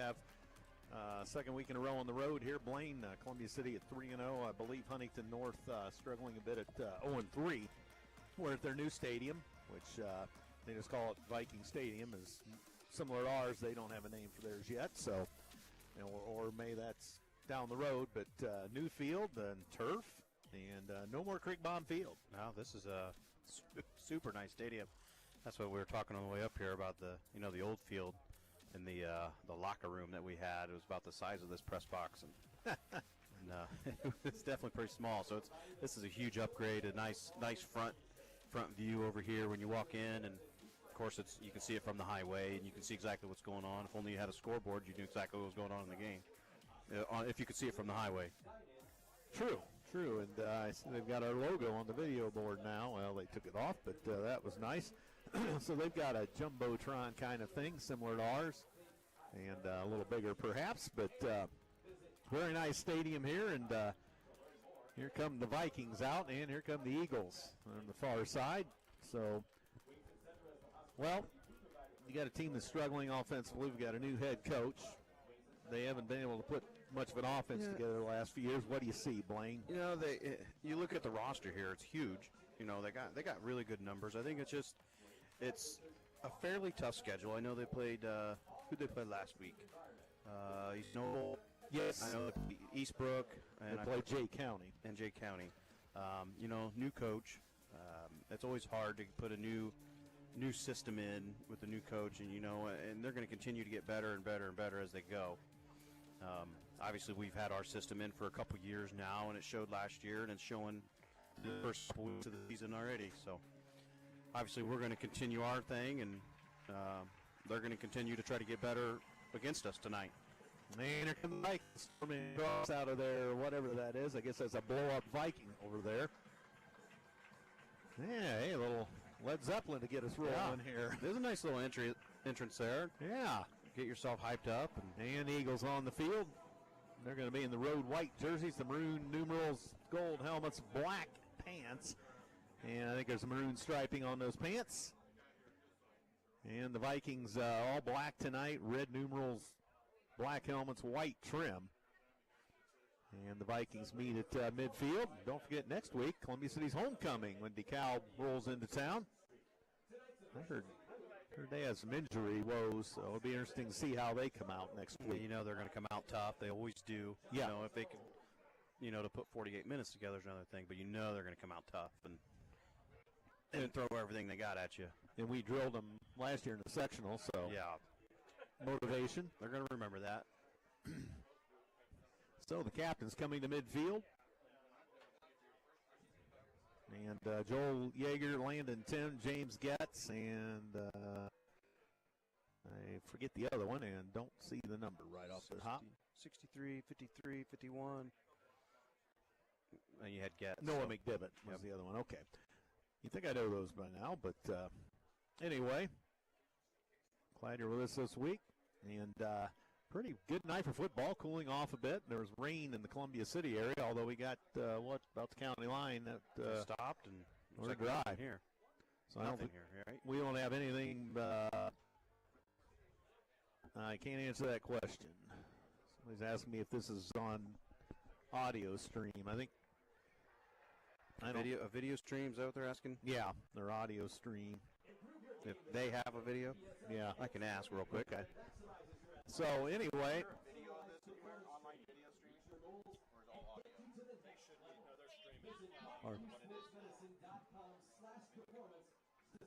have second week in a row on the road here. Blaine, Columbia City at 3-0. I believe Huntington North struggling a bit at 0-3. We're at their new stadium, which they just call it Viking Stadium. Is similar to ours. They don't have a name for theirs yet, so or maybe that's down the road. But new field and turf, and no more Creek Bomb Field. Now this is a super nice stadium. That's what we were talking on the way up here about the old field and the locker room that we had. It was about the size of this press box, and it's definitely pretty small. So this is a huge upgrade. A nice front view over here when you walk in, and of course you can see it from the highway, and you can see exactly what's going on. If only you had a scoreboard, you knew exactly what was going on in the game. If you could see it from the highway. True. And they've got our logo on the video board now. Well, they took it off, but that was nice. So they've got a Jumbotron kind of thing, similar to ours, and a little bigger perhaps, but very nice stadium here. And here come the Vikings out, and here come the Eagles on the far side. So, well, you got a team that's struggling offensively. We've got a new head coach. They haven't been able to put much of an offense together the last few years. What do you see, Blaine? You look at the roster here; it's huge. They got really good numbers. I think it's a fairly tough schedule. I know they played who they played last week. East Noble. Yes. I know Eastbrook. And they played Jay County. And Jay County. New coach. It's always hard to put a new system in with a new coach, and and they're going to continue to get better and better and better as they go. Obviously, we've had our system in for a couple years now, and it showed last year, and it's showing the first couple weeks of the season already. So, obviously, we're going to continue our thing, and they're going to continue to try to get better against us tonight. Man, here come the Vikings storming across out of there, whatever that is. I guess that's a blow-up Viking over there. Yeah, hey, a little Led Zeppelin to get us rolling here. There's a nice little entrance there. Yeah. Get yourself hyped up. And the Eagles on the field. They're going to be in the road white jerseys, the maroon numerals, gold helmets, black pants. And I think there's a maroon striping on those pants. And the Vikings all black tonight, red numerals, black helmets, white trim. And the Vikings meet at midfield. Don't forget next week, Columbia City's homecoming when DeKalb rolls into town. I heard they have some injury woes, so it'll be interesting to see how they come out next week. They're going to come out tough. They always do. Yeah. If they can, to put 48 minutes together is another thing, but they're going to come out tough and throw everything they got at you. And we drilled them last year in the sectional, so yeah, motivation. They're going to remember that. So the captain's coming to midfield. And Joel Yeager, Landon Tim, James Getz, and I forget the other one and don't see the number right off the top. 63, 53, 51. And you had Getz. Noah McDivitt was the other one. Okay. You think I know those by now, but anyway, glad you're with us this week. And pretty good night for football, cooling off a bit. There was rain in the Columbia City area, although we got, about the county line that stopped and we're dry here. So I don't think here, right? We don't have anything. I can't answer that question. Somebody's asking me if this is on audio stream. I think. A video stream, is that what they're asking? Yeah, their audio stream. If they have a video? Yeah. I can ask real quick. Okay. So, anyway.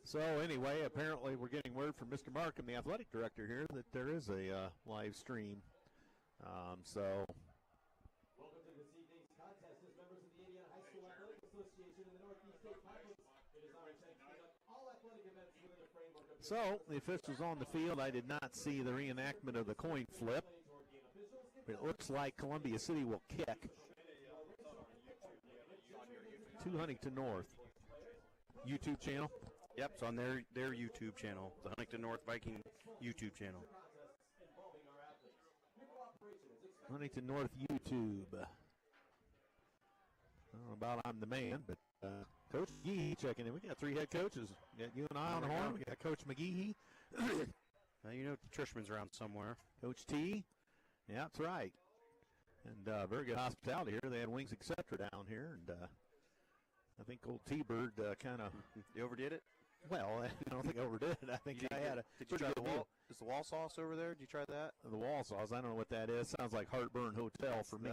So, anyway, apparently we're getting word from Mr. Markham, the athletic director here, that there is a live stream. So. Welcome to this evening's contest. As members of the Indiana High School Athletic Association and the Northeast State Conference, it is our intent to conduct all athletic events within the framework of. So, the officials on the field, I did not see the reenactment of the coin flip. It looks like Columbia City will kick to Huntington North. YouTube channel? Yep, it's on their YouTube channel, the Huntington North Viking YouTube channel. Huntington North YouTube. I don't know about I'm the man, but Coach McGehee checking in. We got three head coaches. We got you and I on the horn. We got Coach McGehee. You know Trishman's around somewhere. Coach T. Yeah, that's right. And very good hospitality here. They had wings, etc. down here. And I think old T-Bird kind of... You overdid it? Well, I don't think I overdid it. I think I had a... Did you try the wall? Is the wall sauce over there? Did you try that? The wall sauce. I don't know what that is. Sounds like Heartburn Hotel for me.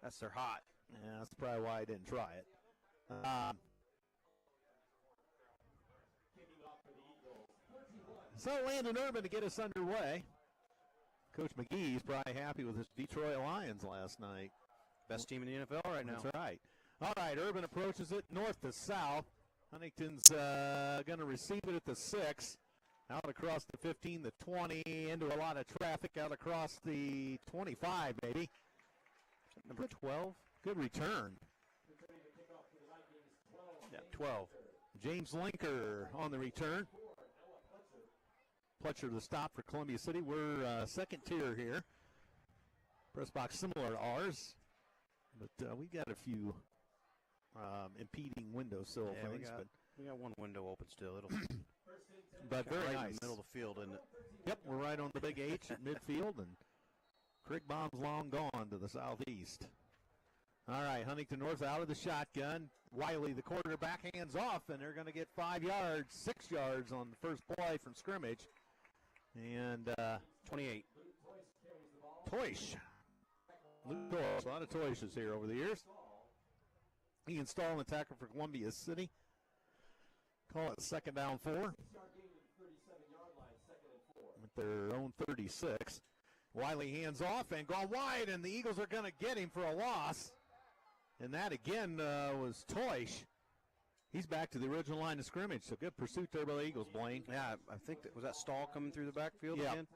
That's their hot. Yeah, that's probably why I didn't try it. So Landon Urban to get us underway. Coach McGee's probably happy with his Detroit Lions last night. Best team in the NFL right now. That's right. All right, Urban approaches it north to south. Huntington's going to receive it at the 6. Out across the 15, the 20, into a lot of traffic, out across the 25 maybe. Number 12? Good return. Yeah, 12. James Linker on the return. Pletcher the stop for Columbia City. We're second tier here. Press box similar to ours, but we got a few impeding windowsill things. We got one window open still. It'll but very right nice. in the middle of the field, isn't it? Yep, we're right on the big H at midfield, and Crick Bomb's long gone to the southeast. All right, Huntington North out of the shotgun. Wiley, the quarterback, hands off, and they're going to get 5 yards, 6 yards on the first play from scrimmage. And 28. Toish. Luke Toish. A lot of Toishes here over the years. Ian Stahl, the tackle for Columbia City. Call it second down 4. With their own 36. Wiley hands off and gone wide, and the Eagles are going to get him for a loss. And that again was Toish. He's back to the original line of scrimmage, so good pursuit there by the Eagles, Blaine. Yeah, I think was that Stahl coming through the backfield again?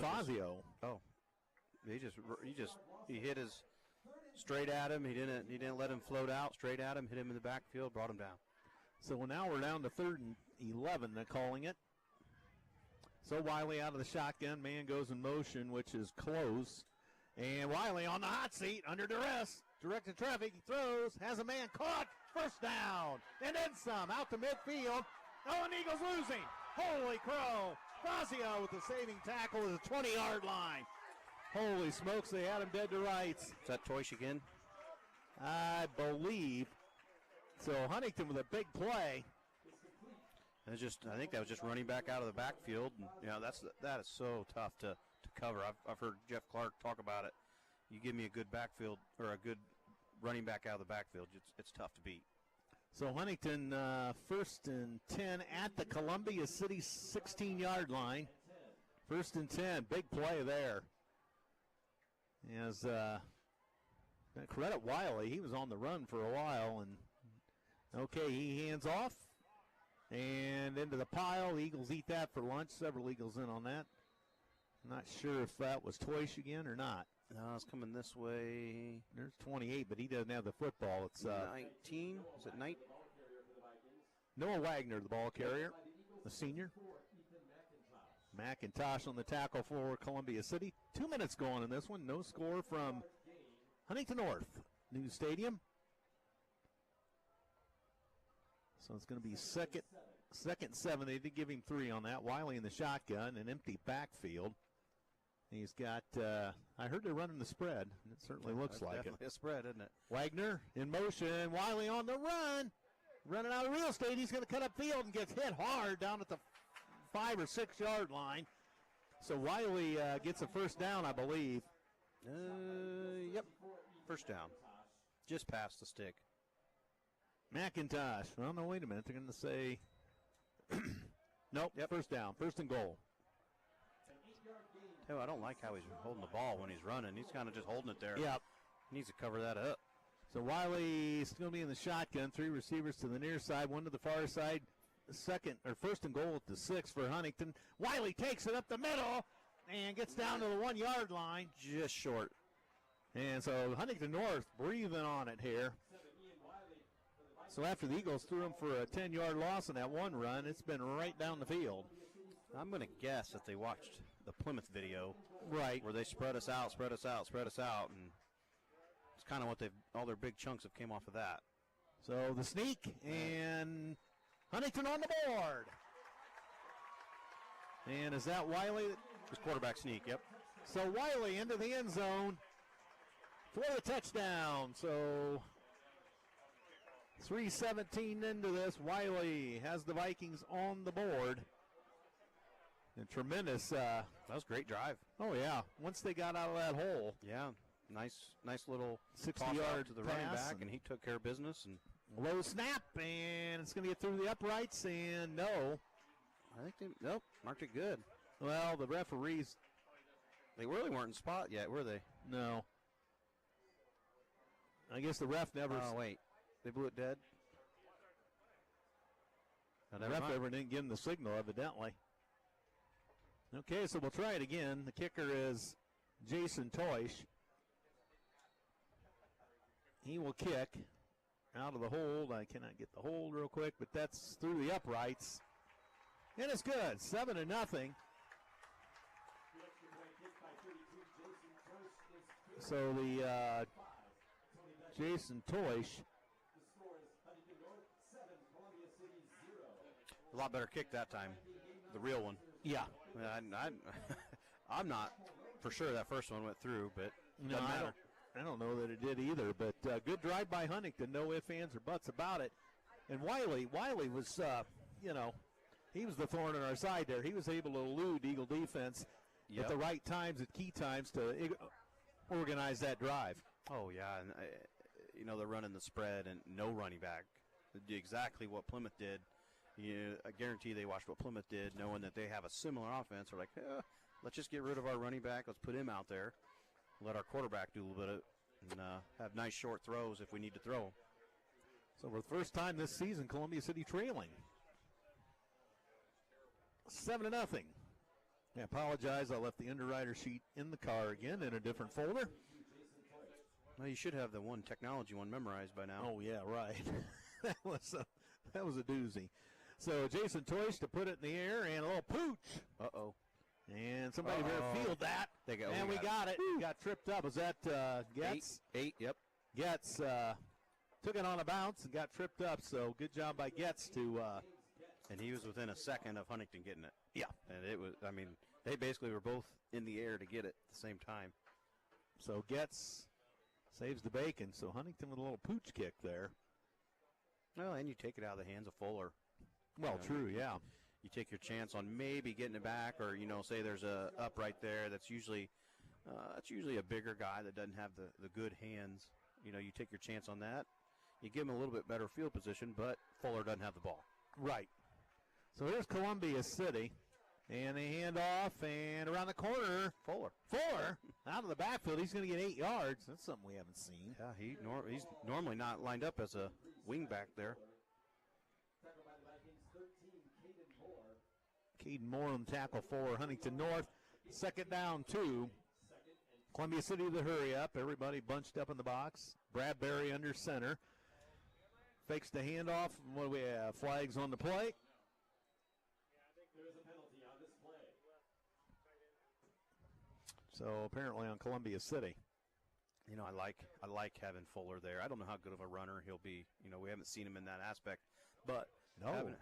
Fazio. Oh, he hit his straight at him. He didn't let him float out. Straight at him, hit him in the backfield, brought him down. So now we're down to 3rd and 11. They're calling it. So Wiley out of the shotgun, man goes in motion, which is close. And Wiley on the hot seat, under duress, directed traffic, he throws, has a man caught, first down, and then some, out to midfield. Oh, and Eagles losing. Holy crow. Fazio with the saving tackle at the 20-yard line. Holy smokes, they had him dead to rights. Is that Toish again? I believe. So Huntington with a big play. And I think that was just running back out of the backfield. And, that is so tough to cover. I've heard Jeff Clark talk about it. You give me a good backfield or a good running back out of the backfield, it's tough to beat. So Huntington 1st and 10 at the Columbia City 16-yard line. 1st and 10, big play there. As credit Wiley, he was on the run for a while, and okay, he hands off and into the pile. Eagles eat that for lunch. Several Eagles in on that. Not sure if that was Toish again or not. No, it's coming this way. There's 28, but he doesn't have the football. It's 19. Is it 19? Noah Wagner, the ball carrier, the senior. McIntosh on the tackle for Columbia City. 2 minutes going in this one. No score from Huntington North. New stadium. So it's going to be second 7. They did give him 3 on that. Wiley in the shotgun, an empty backfield. He's got, I heard they're running the spread. It certainly looks like it. Definitely a spread, isn't it? Wagner in motion. Wiley on the run. Running out of real estate. He's going to cut up field and gets hit hard down at the 5 or 6 yard line. So Wiley gets a first down, I believe. Yep. First down. Just past the stick. McIntosh. Well, no, wait a minute. They're going to say, nope, first down. 1st and goal. I don't like how he's holding the ball when he's running. He's kind of just holding it there. Yep. He needs to cover that up. So Wiley's going to be in the shotgun. 3 receivers to the near side, 1 to the far side. 1st and goal at the 6 for Huntington. Wiley takes it up the middle and gets down to the 1 yard line. Just short. And so Huntington North breathing on it here. So after the Eagles threw him for a 10-yard loss in that one run, it's been right down the field. I'm going to guess that they watched the Plymouth video. Right. Where they spread us out. And it's kind of what all their big chunks have came off of that. So the sneak, and Huntington on the board. And is that Wiley? His quarterback sneak, yep. So Wiley into the end zone for the touchdown. So 3:17 into this. Wiley has the Vikings on the board. And tremendous. That was a great drive. Oh, yeah. Once they got out of that hole. Yeah, nice little 60-yard to the running pass, back, and he took care of business. And low snap, and it's going to get through the uprights, and no. I think nope, marked it good. Well, the referees. They really weren't in spot yet, were they? No. I guess the ref never. Oh, wait. They blew it dead? No, The ref never didn't give him the signal, evidently. Okay, so we'll try it again. The kicker is Jason Toish. He will kick out of the hold. I cannot get the hold real quick, but that's through the uprights. And it's good, 7-0. So the Jason Toish. A lot better kick that time, the real one. Yeah. I'm not for sure that first one went through, but No, I don't know that it did either, but good drive by Huntington. No ifs, ands, or buts about it. And Wiley was, he was the thorn in our side there. He was able to elude Eagle defense at the right times, at key times, to organize that drive. Oh, yeah, and they're running the spread and no running back. Exactly what Plymouth did. I guarantee they watched what Plymouth did, knowing that they have a similar offense. They're like, let's just get rid of our running back. Let's put him out there. Let our quarterback do a little bit of and have nice short throws if we need to throw them. So for the first time this season, Columbia City trailing 7-0. I apologize. I left the underwriter sheet in the car again in a different folder. Well, you should have the technology one memorized by now. Oh, yeah, right. that was a doozy. So Jason Toish to put it in the air, and a little pooch. Uh-oh. And somebody better field that. We got it. Got tripped up. Was that Getz? Eight, yep. Getz took it on a bounce and got tripped up, so good job by Getz to and he was within a second of Huntington getting it. Yeah. And it was, they basically were both in the air to get it at the same time. So Getz saves the bacon. So Huntington with a little pooch kick there. Well, and you take it out of the hands of Fuller. Well, true, yeah. You take your chance on maybe getting it back, or say there's a up right there that's usually a bigger guy that doesn't have the good hands. You take your chance on that. You give him a little bit better field position, but Fuller doesn't have the ball. Right. So here's Columbia City, and they hand off, and around the corner, Fuller out of the backfield. He's going to get 8 yards. That's something we haven't seen. Yeah, he's normally not lined up as a wing back there. Caden Moore on tackle for Huntington North. 2nd down, 2. Columbia City to hurry up. Everybody bunched up in the box. Bradbury under center. Fakes the handoff. What do we have? Flags on the play. So apparently on Columbia City. I like having Fuller there. I don't know how good of a runner he'll be. We haven't seen him in that aspect. But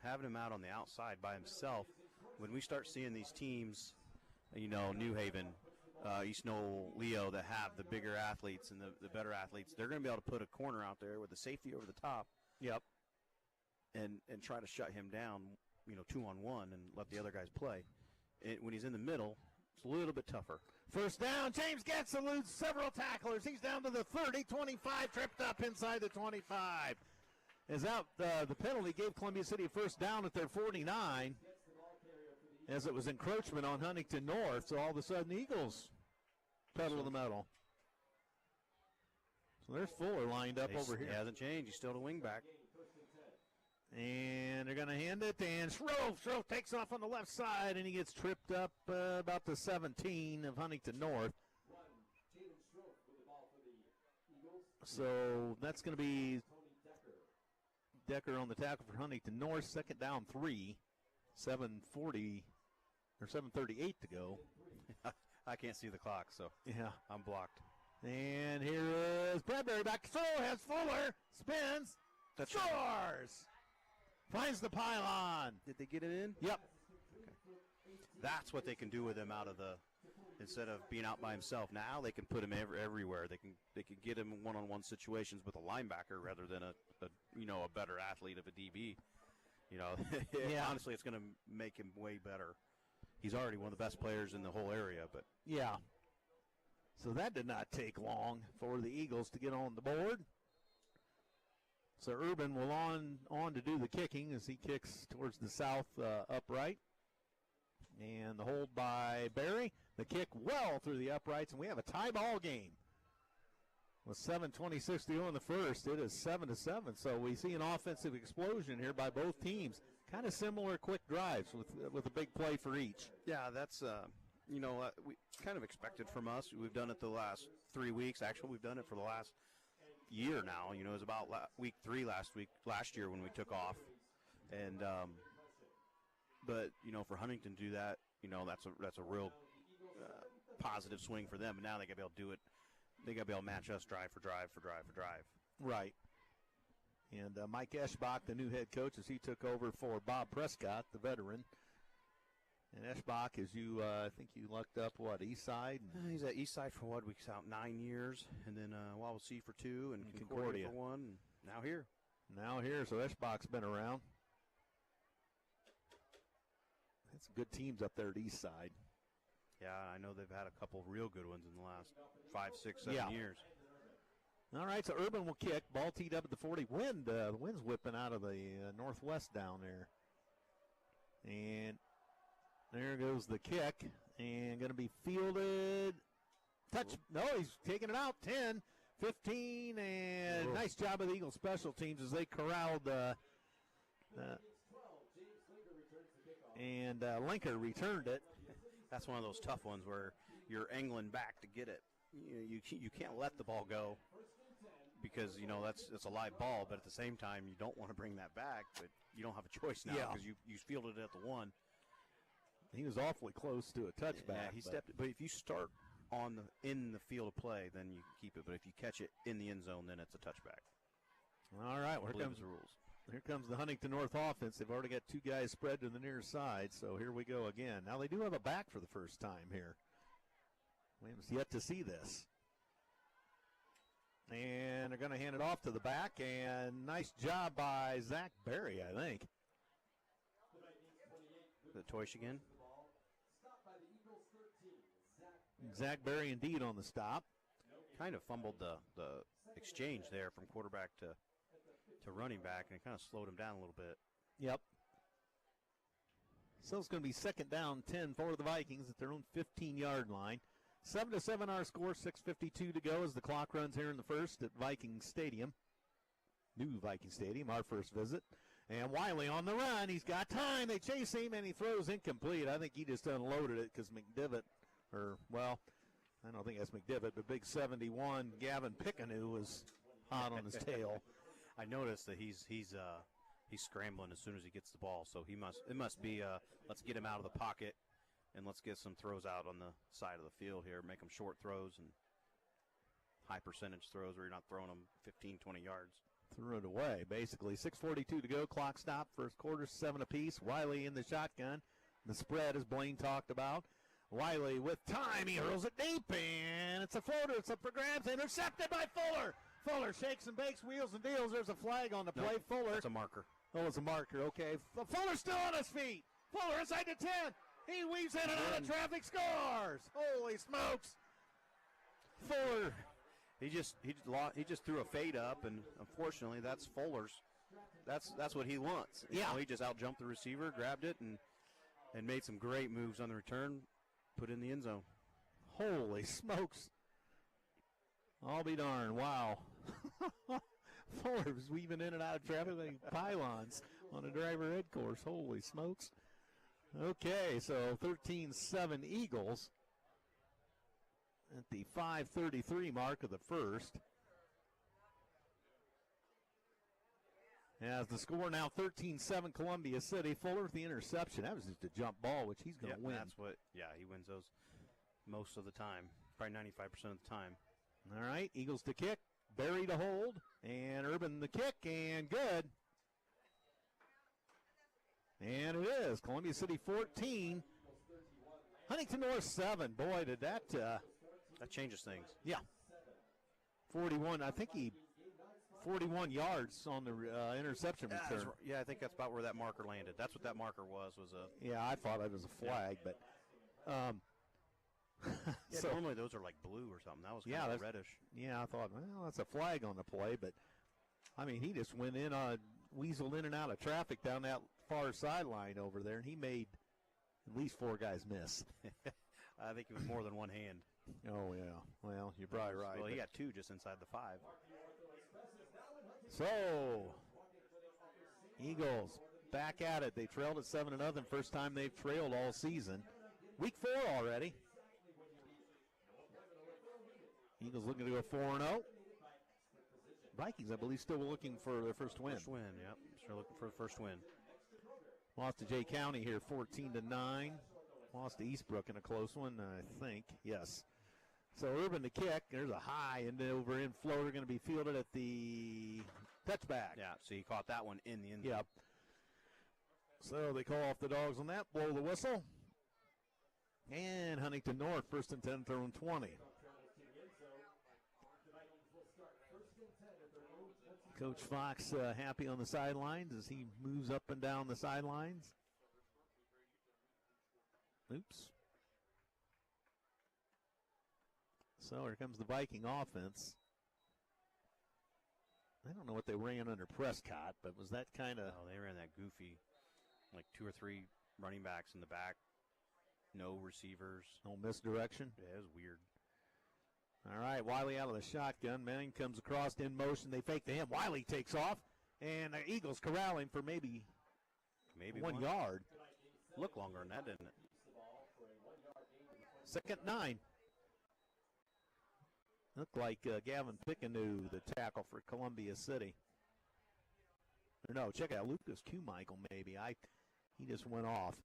having him out on the outside by himself, when we start seeing these teams, New Haven, East Knoll, Leo, that have the bigger athletes and the better athletes, they're going to be able to put a corner out there with a safety over the top. Yep. And try to shut him down, 2-on-1 and let the other guys play. When he's in the middle, it's a little bit tougher. First down, James Getz eludes several tacklers. He's down to the 30, 25, tripped up inside the 25. The penalty gave Columbia City a first down at their 49, as it was encroachment on Huntington North. So all of a sudden, the Eagles pedal to the metal. So there's Fuller lined up over here. He hasn't changed. He's still the wing back. And they're going to hand it, and Shrove takes off on the left side, and he gets tripped up about the 17 of Huntington North. So that's going to be Decker on the tackle for Huntington North. 2nd down, 3, 7:38 to go. I can't see the clock, so yeah, I'm blocked. And here is Bradbury back. Throw has Fuller, spins, scores. Finds the pylon. Did they get it in? Yep. Okay. That's what they can do with him out of the, instead of being out by himself. Now they can put him everywhere. They can get him in one-on-one situations with a linebacker rather than a better athlete of a DB. Yeah. Honestly, it's going to make him way better. He's already one of the best players in the whole area, but yeah. So that did not take long for the Eagles to get on the board. So Urban will on to do the kicking as he kicks towards the south upright. And the hold by Barry. The kick well through the uprights, and we have a tie ball game. With 7:26 to go in the first, it is 7-7. So we see an offensive explosion here by both teams. Kind of similar quick drives with a big play for each. yeah, that's we kind of expected from us. We've done it the last 3 weeks. Actually, we've done it for the last year now. It was about week 3 last year when we took off, and but for Huntington to do that, that's a real positive swing for them. And now they got to be able to do it. They got to be able to match us drive for drive for drive for drive. Right. And Mike Eschbach, the new head coach, as he took over for Bob Prescott, the veteran. And Eschbach, as you, I think you lucked up, east side? He's at east side for we out 9 years, and then Wawasee for 2, and Concordia for 1, and now here. So Eschbach's been around. That's good teams up there at east side. Yeah, I know they've had a couple real good ones in the last 5, 6, 7 years. All right, so Urban will kick. Ball teed up at the 40. The wind's whipping out of the northwest down there. And there goes the kick. And going to be fielded. Touch. No, he's taking it out. 10, 15, and nice job of the Eagles special teams as they corralled and Linker returned it. That's one of those tough ones where you're angling back to get it. You can't let the ball go because that's a live ball, but at the same time you don't want to bring that back, but you don't have a choice now because you fielded it at the 1. He was awfully close to a touchback. Yeah, he stepped it, but if you start in the field of play, then you can keep it. But if you catch it in the end zone, then it's a touchback. All right, here comes the rules. Here comes the Huntington North offense. They've already got 2 guys spread to the near side, so here we go again. Now they do have a back for the first time here. We have yet to see this. And they're going to hand it off to the back, and nice job by Zach Berry, I think. The Toish again. Zach Berry indeed on the stop. Kind of fumbled the exchange there from quarterback to running back, and it kind of slowed him down a little bit. Yep. So it's going to be 2nd down 10 for the Vikings at their own 15-yard line. 7-7 our score, 6:52 to go as the clock runs here in the first at Viking Stadium. New Viking Stadium, our first visit. And Wiley on the run. He's got time. They chase him, and he throws incomplete. I think he just unloaded it because McDivitt, I don't think that's McDivitt, but big 71 Gavin Pickanu was hot on his tail. I noticed that he's scrambling as soon as he gets the ball, so it must be let's get him out of the pocket and let's get some throws out on the side of the field here, make them short throws and high percentage throws where you're not throwing them 15, 20 yards. Threw it away, basically. 6:42 to go, clock stop, first quarter, 7 apiece. Wiley in the shotgun. The spread, as Blaine talked about. Wiley with time, he hurls it deep, and it's a floater, it's up for grabs, intercepted by Fuller. Fuller shakes and bakes, wheels and deals. There's a flag on the play. Nope, Fuller. That's a marker. Oh, it's a marker, okay. Fuller's still on his feet. Fuller inside the 10. He weaves in and out of traffic, scores. Holy smokes. Fuller. He just threw a fade up, and unfortunately, that's Fuller's. That's what he wants. You know, he just out-jumped the receiver, grabbed it, and made some great moves on the return, put in the end zone. Holy smokes. I'll be darned. Wow. Fuller was weaving in and out of traffic like pylons on a driver head course. Holy smokes. Okay, so 13-7 Eagles at the 5:33 mark of the first. As the score now 13-7 Columbia City. Fuller with the interception. That was just a jump ball, which he's going to win. He wins those most of the time, probably 95% of the time. All right, Eagles to kick, Berry to hold, and Urban the kick, and good. And it is Columbia City 14, Huntington North 7. Boy, did that. That changes things. Yeah. 41. I think he 41 yards on the interception return. Yeah, I think that's about where that marker landed. That's what that marker was a. Yeah, I thought it was a flag, but. So normally those are like blue or something. That was kind of reddish. Yeah, I thought, well, that's a flag on the play, but I mean, he just went in, weaseled in and out of traffic down that far sideline over there, and he made at least 4 guys miss. I think it was more than one hand. Oh yeah, well, you're probably right. Well, he got 2 just inside the 5. So, Eagles back at it. They trailed at 7-0. First time they've trailed all season. Week 4 already. Eagles looking to go 4-0. Vikings, I believe, still looking for their first win. First win, yep. Still looking for the first win. Lost to Jay County here 14-9. Lost to Eastbrook in a close one, I think. Yes. So Urban to kick. There's a high and over in floater going to be fielded at the touchback. Yeah, so he caught that one in the end zone. Yep. So they call off the dogs on that, blow the whistle. And Huntington North, 1st and 10, throw and 20. Coach Fox happy on the sidelines as he moves up and down the sidelines. Oops. So here comes the Viking offense. I don't know what they ran under Prescott, but was that kind of... Oh, they ran that goofy, like 2 or 3 running backs in the back. No receivers. No misdirection? Yeah, it was weird. All right, Wiley out of the shotgun. Manning comes across in motion. They fake to him. Wiley takes off, and the Eagles corral him for maybe 1 yard. Looked longer than that, didn't it? 2nd 9. Looked like Gavin Pickanew, the tackle for Columbia City. Or no, check out Lucas Q-Michael maybe. He just went off.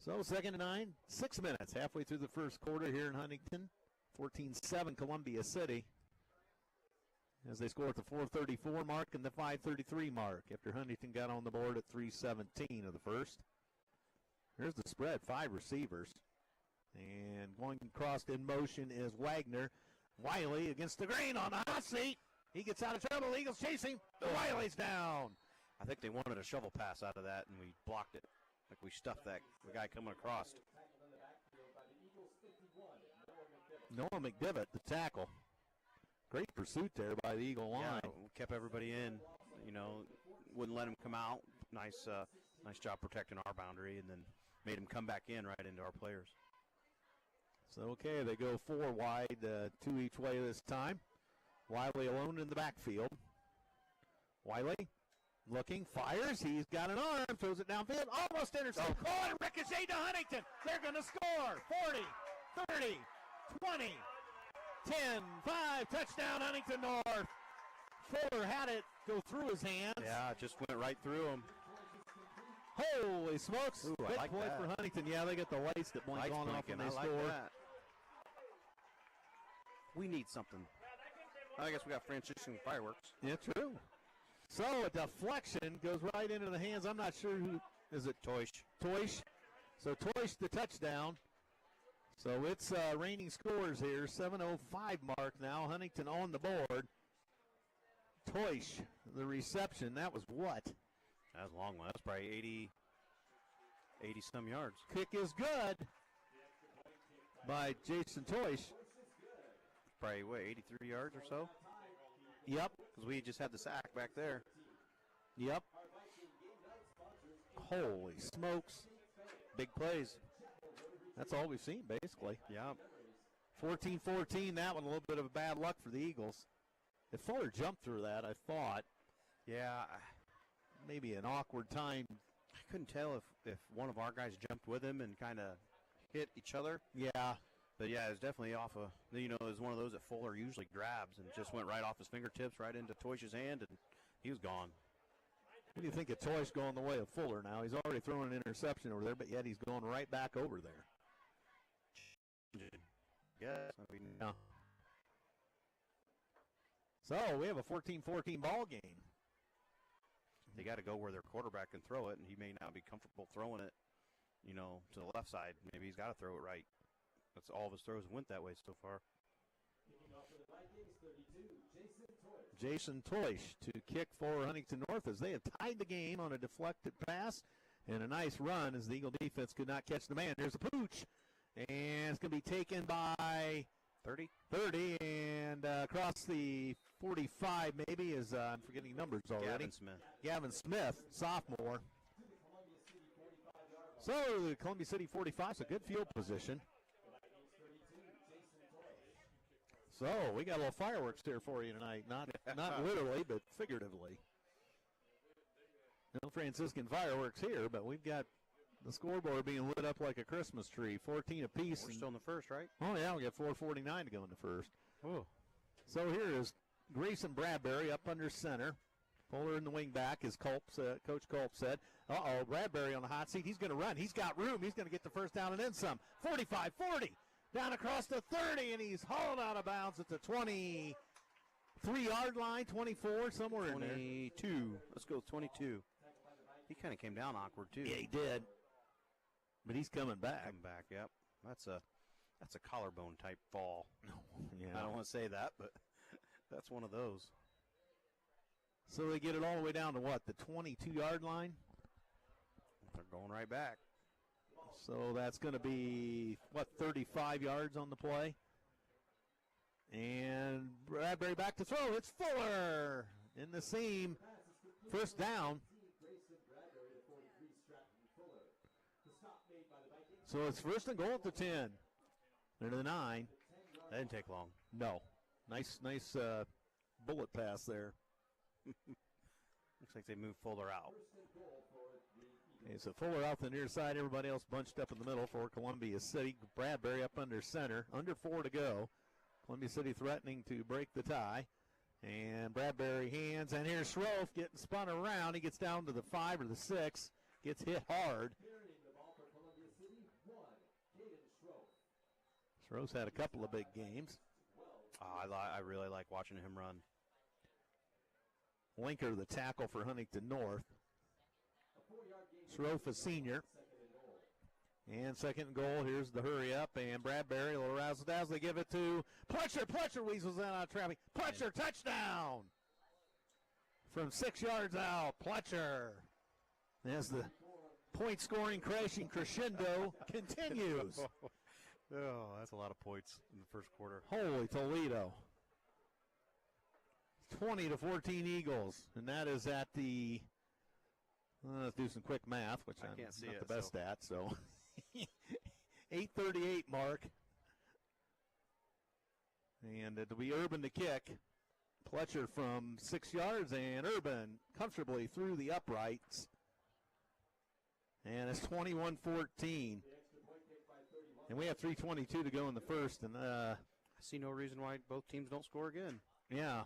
So 2nd 9, 6 minutes, halfway through the first quarter here in Huntington. 14-7 Columbia City. As they score at the 4:34 mark and the 5:33 mark after Huntington got on the board at 3:17 of the first. Here's the spread, 5 receivers. And going across in motion is Wagner. Wiley against the green on the hot seat. He gets out of trouble. Eagles chasing. Wiley's down. I think they wanted a shovel pass out of that, and we blocked it. Like we stuffed the guy coming across. Noah McDivitt, the tackle. Great pursuit there by the Eagle line. Yeah, kept everybody in. You know, wouldn't let him come out. Nice job protecting our boundary, and then made him come back in right into our players. So, okay, they go 4 wide, 2 each way this time. Wiley alone in the backfield. Wiley looking, fires. He's got an arm, throws it downfield, almost intercepted. Oh, and ricochet to Huntington. They're going to score. 40, 30, 20, 10, 5, touchdown Huntington North. Fuller had it go through his hands. Yeah, it just went right through him. Holy smokes. Ooh, big like point that. for Huntington. Yeah, they get the lights that blink on off when they score. That. We need something. I guess we got Franciscan fireworks. Yeah, true. So a deflection goes right into the hands. I'm not sure who is it. Toish. So Toish the touchdown. So it's reigning scores here. 7:05 mark now. Huntington on the board. Toish the reception. That was what? That was a long one. That's probably 80 some yards. Kick is good by Jason Toish. Probably, 83 yards or so? Yep. Because we just had the sack back there. Yep. Holy smokes. Big plays. That's all we've seen, basically. Yeah. 14-14, that one a little bit of a bad luck for the Eagles. If Fuller jumped through that, I thought. Yeah. Maybe an awkward time. I couldn't tell if one of our guys jumped with him and kind of hit each other. Yeah. But, yeah, it was definitely off it was one of those that Fuller usually grabs and just went right off his fingertips, right into Toish's hand, and he was gone. What do you think of Toish going the way of Fuller now? He's already thrown an interception over there, but yet he's going right back over there. Yes. Yeah. So we have a 14-14 ball game. They got to go where their quarterback can throw it, and he may not be comfortable throwing it to the left side. Maybe he's got to throw it right. That's all of his throws went that way so far. Kicking off for the Vikings, 32, Jason Toy. Jason Toish to kick for Huntington North as they have tied the game on a deflected pass and a nice run as the Eagle defense could not catch the man. There's a pooch, and it's going to be taken by 30 and across the 45 maybe is, I'm forgetting numbers already. Gavin Smith, sophomore. So the Columbia City 45 is a good field position. So we got a little fireworks here for you tonight, not literally, but figuratively. No Franciscan fireworks here, but we've got the scoreboard being lit up like a Christmas tree, 14 apiece. We're still in the first, right? Oh, yeah, we got 4:49 to go in the first. Oh. So here is Grayson Bradbury up under center. Fuller in the wing back, as Coach Culp said. Bradbury on the hot seat. He's going to run. He's got room. He's going to get the first down and then some. 45, 40. Down across the 30, and he's hauled out of bounds at the 23-yard line, 24, somewhere in there. 22. Let's go with 22. He kind of came down awkward, too. Yeah, he did. But he's coming back. Coming back, yep. That's a collarbone type fall. Yeah. I don't want to say that, but that's one of those. So they get it all the way down to what, the 22-yard line? They're going right back. So that's going to be, 35 yards on the play? And Bradbury back to throw. It's Fuller in the seam. First down. So it's first and goal at the 10. They're to the 9. That didn't take long. No. Nice bullet pass there. Looks like they moved Fuller out. Okay, so Fuller out the near side. Everybody else bunched up in the middle for Columbia City. Bradbury up under center. Under 4 to go. Columbia City threatening to break the tie. And Bradbury hands. And here's Schroff getting spun around. He gets down to the 5 or the 6. Gets hit hard. Schroff's had a couple of big games. I really like watching him run. Linker, the tackle for Huntington North. Schroff, a senior. And second and goal. Here's the hurry up. And Bradbury, a little razzle-dazzle. They give it to Pletcher. Pletcher weasels in on traffic. Pletcher, touchdown! From 6 yards out, Pletcher. As the point-scoring crashing crescendo continues. Oh, that's a lot of points in the first quarter. Holy Toledo. 20-14 Eagles. And that is at the, let's do some quick math, which I can't see not the best at. So 8:38 mark. And it'll be Urban to kick. Pletcher from 6 yards, and Urban comfortably through the uprights. And it's 21-14. And we have 3:22 to go in the first. And I see no reason why both teams don't score again. Yeah.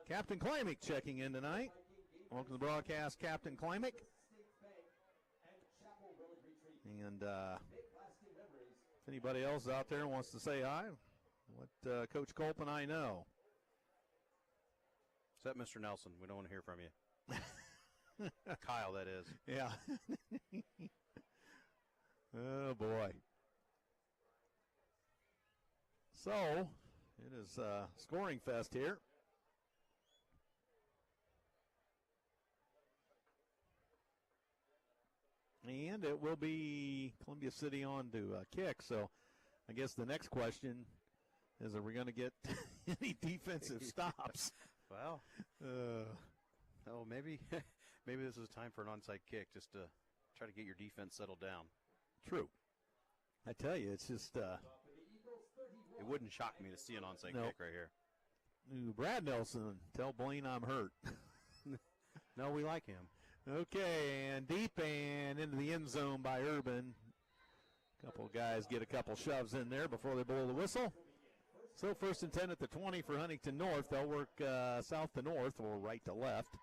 Captain Klimek checking in tonight. Welcome to the broadcast, Captain Klimek. And if anybody else out there wants to say hi, let Coach Culp and I know. Is that Mr. Nelson? We don't want to hear from you. Kyle, that is. Yeah. Oh, boy. So, it is scoring fest here. And it will be Columbia City on to kick. So, I guess the next question is, are we going to get any defensive stops? Well, maybe this is time for an onside kick just to try to get your defense settled down. True. I tell you, it's just it wouldn't shock me to see an onside kick right here. Ooh, Brad Nelson, tell Blaine I'm hurt. No, we like him. Okay, and deep and into the end zone by Urban. A couple of guys get a couple shoves in there before they blow the whistle. So first and 10 at the 20 for Huntington North. They'll work south to north or right to left.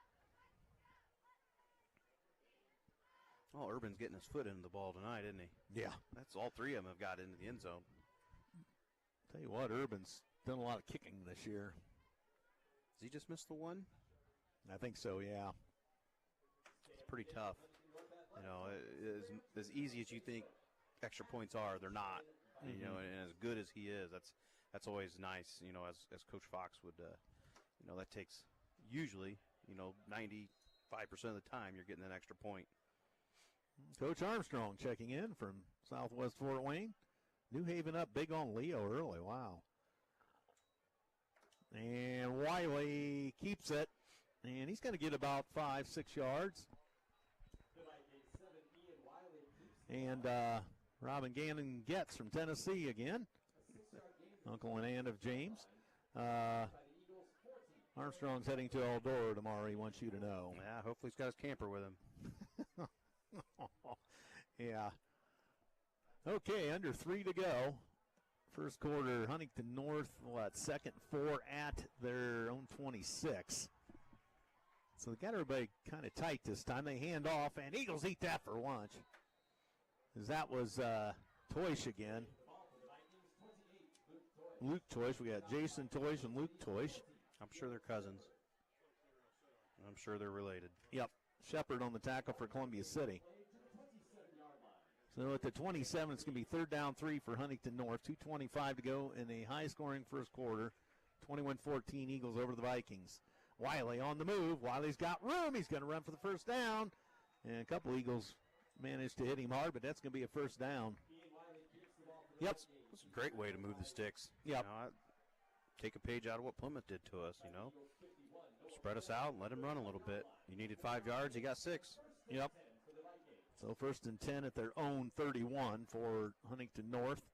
Oh, Urban's getting his foot into the ball tonight, isn't he? Yeah. That's all three of them have got into the end zone. Tell you what, Urban's done a lot of kicking this year. Has he just missed the one? I think so, yeah. It's pretty tough. You know, as easy as you think extra points are, they're not. You know, and as good as he is, that's always nice. You know, as Coach Fox would, you know, that takes usually, you know, 95% of the time you're getting an extra point. Coach Armstrong checking in from Southwest Fort Wayne. New Haven up big on Leo early. Wow. And Wiley keeps it, and he's going to get about 5-6 yards. And Robin Gannon gets from Tennessee again. Uncle and aunt of James. Armstrong's heading to Eldora tomorrow, he wants you to know. Yeah, hopefully he's got his camper with him. Yeah. Okay, under 3 to go. First quarter, Huntington North, second 4 at their own 26. So they got everybody kind of tight this time. They hand off, and Eagles eat that for lunch. As that was Toish again. Luke Toish. We got Jason Toish and Luke Toish. I'm sure they're cousins. I'm sure they're related. Yep. Shepard on the tackle for Columbia City. So at the 27, it's going to be 3rd down 3 for Huntington North. 2:25 to go in a high-scoring first quarter. 21-14 Eagles over the Vikings. Wiley on the move. Wiley's got room. He's going to run for the first down. And a couple Eagles managed to hit him hard, but that's going to be a first down. Yep. It's a great way to move the sticks. Yep. You know, take a page out of what Plymouth did to us, you know. Spread us out and let him run a little bit. You needed 5 yards, he got 6. Yep. So 1st and 10 at their own 31 for Huntington North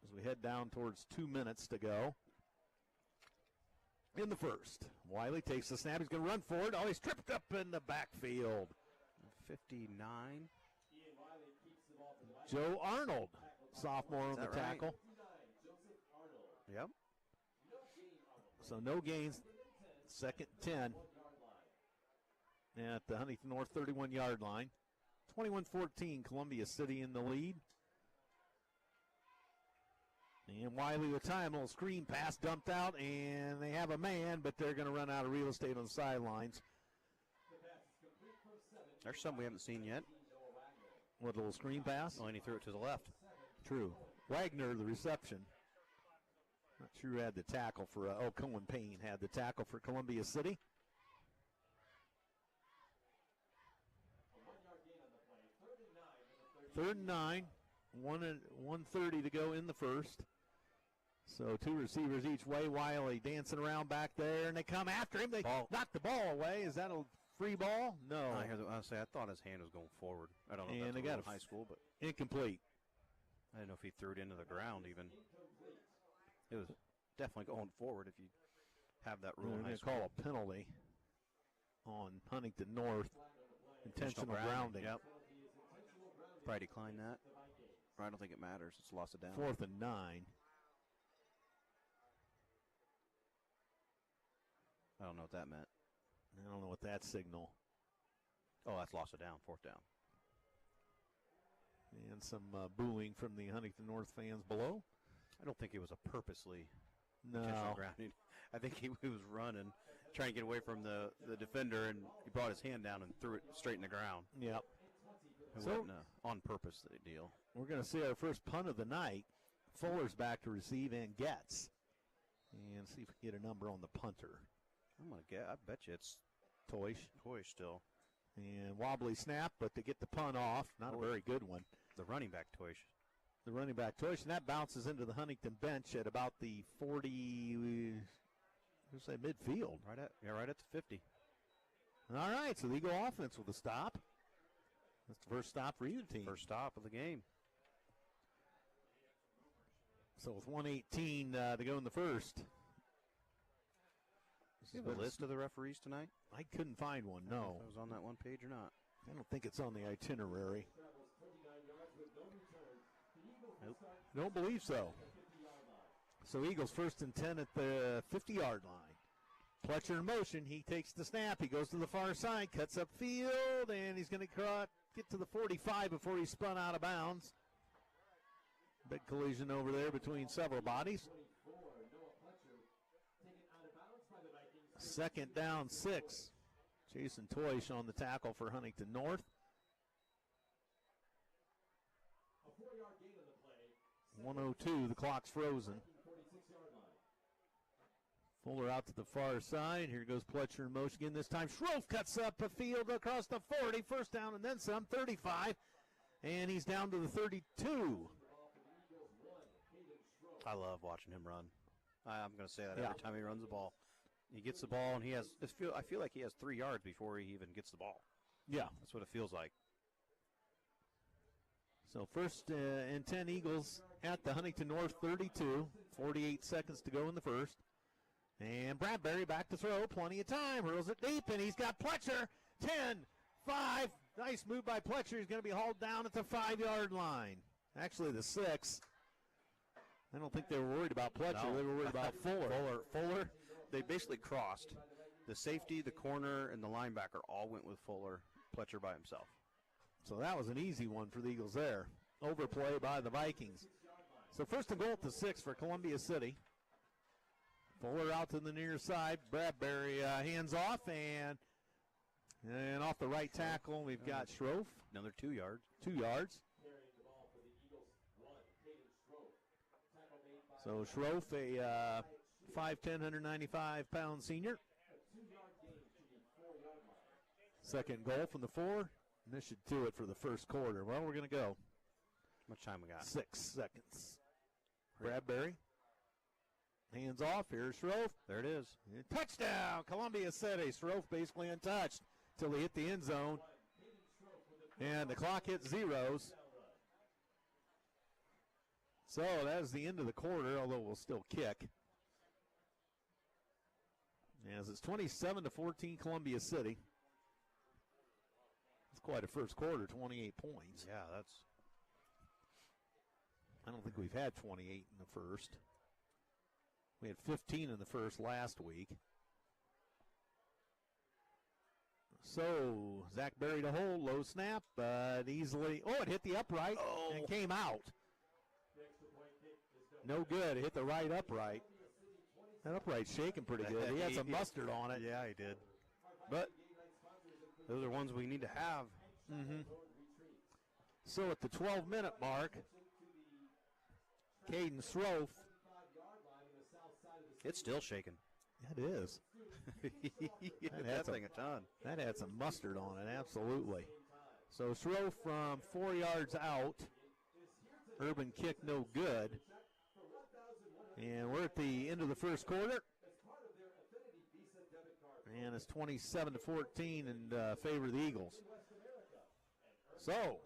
as we head down towards 2 minutes to go. In the first, Wiley takes the snap. He's going to run for it. Oh, he's tripped up in the backfield. 59. Joe Arnold, sophomore on the tackle. Right? Yep. So no gains. 2nd 10 at the Huntington North 31-yard line. 21-14, Columbia City in the lead. And Wiley with time, a little screen pass dumped out, and they have a man, but they're going to run out of real estate on the sidelines. There's some we haven't seen yet. What, a little screen pass? Oh, and he threw it to the left. True. Wagner, the reception. Not sure who had the tackle for, Cohen Payne had the tackle for Columbia City. Third and 9, 1:30 to go in the first. So 2 receivers each way. Wiley dancing around back there, and they come after him. They knock the ball away. Is that a free ball? No. I thought his hand was going forward. I don't know if and that's they got high school, but incomplete. I didn't know if he threw it into the ground even. It was definitely going forward if you have that rule in high school. They're going to call a penalty on Huntington North. Intentional grounding. Yep. Probably decline that. I don't think it matters. It's loss of down. 4th and 9. I don't know what that meant. I don't know what that signal. Oh, that's loss of down. 4th down. And some booing from the Huntington North fans below. I don't think it was a purposely No. intentional grounding. I think he was running, trying to get away from the defender, and he brought his hand down and threw it straight in the ground. Yep. It So- wasn't a on purpose deal. We're going to see our first punt of the night. Fuller's back to receive and gets. And see if we can get a number on the punter. I'm going to get, I bet you it's Toish. still. And wobbly snap, but to get the punt off, not a very good one. The running back Toish. The running back Toish, and that bounces into the Huntington bench at about the 40, let's say midfield. Right at the 50. All right, so the Eagle offense with a stop. That's the first stop for either team. First stop of the game. So with 1:18 to go in the first. Do you have a list of the referees tonight? I couldn't find one, no. If it was on that one page or not. I don't think it's on the itinerary. Nope. I don't believe so. So Eagles 1st and 10 at the 50-yard line. Pletcher in motion. He takes the snap. He goes to the far side, cuts up field, and he's going to get to the 45 before he's spun out of bounds. Big collision over there between several bodies. 2nd down 6. Jason Toish on the tackle for Huntington North. 4-yard gain on the play. 1:02, the clock's frozen. 46-yard line. Fuller out to the far side. Here goes Pletcher in motion again. This time Schroff cuts up a field across the 40. First down and then some, 35. And he's down to the 32. I love watching him run. I'm going to say that every time he runs the ball. He gets the ball, and I feel like he has 3 yards before he even gets the ball. Yeah. That's what it feels like. So first and 10 Eagles at the Huntington North 32. 48 seconds to go in the first. And Bradbury back to throw. Plenty of time. Hurls it deep, and he's got Pletcher. 10, 5. Nice move by Pletcher. He's going to be hauled down at the 5-yard line. Actually, the 6. I don't think they were worried about Pletcher. No. They were worried about Fuller. Fuller, they basically crossed. The safety, the corner, and the linebacker all went with Fuller. Pletcher by himself. So that was an easy one for the Eagles there. Overplay by the Vikings. So first and goal at the 6 for Columbia City. Fuller out to the near side. Bradbury hands off and off the right tackle. We've got Schroff. Another 2 yards. 2 yards. Carrying the ball for the Eagles. 1, Jaden Schroff. Tackle made by So Schroff, a 5'10", 195-pound senior. a 2-yard gain to the 4-yard line. Second goal from the 4. And this should do it for the first quarter. Well, we're going to go. How much time we got? 6 seconds. Bradbury. Hands off. Here's Schroff. There it is. Touchdown, Columbia City. Schroff basically untouched till he hit the end zone. And the clock hit zeros. So that is the end of the quarter, although we'll still kick. As it's 27-14 Columbia City. It's quite a first quarter, 28 points. Yeah, that's. I don't think we've had 28 in the first. We had 15 in the first last week. So Zach buried a hole, low snap, but easily. Oh, it hit the upright and came out. No good. It hit the right upright. That upright's shaking pretty good. He had some mustard on it. Yeah, he did. But those are ones we need to have. Mm-hmm. So at the 12-minute mark, Caden Schroff. It's still shaking. That is. That thing a ton. That had some mustard on it, absolutely. So Schroff from 4 yards out. Urban kick no good. And we're at the end of the first quarter. And it's 27-14 in favor of the Eagles. So,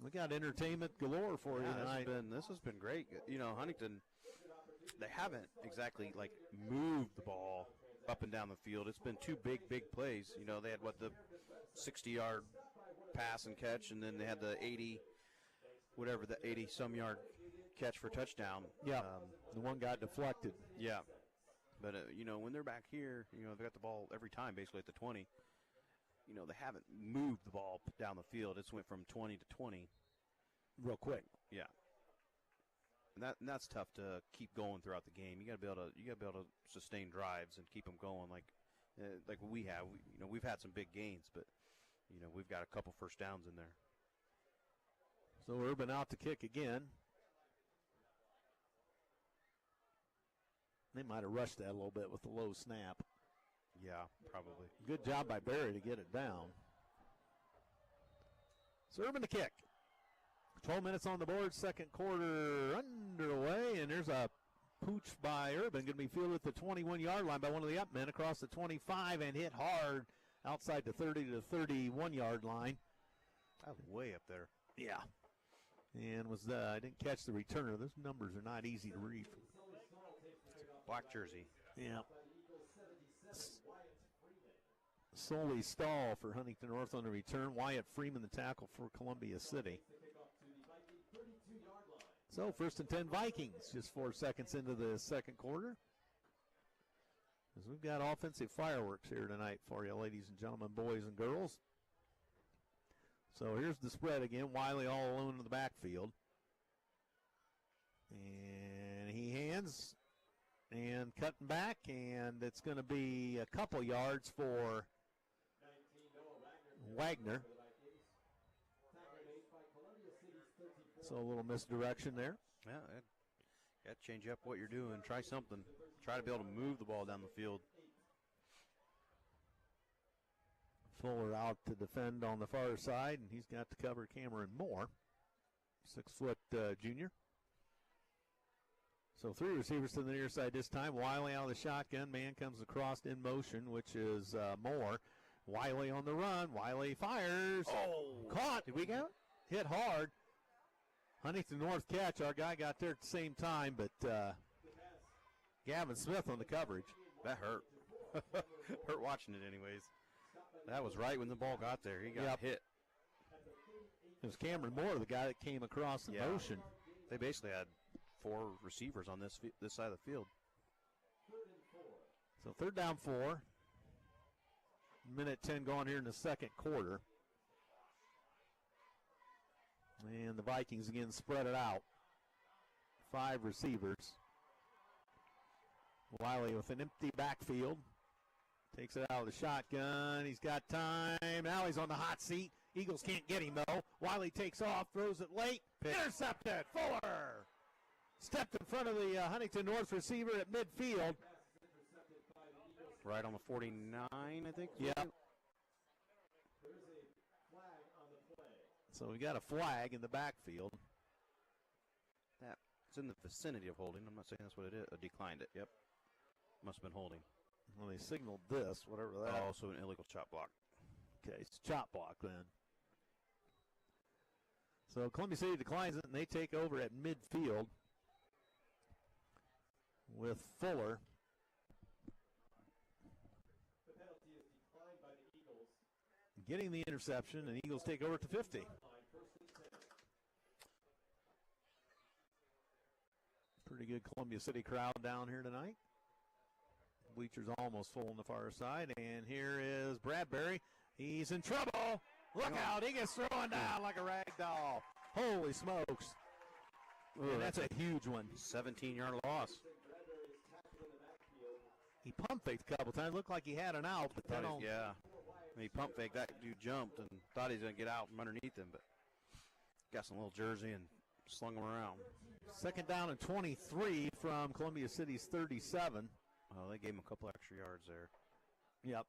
we got entertainment galore for you tonight. This has been great. You know, Huntington, they haven't exactly, moved the ball up and down the field. It's been 2 big plays. You know, they had, the 60-yard pass and catch, and then they had the 80-some yard catch for touchdown. Yeah, the one got deflected. Yeah. But, when they're back here, they got the ball every time basically at the 20. They haven't moved the ball down the field. It's went from 20 to 20. Real quick. Yeah. And that's tough to keep going throughout the game. You got to be able to sustain drives and keep them going like we have. We've had some big gains, but we've got a couple first downs in there. So Urban out to kick again. They might have rushed that a little bit with the low snap. Yeah, probably. Good job by Barry to get it down. So Urban to kick. 12 minutes on the board, second quarter underway, and there's a pooch by Urban, going to be fielded at the 21-yard line by one of the up men across the 25 and hit hard outside the 30 to 31-yard line. Way up there. Yeah. And I didn't catch the returner. Those numbers are not easy to read. Black jersey. Yeah. Solely Stahl for Huntington North on the return. Wyatt Freeman, the tackle for Columbia City. So first and 10 Vikings, just 4 seconds into the second quarter. As we've got offensive fireworks here tonight for you, ladies and gentlemen, boys and girls. So here's the spread again. Wiley all alone in the backfield. And he hands and cutting back, and it's going to be a couple yards for Wagner. So a little misdirection there. Yeah, got to change up what you're doing. Try something. Try to be able to move the ball down the field. Fuller out to defend on the far side, and he's got to cover Cameron Moore, 6-foot junior. So 3 receivers to the near side this time. Wiley out of the shotgun. Man comes across in motion, which is Moore. Wiley on the run. Wiley fires. Oh! Caught. Did we get it? Hit hard. Huntington North catch. Our guy got there at the same time, but Gavin Smith on the coverage. That hurt. Hurt watching it anyways. That was right when the ball got there. He got hit. It was Cameron Moore, the guy that came across in motion. They basically had 4 receivers on this side of the field. So 3rd down 4. Minute 10 gone here in the second quarter. And the Vikings again spread it out. 5 receivers. Wiley with an empty backfield. Takes it out of the shotgun. He's got time. Now he's on the hot seat. Eagles can't get him, though. Wiley takes off, throws it late. Intercepted. Fuller stepped in front of the Huntington North receiver at midfield. Right on the 49, I think. Yep. So we got a flag in the backfield. It's in the vicinity of holding. I'm not saying that's what it is. Declined it. Yep. Must have been holding. Well, they signaled this, whatever that. Oh, so an illegal chop block. Okay, it's chop block then. So Columbia City declines it, and they take over at midfield with Fuller. The penalty is declined by the Eagles. Getting the interception, and Eagles take over to 50. Pretty good Columbia City crowd down here tonight. Bleachers almost full on the far side, and here is Bradbury. He's in trouble. Look out, he gets thrown down like a rag doll. Holy smokes. Ooh, and that's a huge one. 17-yard loss. He pump faked a couple times. Looked like he had an out, but then yeah. He pump faked. That dude jumped and thought he was going to get out from underneath him, but got some little jersey and slung him around. 2nd down and 23 from Columbia City's 37. Oh, they gave him a couple extra yards there. Yep.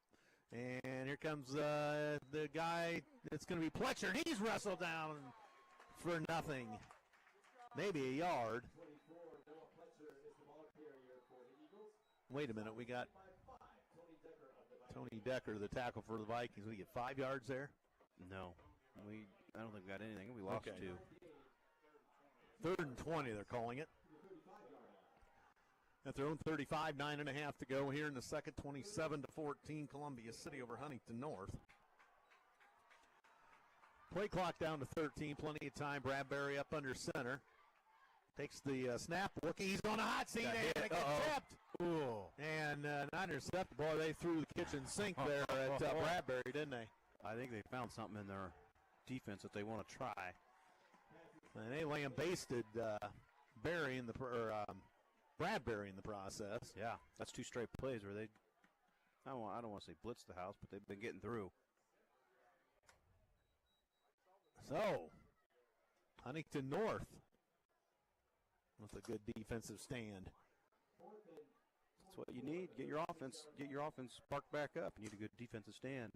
And here comes the guy that's going to be Pletcher. He's wrestled down for nothing. Maybe a yard. Wait a minute. We got Tony Decker, the tackle for the Vikings. We get 5 yards there? No. I don't think we got anything. We lost 2. 3rd and 20, they're calling it. At their own 35, 9.5 to go here in the second. 27-14, Columbia City over Huntington North. Play clock down to 13, plenty of time. Bradbury up under center. Takes the snap. He's on a hot seat and it gets tipped. Ooh. And not intercepted. Boy, they threw the kitchen sink there at Bradbury, didn't they? I think they found something in their defense that they want to try. And they lambasted Bradbury in the process. Yeah, that's 2 straight plays where they, I don't want to say blitz the house, but they've been getting through. So, Huntington North with a good defensive stand. That's what you need. Get your offense sparked back up. You need a good defensive stand.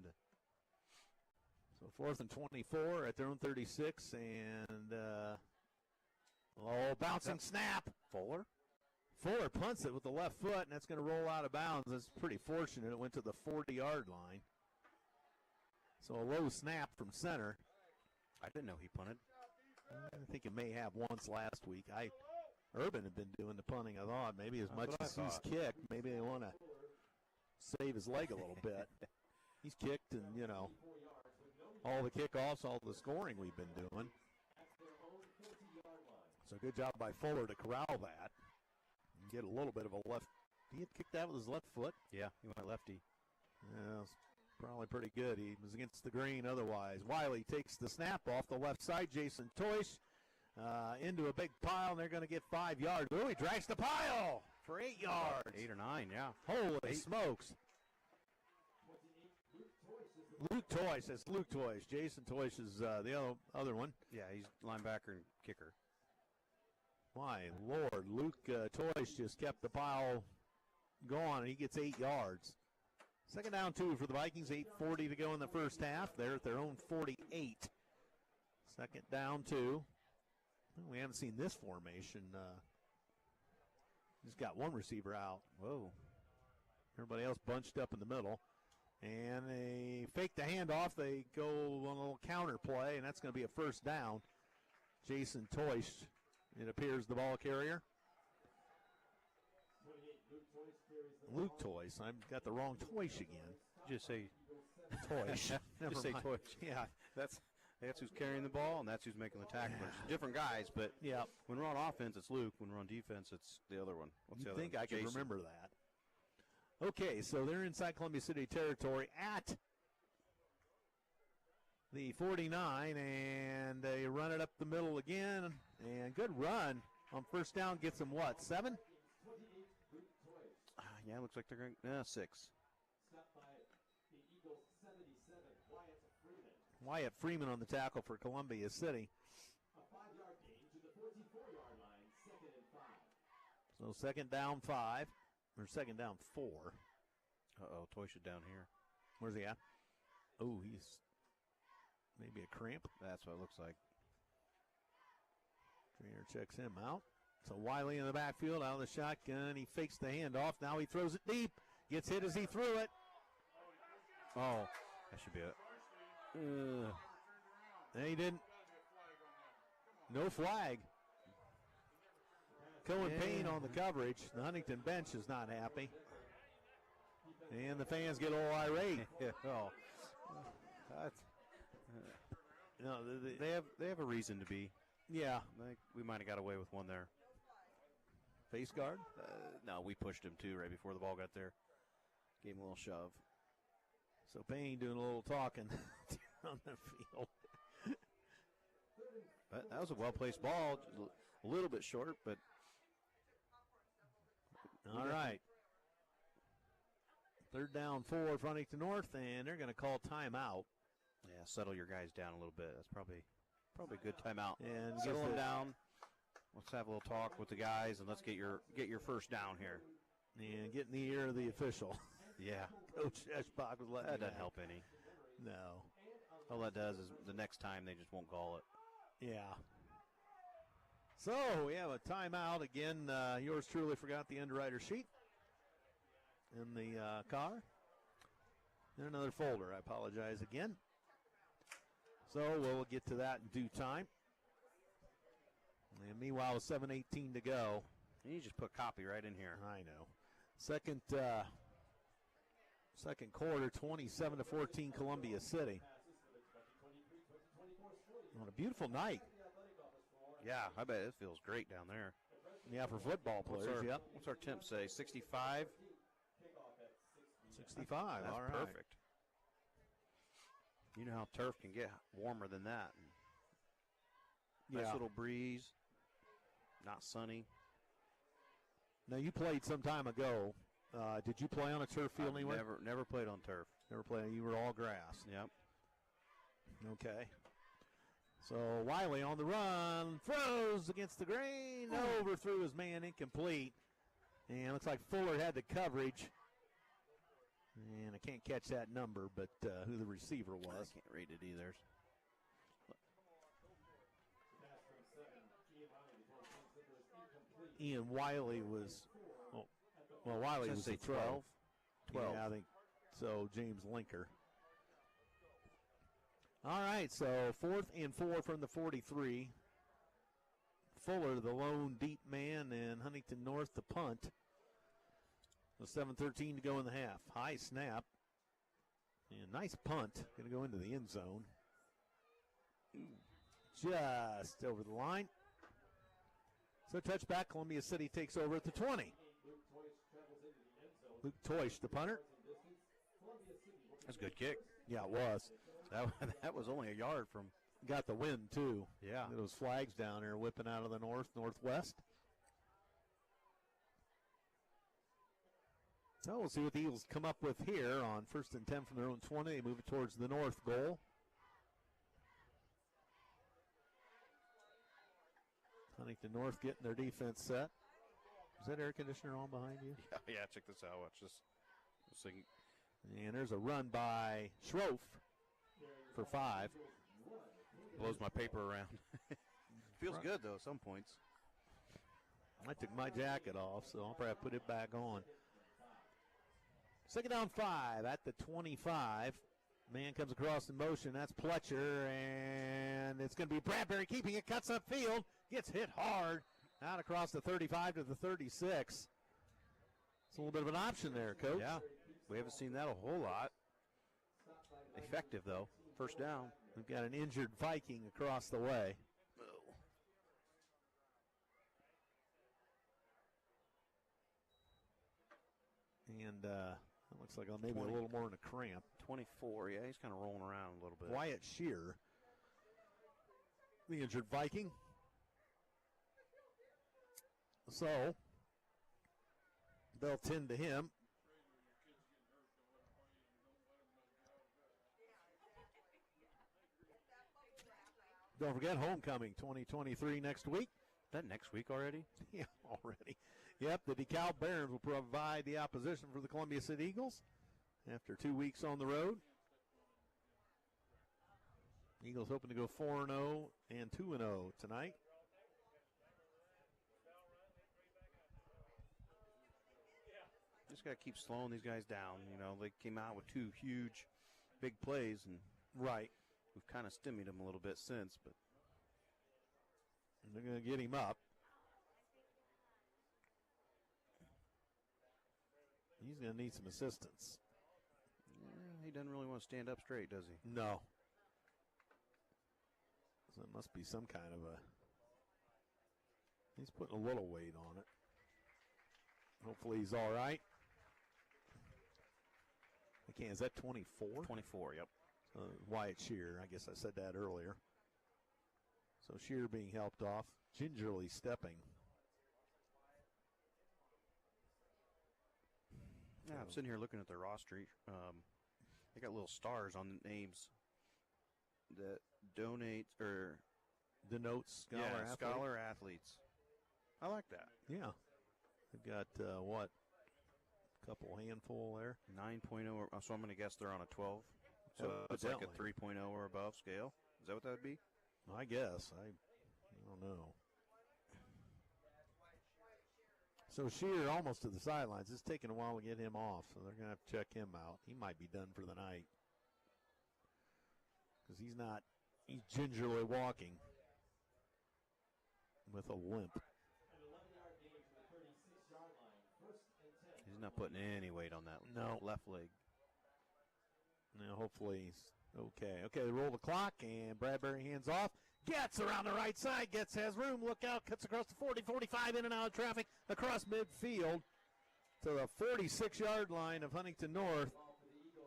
So 4th and 24 at their own 36, and bouncing snap. Fuller punts it with the left foot, and that's going to roll out of bounds. That's pretty fortunate. It went to the 40-yard line. So a low snap from center. I didn't know he punted. I think it may have once last week. Urban had been doing the punting, I thought. Maybe as much as he's kicked. Maybe they want to save his leg a little bit. He's kicked and, all the kickoffs, all the scoring we've been doing. So good job by Fuller to corral that. And get a little bit of a left. He had kicked out with his left foot. Yeah, he went lefty. Yeah, it was probably pretty good. He was against the green otherwise. Wiley takes the snap off the left side. Jason Toysh into a big pile, and they're going to get 5 yards. Oh, he drags the pile for 8 yards. 8 or 9, yeah. Holy smokes. Luke Toyce. That's Luke Toyce. Jason Toyce is the other one. Yeah, he's linebacker and kicker. My Lord, Luke Toyce just kept the pile going, and he gets 8 yards. Second down 2 for the Vikings, 8:40 to go in the first half. They're at their own 48. Second down 2. We haven't seen this formation. He's got one receiver out. Whoa. Everybody else bunched up in the middle. And they fake the handoff. They go on a little counter play, and that's going to be a first down. Jason Toyce, it appears, the ball carrier. Luke Toyce. I've got the wrong Toyce again. Just say Toyce. Never Just say mind. Toyce. Yeah, that's who's carrying the ball, and that's who's making the tackle. It's different guys, but Yeah. when we're on offense, it's Luke. When we're on defense, it's the other one. What's the You other think one? I can Jason. remember that? Okay, so they're inside Columbia City territory at the 49, and they run it up the middle again, and good run on first down. Gets them what, 7? Yeah, looks like they're going 6. Wyatt Freeman on the tackle for Columbia City. A 5-yard gain to the 44-yard line, 2nd and 5. So second down 5, or second down 4. Uh-oh, Toyce is down here. Where's he at? Oh, he's maybe a cramp. That's what it looks like. Trainer checks him out. So Wiley in the backfield, out of the shotgun. He fakes the handoff. Now he throws it deep. Gets hit as he threw it. Oh, that should be it. He didn't. No flag. Cohen Payne on the coverage. The Huntington bench is not happy. And the fans get a little irate. Oh, that's, No, they have a reason to be. yeah. Like, we might have got away with one there. Face guard? No, we pushed him too right before the ball got there. Gave him a little shove. So Payne doing a little talking on the field. But that was a well-placed ball. A little bit short, but. All right. Third down 4 for Huntington North, and they're going to call timeout. Yeah, settle your guys down a little bit. That's probably a good timeout. And Settle get them the- down. Let's have a little talk with the guys, and let's get your first down here. And get in the ear of the official. Yeah, Coach Eschbach was letting that me doesn't know. help any. No. All that does is the next time they just won't call it. Yeah. So we have a timeout again. Yours truly forgot the underwriter sheet in the car. And another folder. I apologize again. So we'll get to that in due time. And meanwhile, with 7:18 to go. You just put copy right in here. I know. Second quarter, 27-14, Columbia City. On a beautiful night. Yeah, I bet it feels great down there. Yeah, for football players. Yep. What's our temp say? 65? 65. That's all right. perfect. You know how turf can get warmer than that. Nice Yeah. little breeze. Not sunny. Now, you played some time ago. Did you play on a turf field I've anywhere? never played on turf. Never played. You were all grass. Yep. Okay. So Wiley on the run, throws against the grain, overthrew his man, incomplete. And looks like Fuller had the coverage. And I can't catch that number, but who the receiver was. I can't read it either. Ian Wiley was, Wiley Does was it say the throw. 12? 12. Yeah, I think so. James Linker. All right, so 4th and 4 from the 43. Fuller, the lone deep man, and Huntington North, the punt. So 7:13 to go in the half. High snap. And nice punt. Going to go into the end zone. Just over the line. So touchback, Columbia City takes over at the 20. Luke Toyce, the punter. That's a good kick. Yeah, it was. That was only a yard from. Got the wind, too. Yeah. Those flags down there whipping out of the northwest. So we'll see what the Eagles come up with here on 1st and 10 from their own 20. They move it towards the north goal. Huntington North getting their defense set. Is that air conditioner on behind you? Yeah, check this out. Watch this. Thing. And there's a run by Schroff for 5. Blows my paper around. Feels good, though, at some points. I took my jacket off, so I'll probably put it back on. 2nd down 5 at the 25. Man comes across in motion. That's Pletcher, and it's going to be Bradbury keeping it. Cuts upfield. Gets hit hard. Out across the 35 to the 36. It's a little bit of an option there, Coach. Yeah, we haven't seen that a whole lot. Effective, though. 1st down. We've got an injured Viking across the way. And it looks like maybe 20. a little more in a cramp. 24, yeah, he's kind of rolling around a little bit. Wyatt Shear, the injured Viking. So they'll tend to him. Don't forget homecoming 2023 next week. Is that next week already? Yeah, already. Yep, the DeKalb Barons will provide the opposition for the Columbia City Eagles after 2 weeks on the road. Eagles hoping to go 4-0 and 2-0 tonight. Just got to keep slowing these guys down. You know, they came out with 2 huge, big plays, and right, we've kind of stymied them a little bit since. But they're going to get him up. He's going to need some assistance. Yeah, he doesn't really want to stand up straight, does he? No. So it must be some kind of a... He's putting a little weight on it. Hopefully he's all right. I can't, is that 24? 24, yep. Wyatt Shear, I guess I said that earlier. So Shear being helped off, gingerly stepping. Yeah, I'm sitting here looking at their roster. They got little stars on the names that donate or denotes scholar athletes. I like that. Yeah. They've got, what, a couple handful there? 9.0, so I'm going to guess they're on a 12. So it's like a 3.0 or above scale. Is that what that would be? I guess. I don't know. So Shear almost to the sidelines. It's taking a while to get him off, so they're going to have to check him out. He might be done for the night because he's gingerly walking with a limp. He's not putting any weight on that left leg. Now hopefully he's okay. Okay, they roll the clock, and Bradbury hands off. Gets around the right side, has room, look out, cuts across the 40, 45, in and out of traffic, across midfield to the 46-yard line of Huntington North.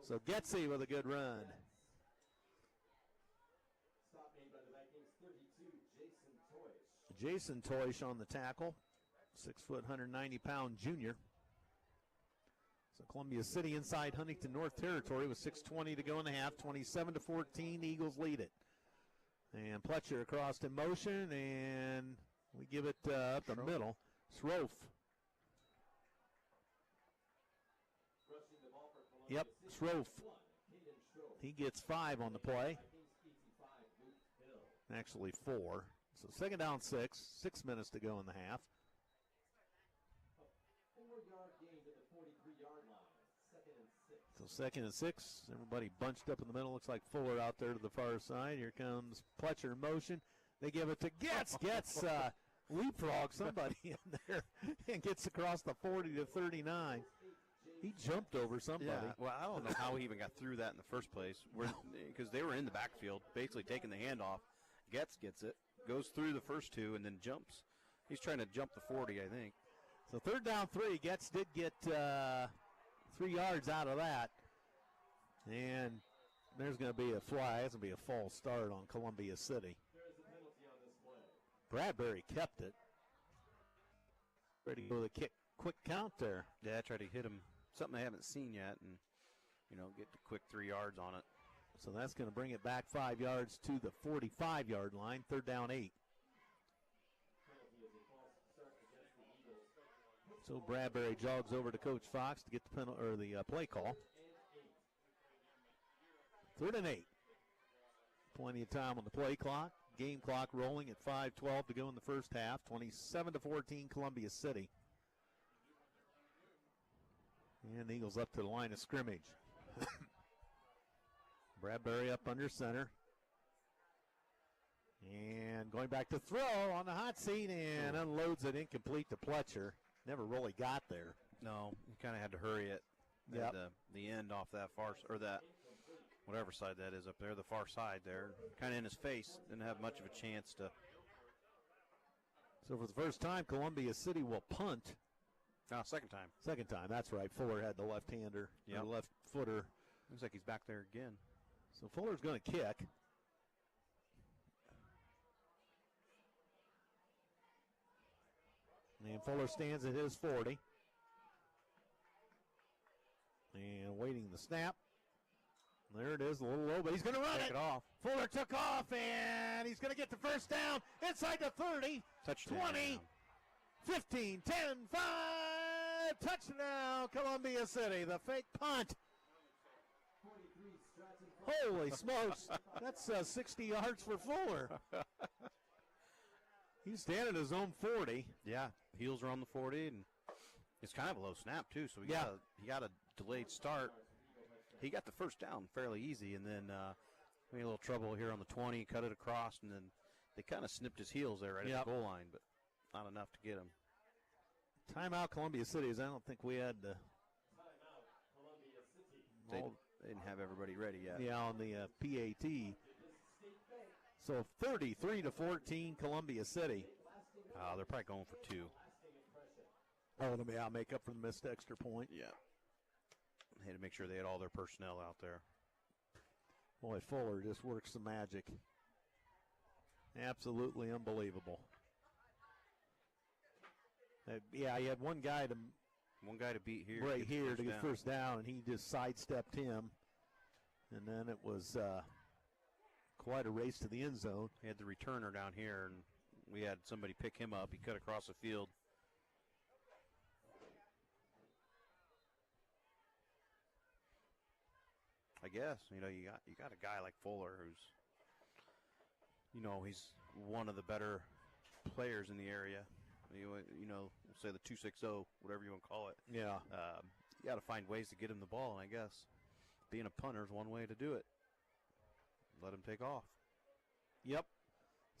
So Getsy with a good run. Stop made by the Vikings, 32, Jason Toish on the tackle, 6 foot, 190-pound junior. So Columbia City inside Huntington North territory with 6:20 to go in the half, 27-14, Eagles lead it. And Pletcher across in motion, and we give it up the middle. Schroff. Yep, Schroff. He gets 5 on the play. Actually 4. So 2nd down 6, 6 minutes to go in the half. 4-yard gain to the 43-yard line. 2nd and 6. So 2nd and 6, everybody bunched up in the middle. Looks like Fuller out there to the far side. Here comes Pletcher in motion. They give it to Getz. Leapfrog somebody in there and gets across the 40 to 39. He jumped over somebody. Yeah, well, I don't know how he even got through that in the first place, because they were in the backfield, basically taking the handoff. Getz gets it, goes through the first 2, and then jumps. He's trying to jump the 40, I think. So 3rd down 3. Getz did get 3 yards out of that. And there's going to be a fly. It's going to be a false start on Columbia City. There's a penalty on this play. Bradbury kept it. Ready to go to the quick count there. Yeah, I tried to hit him something they haven't seen yet, and get the quick 3 yards on it. So that's going to bring it back 5 yards to the 45-yard line, 3rd down 8. So Bradbury jogs over to Coach Fox to get the play call. 3rd and 8. Plenty of time on the play clock. Game clock rolling at 5:12 to go in the first half. 27-14 Columbia City. And the Eagles up to the line of scrimmage. Bradbury up under center. And going back to throw on the hot seat and unloads it incomplete to Pletcher. Never really got there. No, you kind of had to hurry it. Yep. The end off that that whatever side that is up there, the far side there, kind of in his face. Didn't have much of a chance to. So for the first time, Columbia City will punt. Second time. Second time, that's right. Fuller had the left-hander, yep. The left footer. Looks like he's back there again. So Fuller's going to kick. And Fuller stands at his 40. And waiting the snap. There it is, a little low, but he's going to run Take it off. Fuller took off, and he's going to get the first down inside the 30, Touchdown. 20, 15, 10, 5. Touchdown, Columbia City. The fake punt. Holy smokes. That's 60 yards for Fuller. He's standing at his own 40. Yeah, heels are on the 40, and it's kind of a low snap, too, so he got a delayed start. He got the first down fairly easy, and then we had a little trouble here on the 20, cut it across, and then they kind of snipped his heels there right at the goal line, but not enough to get him. Timeout, Columbia City. I don't think we had They didn't have everybody ready yet. Yeah, on the PAT. So 33-14, Columbia City. They're probably going for 2. Oh, let me make up for the missed extra point. Yeah. They had to make sure they had all their personnel out there. Boy, Fuller just works the magic. Absolutely unbelievable. He had one guy to beat here. Right here to get down. first down, and he just sidestepped him. And then it was quite a race to the end zone. He had the returner down here, and we had somebody pick him up. He cut across the field. I guess you got a guy like Fuller who's he's one of the better players in the area. Say the 260, whatever you want to call it. Yeah. You got to find ways to get him the ball, and I guess being a punter is one way to do it. Let him take off. Yep.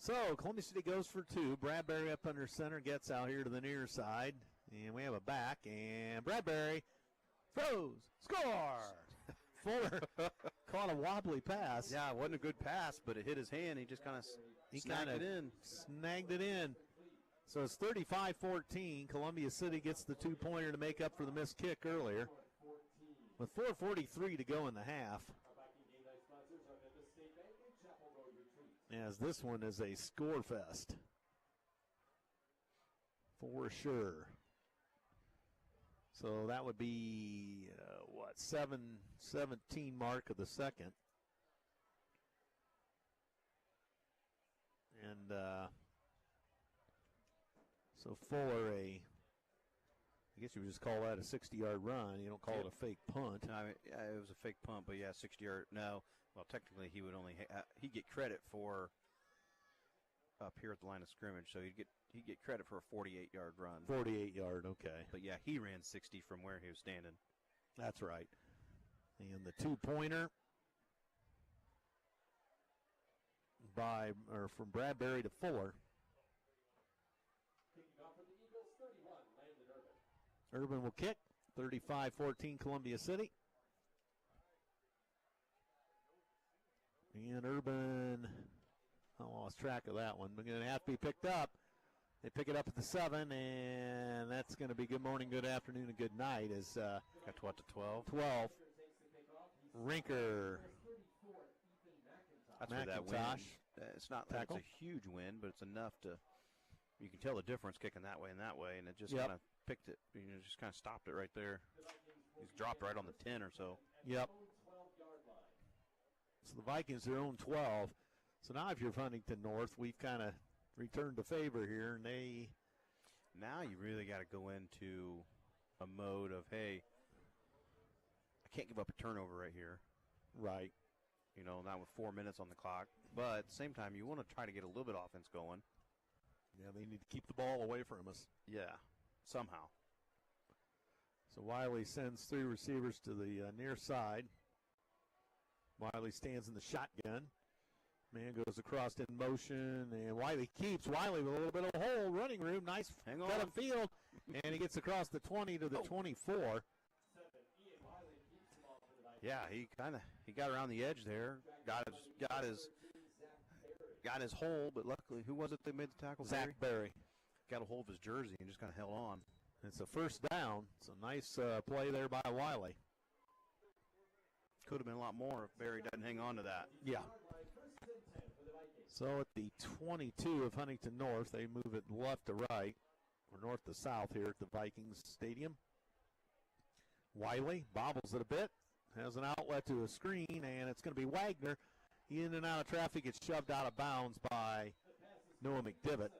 So Columbia City goes for 2. Bradbury up under center, gets out here to the near side, and we have a back, and Bradbury throws, score! Fuller caught a wobbly pass. Yeah, it wasn't a good pass, but it hit his hand. He just kind of snagged it in. Snagged it in. So it's 35-14. Columbia City gets the 2-pointer to make up for the missed kick earlier. With 4:43 to go in the half. As this one is a score fest. For sure. So that would be, 7:17 mark of the second. And so Fuller, I guess you would just call that a 60-yard run. You don't call it a fake punt. No, it was a fake punt, but 60-yard. No, well, technically he would only he'd get credit for up here at the line of scrimmage, so he'd get credit for a 48-yard run. 48-yard, okay. But he ran 60 from where he was standing. That's right. And the 2-pointer from Bradbury to Fuller. Urban will kick. 35-14 Columbia City. And Urban, I lost track of that one. We're going to have to be picked up. They pick it up at the 7, and that's going to be good morning, good afternoon, and good night. Got to 12? 12. Rinker. That's where that win. It's not like it's a huge win, but it's enough to. You can tell the difference kicking that way and it just kind of picked it. Just kind of stopped it right there. He's dropped right on the 10 or so. Yep. So the Vikings are own 12. So now if you're Huntington North, we've kind of returned the favor here, and they. Now you really got to go into a mode of, hey, I can't give up a turnover right here. Right. You know, not with 4 minutes on the clock. But at the same time, you want to try to get a little bit of offense going. Yeah, they need to keep the ball away from us. Yeah, somehow. So Wiley sends 3 receivers to the near side. Wiley stands in the shotgun. Man goes across in motion, and Wiley keeps. Wiley with a little bit of a hole, running room, nice Hang cut on. of field, and he gets across the 20 to the 24. Yeah, he got around the edge there, got his hole, but luckily, who was it that made the tackle? Zach Berry got a hold of his jersey and just kind of held on. It's a first down. It's a nice play there by Wiley. Could have been a lot more if Berry doesn't hang on to that. Yeah. So at the 22 of Huntington North, they move it left to right, or north to south here at the Vikings Stadium. Wiley bobbles it a bit, has an outlet to a screen, and it's going to be Wagner. In and out of traffic, gets shoved out of bounds by Noah McDivitt.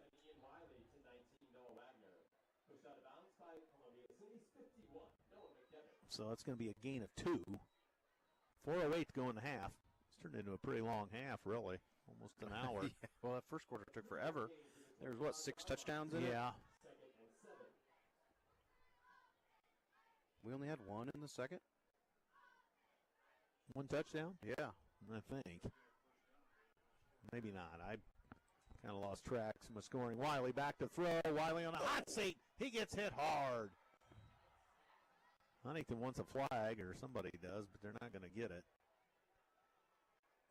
So it's going to be a gain of 2. 4:08 to go in the half. It's turned into a pretty long half, really. Almost an hour. Yeah. Well, that first quarter took forever. There was, 6 touchdowns in it? Yeah. We only had 1 in the second? 1 touchdown? Yeah. I think. Maybe not. I kind of lost track. Some scoring. Wiley back to throw. Wiley on a hot seat. He gets hit hard. Huntington wants a flag, or somebody does, but they're not going to get it.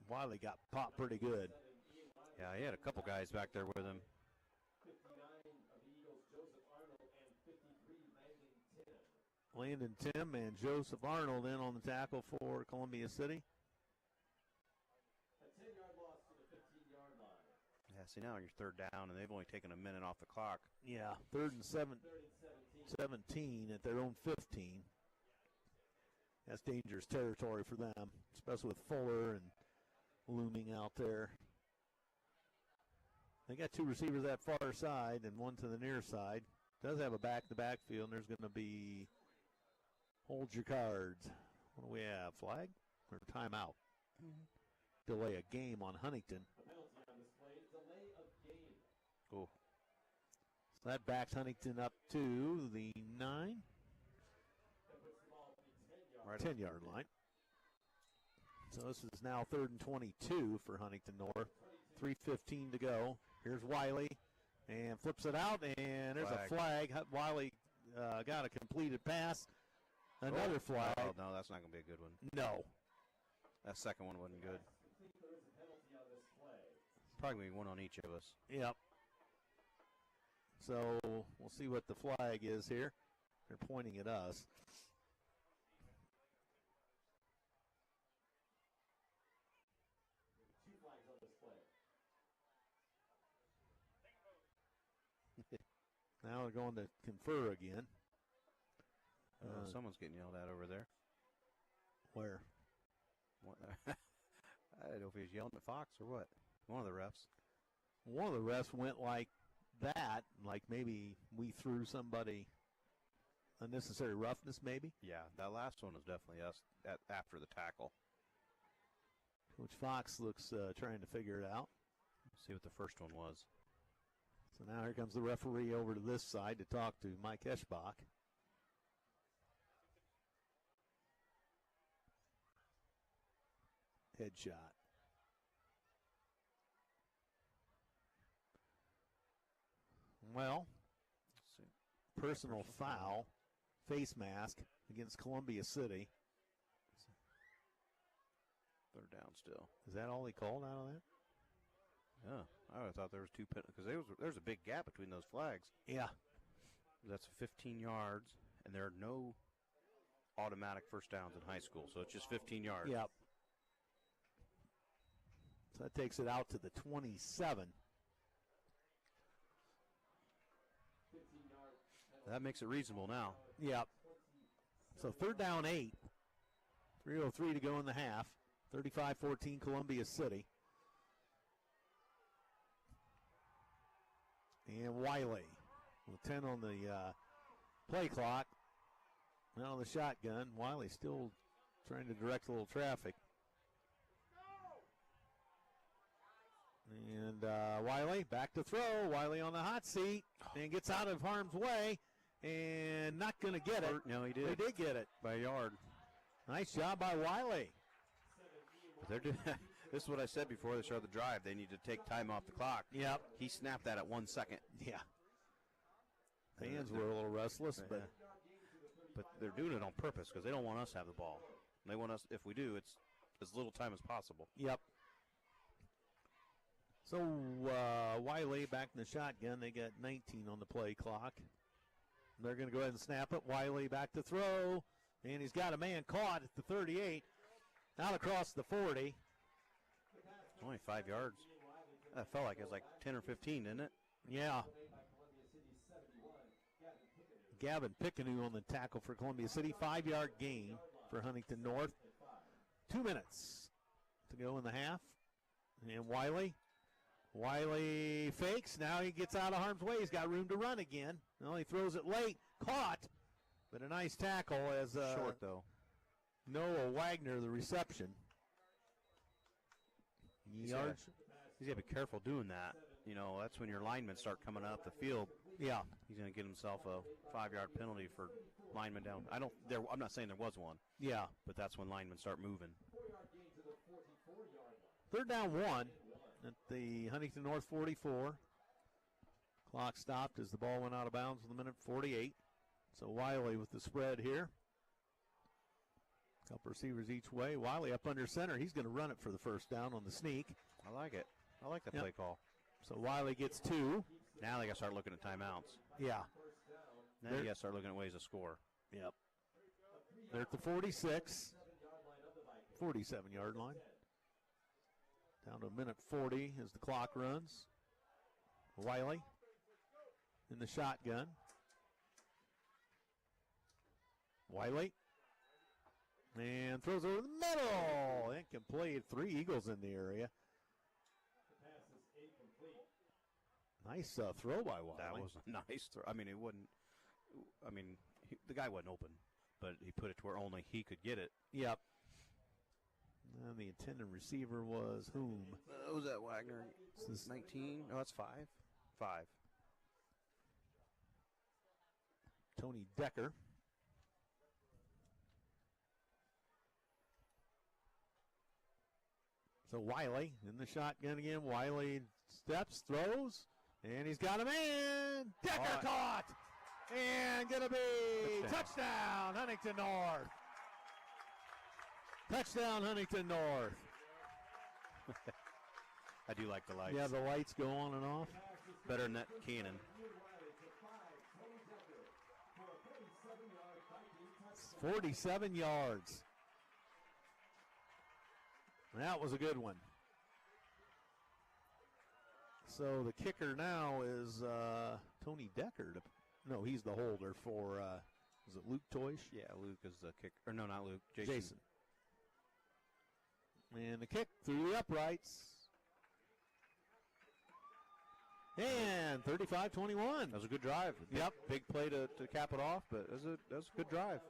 Wiley got popped pretty good. Yeah, he had a couple guys back there with him. Landon Tim and Joseph Arnold in on the tackle for Columbia City. Yeah, see, now you're third down, and they've only taken a minute off the clock. Yeah, 3rd and 17 at their own 15. That's dangerous territory for them, especially with Fuller and looming out there. They got 2 receivers that far side and 1 to the near side. Does have a back-to-back field, and there's going to be hold your cards. What do we have, flag or timeout? Delay a game on Huntington. Oh. So that backs Huntington up to the 9. Right 10-yard line. So this is now 3rd and 22 for Huntington North. 3:15 to go. Here's Wiley and flips it out, and there's a flag. Wiley got a completed pass. Another flag. Oh, no, that's not going to be a good one. No. That second one wasn't good. Probably going to be 1 on each of us. Yep. So we'll see what the flag is here. They're pointing at us. Now they're going to confer again. Someone's getting yelled at over there. Where? What? I don't know if he was yelling at Fox or what. One of the refs. One of the refs went like that, like maybe we threw somebody unnecessary roughness, maybe. Yeah, that last one was definitely us after the tackle. Coach Fox looks trying to figure it out. See what the first one was. So now here comes the referee over to this side to talk to Mike Eschbach. Headshot. Well, personal foul, face mask against Columbia City. Third down still. Is that all he called out of that? Yeah, I would have thought there was 2 because there's a big gap between those flags. Yeah. That's 15 yards, and there are no automatic first downs in high school, so it's just 15 yards. Yep. So that takes it out to the 27. That makes it reasonable now. Yep. So 3rd down 8. 3:03 to go in the half. 35-14 Columbia City. And Wiley with 10 on the play clock. Now the shotgun. Wiley still trying to direct a little traffic. And Wiley back to throw. Wiley on the hot seat and gets out of harm's way and not going to get it. No, he did. He did get it by a yard. Nice job by Wiley. But they're doing, this is what I said before they started the drive. They need to take time off the clock. Yep. He snapped that at 1 second. Yeah. Fans were a little restless, but they're doing it on purpose because they don't want us to have the ball. They want us, if we do, it's as little time as possible. Yep. So Wiley back in the shotgun. They got 19 on the play clock. They're going to go ahead and snap it. Wiley back to throw, and he's got a man caught at the 38, out across the 40. It's only 5 yards. That felt like it was like 10 or 15, didn't it? Yeah. Gavin Pickanew on the tackle for Columbia City. 5-yard gain for Huntington North. 2 minutes to go in the half. And Wiley fakes. Now he gets out of harm's way. He's got room to run again. Well, he throws it late. Caught. But a nice tackle as short, though. Noah Wagner, the reception. He's got to be careful doing that. You know, that's when your linemen start coming up the field. Yeah. He's going to get himself a 5-yard penalty for linemen down. I'm not saying there was one. Yeah. But that's when linemen start moving. 3rd down 1 at the Huntington North 44. Clock stopped as the ball went out of bounds with 1:48. So Wiley with the spread here. Couple receivers each way. Wiley up under center. He's going to run it for the first down on the sneak. I like it. I like that play call. So Wiley gets 2. Now they got to start looking at timeouts. Yeah. Now you got to start looking at ways to score. Yep. They're at the 46. 47-yard line. Down to 1:40 as the clock runs. Wiley in the shotgun. Wiley. And throws over the middle. Incomplete. 3 Eagles in the area. Nice throw by Wiley. That was a nice throw. I mean, the guy wasn't open, but he put it to where only he could get it. Yep. And the intended receiver was whom? Was that Wagner? This is 19. No, that's 5. 5. Tony Decker. So Wiley in the shotgun again. Wiley steps, throws, and he's got a man. Decker caught. And going to be touchdown, Huntington North. Touchdown, Huntington North. I do like the lights. Yeah, the lights go on and off. Better than that cannon. 47 yards. That was a good one. So the kicker now is Tony Decker. No, he's the holder for, is it Luke Toish? Yeah, Luke is the kicker. Or no, not Luke. Jason. And the kick through the uprights. And 35-21. That was a good drive. Yep. Big play to cap it off, but that was a good drive.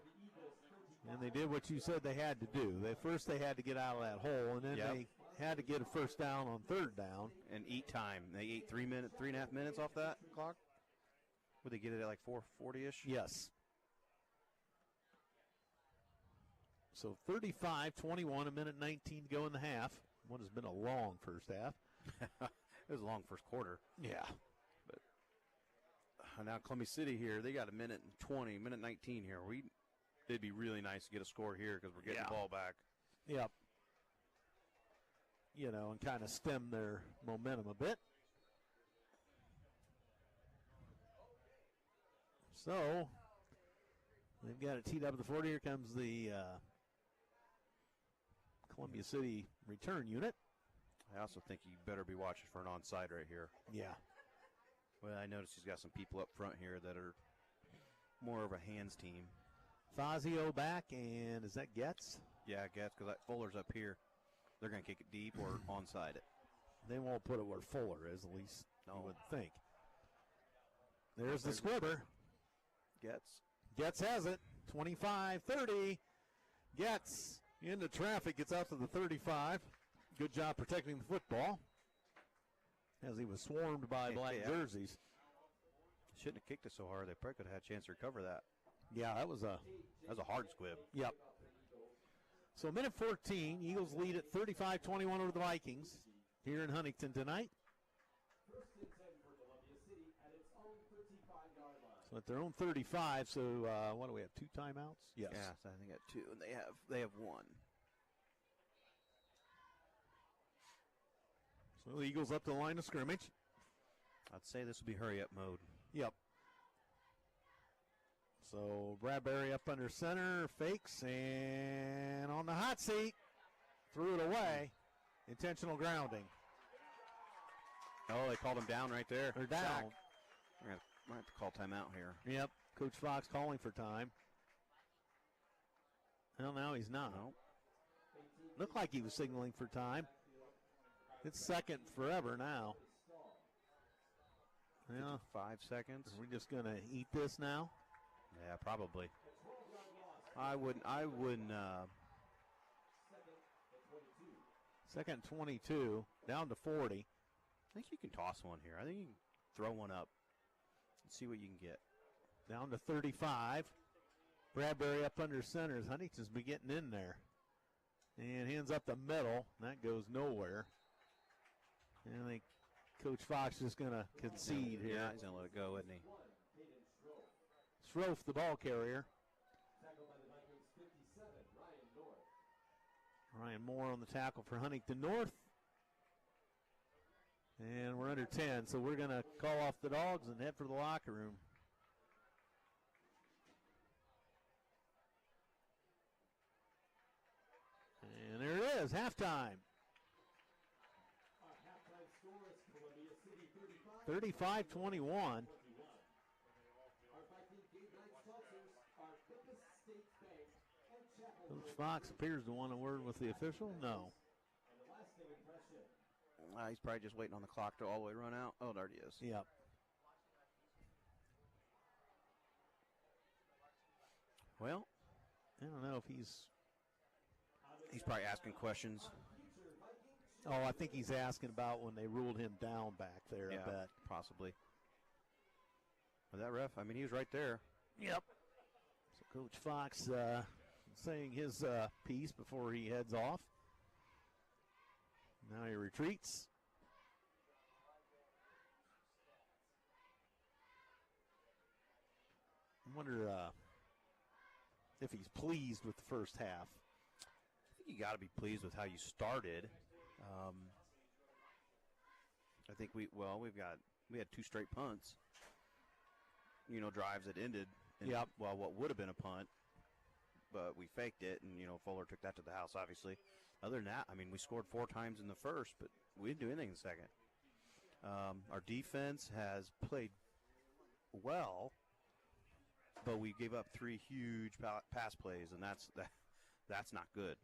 And they did what you said they had to do. First they had to get out of that hole, and then they had to get a first down on 3rd down. And eat time. They ate 3.5 minutes off that clock. Would they get it at like 4:40-ish? Yes. So 35-21, 1:19 to go in the half. What has been a long first half. It was a long first quarter. Yeah. But now Columbia City here, they got 1:20, 1:19 here. It'd be really nice to get a score here because we're getting the ball back. Yep. You know, and kind of stem their momentum a bit. So, they've got it teed up at the 40. Here comes the Columbia City return unit. I also think you better be watching for an onside right here. Yeah. Well, I noticed he's got some people up front here that are more of a hands team. Fazio back, and is that Getz? Yeah, Getz, because that Fuller's up here. They're going to kick it deep or onside it. They won't put it where Fuller is, at least No. you wouldn't think. There's the squibber. Getz has it. 25-30. Getz into traffic, gets out to the 35. Good job protecting the football as he was swarmed by black jerseys. Shouldn't have kicked it so hard. They probably could have had a chance to recover that. Yeah, that was a hard squib. Yep. So minute 14, Eagles lead at 35-21 over the Vikings here in Huntington tonight. So at their own 35, so what do we have, 2 timeouts? Yes. Yeah, so I think at 2, and they have 1. So the Eagles up to the line of scrimmage. I'd say this will be hurry-up mode. Yep. So Bradbury up under center, fakes, and on the hot seat, threw it away. Intentional grounding. Oh, they called him down right there. They're down. Sack. Might have to call timeout here. Yep. Coach Fox calling for time. Well, now he's not. Nope. Looked like he was signaling for time. It's second forever now. Yeah. 5 seconds. Are we just going to eat this now? Yeah, probably. I wouldn't. Second 22, down to 40. I think you can toss one here. I think you can throw one up and see what you can get. Down to 35. Bradbury up under center as Huntington's be getting in there. And hands up the middle. That goes nowhere. And I think Coach Fox is going to concede here. Yeah, he's going to let it go, isn't he? Schroff, the ball carrier. Ryan Moore on the tackle for Huntington North. And we're under 10, so we're going to call off the Dogs and head for the locker room. And there it is, halftime. 35-21. Coach Fox appears to want a word with the official. No. He's probably just waiting on the clock to all the way run out. Oh, there he is. Yep. Well, I don't know if he's probably asking questions. Oh, I think he's asking about when they ruled him down back there, Yeah, I bet. possibly. But that ref, I mean, he was right there. Yep. So Coach Fox saying his piece before he heads off. Now he retreats. I wonder if he's pleased with the first half. I think you got to be pleased with how you started. I think we had 2 straight punts. Drives that ended in what would have been a punt, but we faked it, and Fuller took that to the house. Obviously, other than that, I mean, we scored 4 times in the first, but we didn't do anything in the second. Our defense has played well, but we gave up 3 huge pass plays, and that's not good.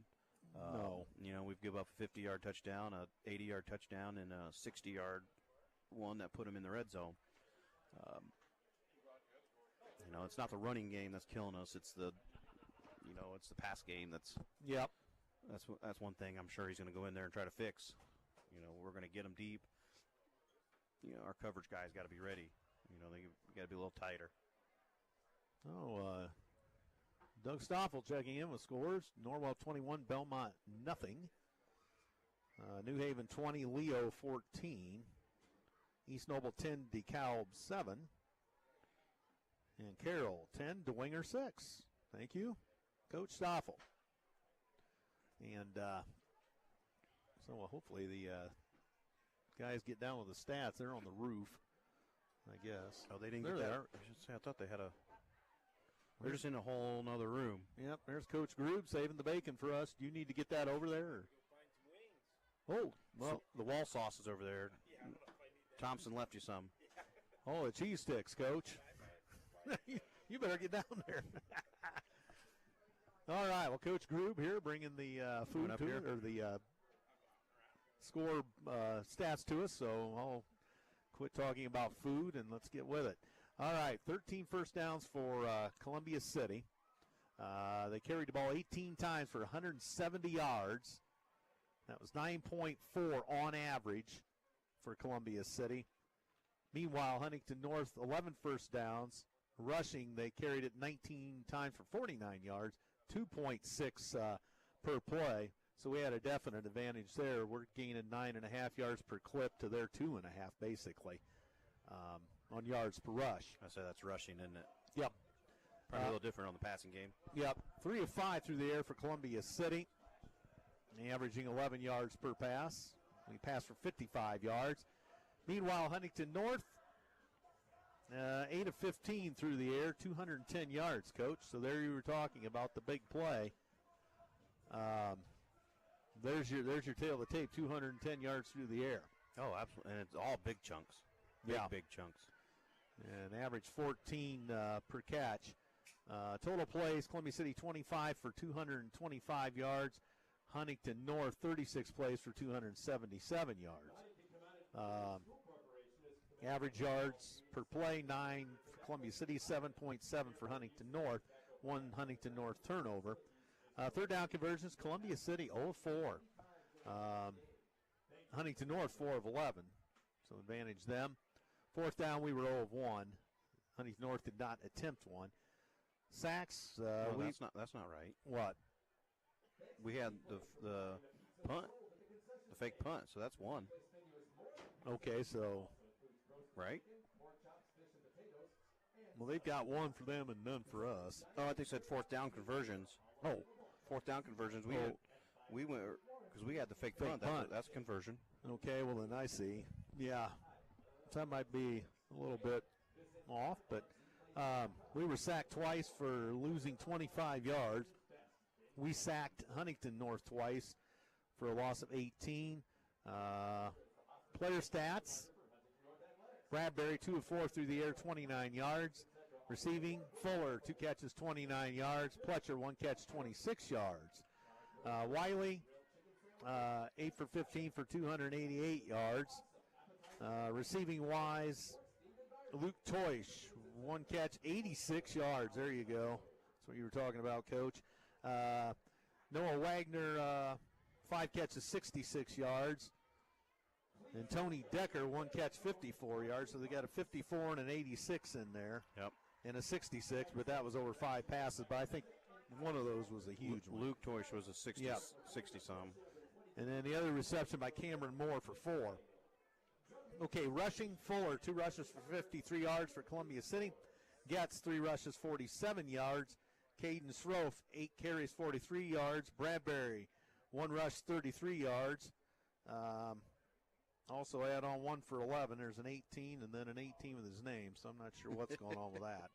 No. We've given up a 50-yard touchdown, a 80-yard touchdown, and a 60-yard one that put them in the red zone. It's not the running game that's killing us. It's the pass game that's. Yep. That's one thing I'm sure he's going to go in there and try to fix. We're going to get them deep. Our coverage guys got to be ready. They got to be a little tighter. Oh, Doug Stoffel checking in with scores. Norwell 21, Belmont nothing. New Haven 20, Leo 14. East Noble 10, DeKalb 7. And Carroll 10, DeWinger 6. Thank you, Coach Stoffel. And so hopefully the guys get down with the stats. They're on the roof, I guess. Oh, they didn't They're get that. there. I should say, I thought they had a. They're just in a whole nother room. Yep, there's Coach Grube saving the bacon for us. Do you need to get that over there? Oh, well, The wall sauce is over there. Thompson left you some. oh, the cheese sticks, Coach. You better get down there. All right, well, Coach Grube here bringing the food up to here. it, or the score stats to us, so I'll quit talking about food and let's get with it. All right, 13 first downs for Columbia City. They carried the ball 18 times for 170 yards. That was 9.4 on average for Columbia City. Meanwhile, Huntington North, 11 first downs. Rushing, they carried it 19 times for 49 yards, 2.6 per play. So we had a definite advantage there. We're gaining 9.5 yards per clip to their 2.5, basically, on yards per rush. I say that's rushing, isn't it? Yep. Probably a little different on the passing game. Yep. 3 of 5 through the air for Columbia City, averaging 11 yards per pass. We passed for 55 yards. Meanwhile, Huntington North, 8 of 15 through the air, 210 yards, Coach. So there you were talking about the big play. There's your tail of the tape, 210 yards through the air. Oh, absolutely. And it's all big chunks. Big chunks. And average 14 per catch. Total plays, Columbia City 25 for 225 yards. Huntington North 36 plays for 277 yards. Average yards per play, 9 for Columbia City, 7.7 for Huntington North, 1 Huntington North turnover. Third down conversions, Columbia City 0 of 4. Huntington North 4 of 11, so advantage them. Fourth down, we were 0 of 1. Huntington North did not attempt one. Sacks, that's not right. What? We had the punt, the fake punt, so that's 1. Okay, so. Right? Well, they've got 1 for them and none for us. Oh, I think they said fourth down conversions. Oh. Fourth down conversions. We went because we had the fake punt. That's conversion. Okay, well then I see. Yeah, so that might be a little bit off, but we were sacked twice for losing 25 yards. We sacked Huntington North twice for a loss of 18. Player stats. Bradbury, 2 of 4 through the air, 29 yards. Receiving, Fuller, 2 catches, 29 yards. Pletcher, 1 catch, 26 yards. Wiley, 8 for 15 for 288 yards. Receiving wise, Luke Toish, 1 catch, 86 yards. There you go. That's what you were talking about, Coach. Noah Wagner, 5 catches, 66 yards. And Tony Decker, 1 catch, 54 yards. So they got a 54 and an 86 in there. Yep. And a 66, but that was over 5 passes. But I think one of those was a huge one. Luke Toish was a 60-some. And then the other reception by Cameron Moore for 4. Okay, rushing, Fuller, 2 rushes for 53 yards for Columbia City. Getz, 3 rushes, 47 yards. Caden Sroff, 8 carries, 43 yards. Bradbury, 1 rush, 33 yards. Also add on 1 for 11. There's an 18 and then an 18 with his name, so I'm not sure what's going on with that.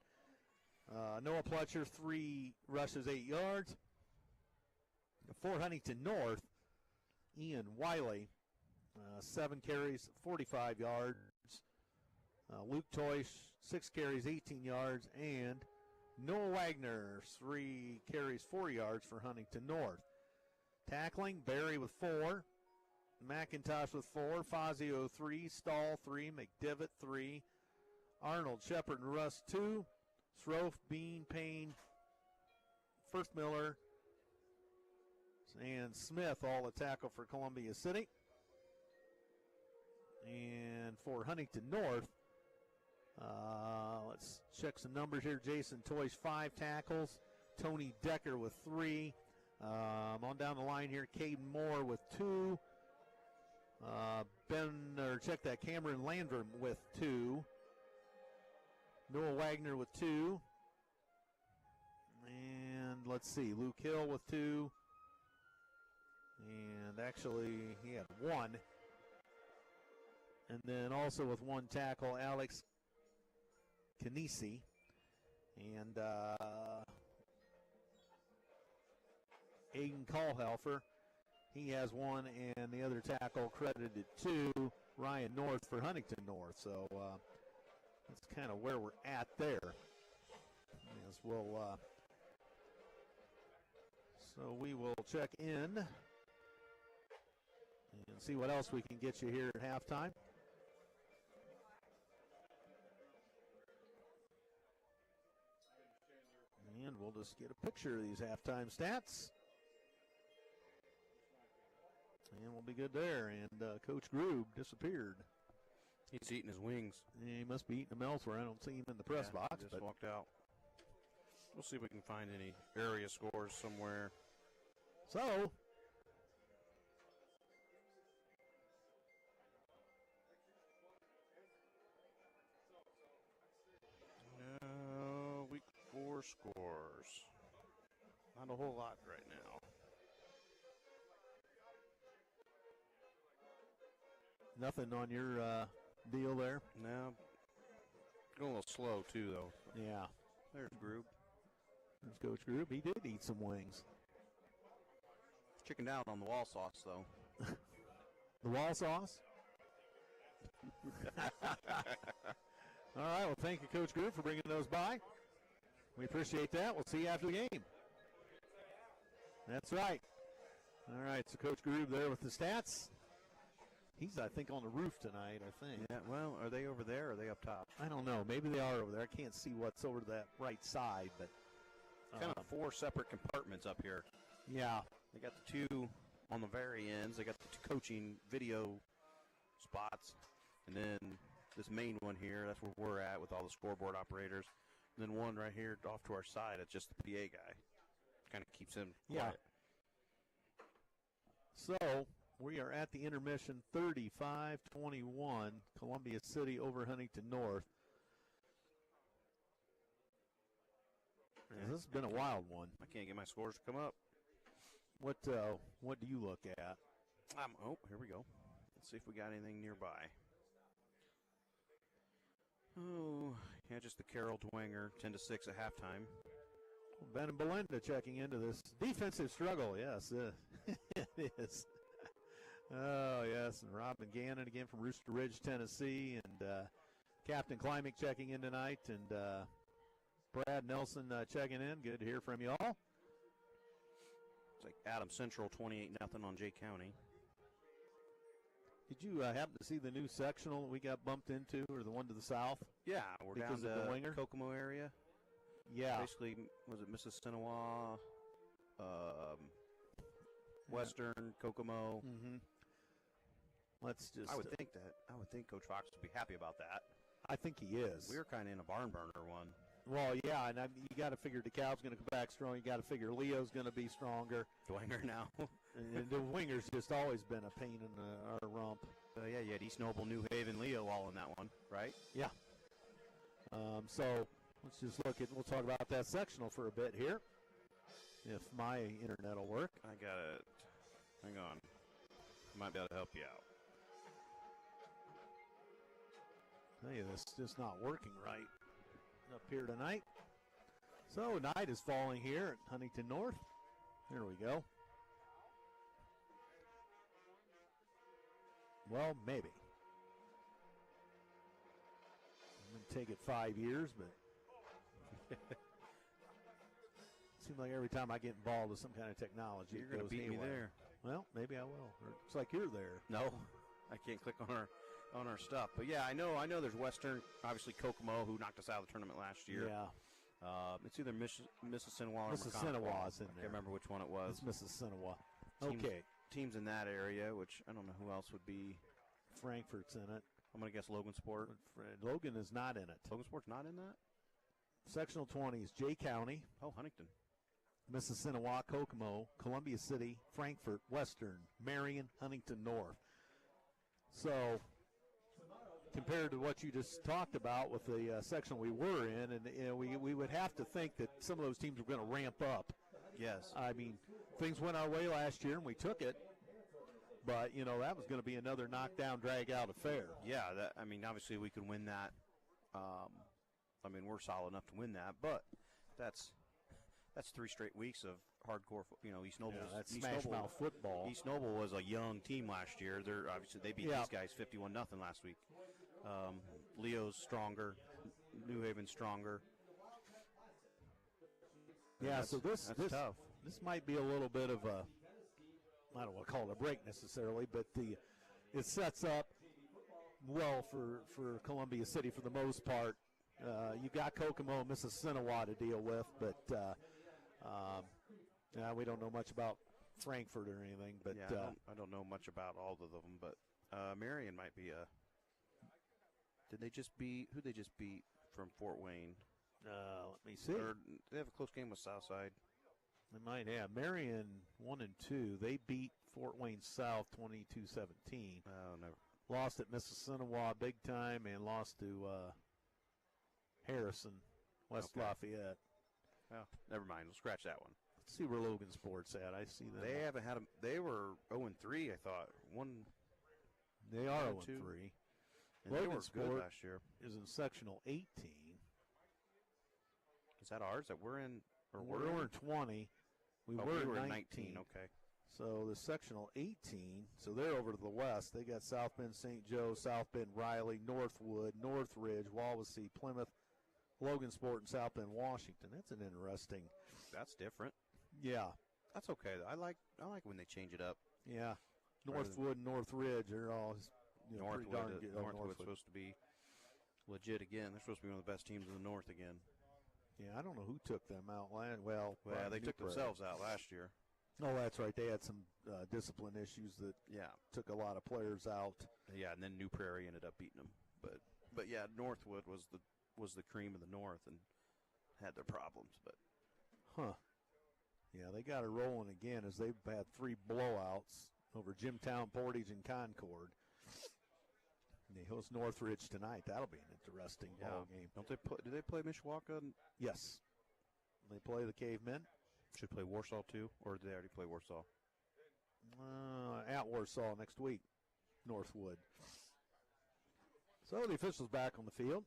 Noah Pletcher, 3 rushes, 8 yards. For Huntington North, Ian Wiley, 7 carries, 45 yards. Luke Toish, 6 carries, 18 yards. And Noah Wagner, 3 carries, 4 yards for Huntington North. Tackling, Barry with 4. McIntosh with 4, Fazio 3, Stahl 3, McDivitt 3, Arnold, Shepard, and Russ 2, Sroff, Bean, Payne, First Miller, and Smith all a tackle for Columbia City. And for Huntington North, let's check some numbers here. Jason Toyce, 5 tackles, Tony Decker with 3. On down the line here, Caden Moore with 2. Cameron Landrum with 2. Noah Wagner with 2. And let's see, Luke Hill with 2. And actually, he had 1. And then also with 1 tackle, Alex Kinesi. And Aiden Callhelfer. He has 1, and the other tackle credited to Ryan North for Huntington North. So that's kind of where we're at there. As we'll So we will check in and see what else we can get you here at halftime. And we'll just get a picture of these halftime stats. And we'll be good there. And Coach Grube disappeared. He's eating his wings. He must be eating them elsewhere. I don't see him in the press box. He just walked out. We'll see if we can find any area scores somewhere. So, Week 4 scores. Not a whole lot right now. nothing on your deal there? No. Going a little slow, too, though. Yeah. There's Grube. There's Coach Grube. He did eat some wings. Chickened out on the wall sauce, though. The wall sauce? All right, well, thank you, Coach Grube, for bringing those by. We appreciate that. We'll see you after the game. That's right. All right, so Coach Grube there with the stats. He's, I think, on the roof tonight, I think. Yeah, well, are they over there or are they up top? I don't know. Maybe they are over there. I can't see what's over to that right side, but kind of 4 separate compartments up here. Yeah. They got the 2 on the very ends. They got the 2 coaching video spots. And then this main one here, that's where we're at with all the scoreboard operators. And then one right here off to our side, it's just the PA guy. Kind of keeps him quiet. So we are at the intermission, 35-21, Columbia City over Huntington North. This has been a wild one. I can't get my scores to come up. What do you look at? Oh, here we go. Let's see if we got anything nearby. Oh, yeah, just the Carroll Dwenger, 10-6 at halftime. Ben and Belinda checking into this defensive struggle. Yes, it is. Oh, yes, and Robin Gannon again from Rooster Ridge, Tennessee, and Captain Klimek checking in tonight, and Brad Nelson checking in. Good to hear from you all. It's like Adams Central 28-0 on Jay County. Did you happen to see the new sectional that we got bumped into, or the one to the south? Yeah, we're because down of to the winger? Kokomo area. Yeah. Basically, was it Mississinawa, Western, Kokomo? Mm-hmm. Let's just. I would think Coach Fox would be happy about that. I think he is. We were kind of in a barn burner one. Well, yeah, and you got to figure DeKalb's going to come back strong. You got to figure Leo's going to be stronger. Dwenger now. And the winger's just always been a pain in our rump. Yeah, you had East Noble, New Haven, Leo all in that one, right? Yeah. So let's just we'll talk about that sectional for a bit here, if my internet will work. I got it. Hang on. I might be able to help you out. Tell you, this is just not working right up here tonight. So night is falling here at Huntington North. There we go. Well, maybe. I'm going to take it 5 years, but it seems like every time I get involved with some kind of technology, You're going to beat me there. Well, maybe I will. Or it's like you're there. No, I can't click on our stuff. But yeah, I know there's Western, obviously Kokomo, who knocked us out of the tournament last year. Yeah. It's either Mississinawa or Mississinawa's in I there. can't remember which one it was. It's Mississinawa. Teams, Okay. Teams in that area, which I don't know who else would be. Frankfurt's in it. I'm going to guess Logan Sport. Logan is not in it. Logan Sport's not in that? Sectional 20 is Jay County, Oh, Huntington. Mississinawa, Kokomo, Columbia City, Frankfurt, Western, Marion, Huntington North. So compared to what you just talked about with the section we were in, and we would have to think that some of those teams were going to ramp up. Yes. I mean, things went our way last year, and we took it. But, that was going to be another knockdown, drag-out affair. Yeah, obviously we could win that. We're solid enough to win that, but that's 3 straight weeks of hardcore, East Noble. Yeah, that's smash-mouth football. East Noble was a young team last year. They beat these guys 51-0 last week. Leo's stronger, New Haven's stronger. Yeah, so this tough. this might be a little bit of a, I don't want to call it a break necessarily, but it sets up well for Columbia City for the most part. You got Kokomo and Mississinawa to deal with, but we don't know much about Frankfurt or anything. But yeah, I don't know much about all of them, but Marion might be a. Did they just beat who? They just beat from Fort Wayne. Let me see. Or they have a close game with Southside. They might have. Marion 1 and 2. They beat Fort Wayne South 22-17. Oh, never. Lost at Mississinawa big time and lost to Harrison, West Lafayette. Oh, never mind. We'll scratch that one. Let's see where Logan Sports at. I see them. They haven't had them. They were 0-3, I thought. They are 0-3. And they were good last year. Is in sectional 18. Is that ours that we're in? Or we're in 20. We were in 19. Okay. So the sectional 18. So they're over to the west. They got South Bend, St. Joe, South Bend, Riley, Northwood, Northridge, Wawasee, Plymouth, Logansport, and South Bend, Washington. That's an interesting. That's different. Yeah. That's okay. I like when they change it up. Yeah. Northwood and Northridge are all pretty darn good. Northwood's supposed to be legit again. They're supposed to be one of the best teams in the North again. Yeah, I don't know who took them out. Well, they took themselves out last year. Oh, that's right. They had some discipline issues that took a lot of players out. Yeah, and then New Prairie ended up beating them. But yeah, Northwood was the cream of the North and had their problems. But yeah, they got it rolling again as they've had 3 blowouts over Jimtown, Portage, and Concord. And they host Northridge tonight. That'll be an interesting ball game. Don't they play? Do they play Mishawaka? Yes, they play the Cavemen. Should play Warsaw too, or did they already play Warsaw? At Warsaw next week, Northwood. So the officials back on the field,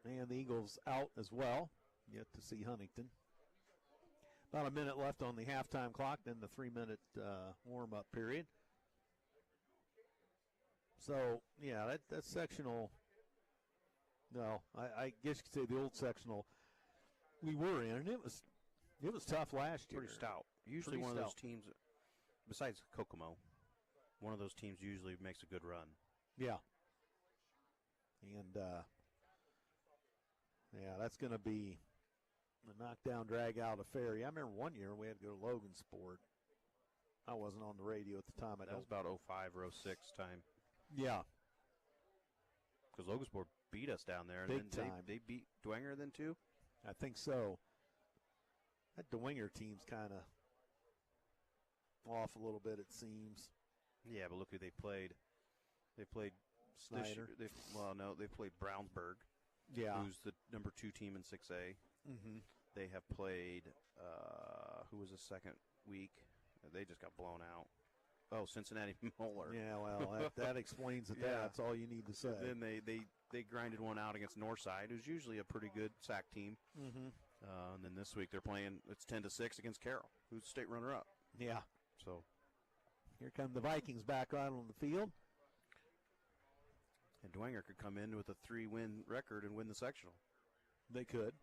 and the Eagles out as well. Yet to see Huntington. About a minute left on the halftime clock, then the 3-minute warm-up period. So, yeah, that sectional, no, I guess you could say the old sectional we were in, and it was tough last year. Pretty stout. Usually one of those teams, besides Kokomo, one of those teams usually makes a good run. Yeah. And, that's going to be a knockdown, drag-out affair. Yeah, I remember one year we had to go to Logansport. I wasn't on the radio at the time. That was about 05 or 06 time. Yeah. Because Logansport beat us down there. Big and then time. They beat Dwenger then too? I think so. That Dwenger team's kind of off a little bit, it seems. Yeah, but look who they played. They played Snyder. They played Brownsburg. Yeah. Who's the number 2 team in 6A. Mm-hmm. They have played, who was the second week? They just got blown out. Oh, Cincinnati Moeller. Yeah, well, that explains it. Yeah. That's all you need to say. Then they grinded one out against Northside, who's usually a pretty good SAC team. Mm-hmm. And then this week they're playing, it's 10-6 against Carroll, who's the state runner-up. Yeah. So here come the Vikings back out on the field. And Dwenger could come in with a 3-win record and win the sectional. They could.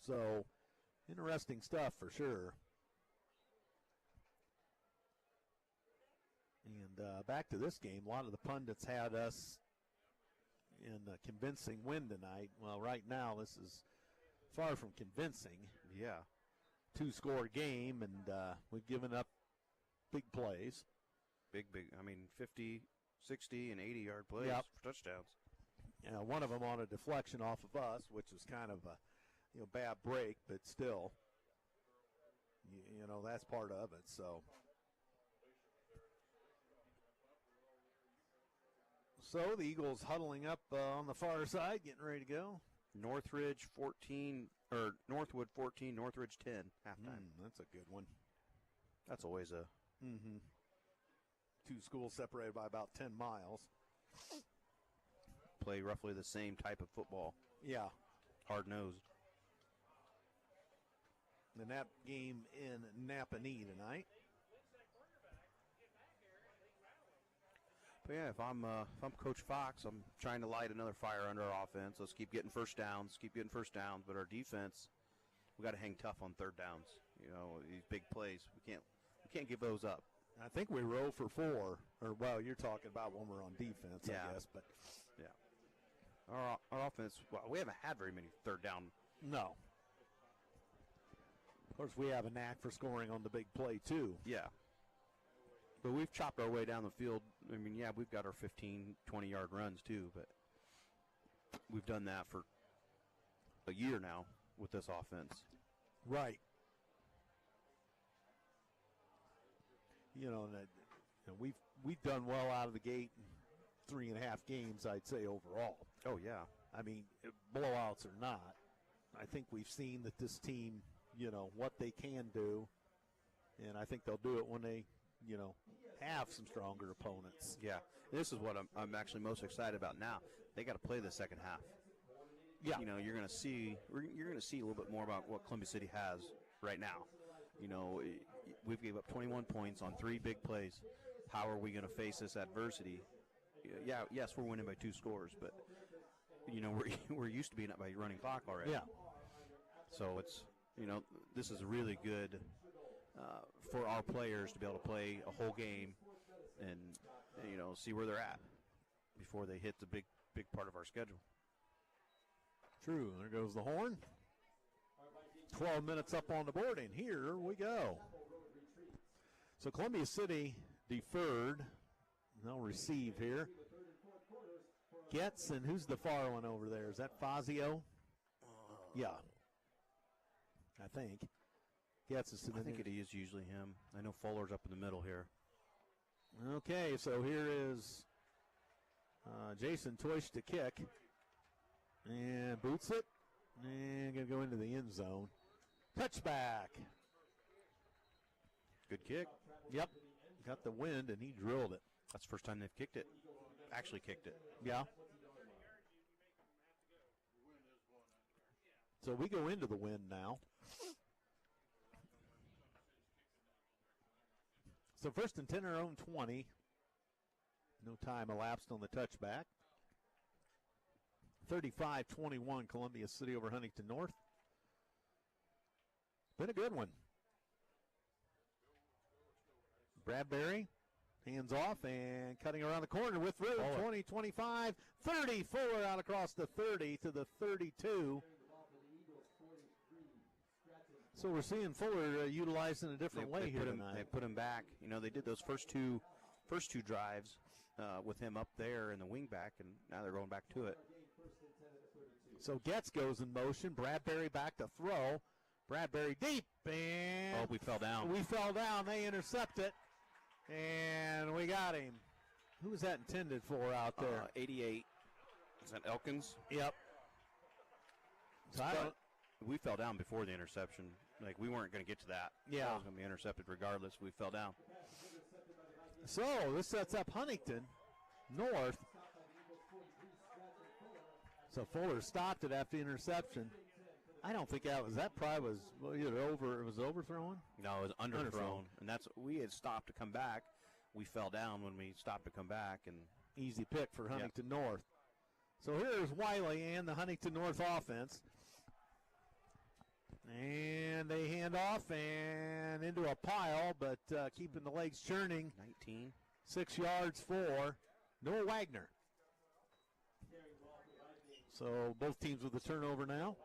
So, interesting stuff for sure. And back to this game, a lot of the pundits had us in a convincing win tonight. Well, right now, this is far from convincing. Yeah. 2-score game, and we've given up big plays. Big. I mean, 50, 60, and 80-yard plays for touchdowns. One of them on a deflection off of us, which was kind of a bad break, but still, that's part of it. So the Eagles huddling up on the far side, getting ready to go. Northwood 14, Northridge 10, halftime. That's a good one. That's always a... Mm-hmm. 2 schools separated by about 10 miles. Play roughly the same type of football. Yeah. Hard-nosed. The Nap game in Napanee tonight. But yeah, if I'm Coach Fox, I'm trying to light another fire under our offense. Let's keep getting first downs, but our defense, we got to hang tough on third downs. You know, these big plays. We can't give those up. I think we roll for 4. Or, well, you're talking about when we're on defense, Yeah. I guess. But yeah, our offense. Well, we haven't had very many third down. no. Of course, we have a knack for scoring on the big play, too. Yeah. But we've chopped our way down the field. I mean, yeah, we've got our 15, 20-yard runs, too. But we've done that for a year now with this offense. Right. You know, we've done well out of the gate in 3.5 games, I'd say, overall. Oh, yeah. I mean, blowouts or not, I think we've seen that this team, you know, what they can do, and I think they'll do it when they, you know, have some stronger opponents. Yeah. This is what I'm actually most excited about now. They got to play the second half. Yeah. You know, you're going to see a little bit more about what Columbia City has right now. You know, we've gave up 21 points on 3 big plays. How are we going to face this adversity? Yeah, yes, we're winning by 2 scores, but you know, we're used to being up by running clock already. Yeah. So it's, you know, this is really good for our players to be able to play a whole game and, you know, see where they're at before they hit the big part of our schedule. True. There goes the horn. 12 minutes up on the board, and here we go. So Columbia City deferred. They'll receive here. Getz, and who's the far one over there? Is that Fazio? Yeah. I think. Getz is to the I think it is usually him. I know Fuller's up in the middle here. Okay, so here is Jason Toish to kick. And boots it. And going to go into the end zone. Touchback. Good kick. Yep. Got the wind, and he drilled it. That's the first time they've kicked it. Actually kicked it. Yeah. So we go into the wind now. So first and 10 our own 20. No time elapsed on the touchback. 35-21 Columbia City over Huntington North. Been a good one. Bradbury, hands off and cutting around the corner with room. 20, 25, 30. Fuller out across the 30 to the 32. So we're seeing Fuller utilized in a different way here tonight. They put him back. You know, they did those first two drives with him up there in the wing back, and now they're going back to it. So Getz goes in motion. Bradbury back to throw. Bradbury deep, and we fell down. We fell down. They intercept it, and we got him. Who was that intended for out there? 88. Is that Elkins? Yep. So we fell down before the interception. Like, we weren't going to get to that. Yeah. That was going to be intercepted regardless. We fell down. So this sets up Huntington North. So Fuller stopped it after the interception. I don't think that probably was either over. It was overthrown. No, it was underthrown, and we had stopped to come back. We fell down when we stopped to come back, and easy pick for Huntington North. So here's Wiley and the Huntington North offense, and they hand off and into a pile, but keeping the legs churning. 19. 6 yards for Noah Wagner. So both teams with the turnover now.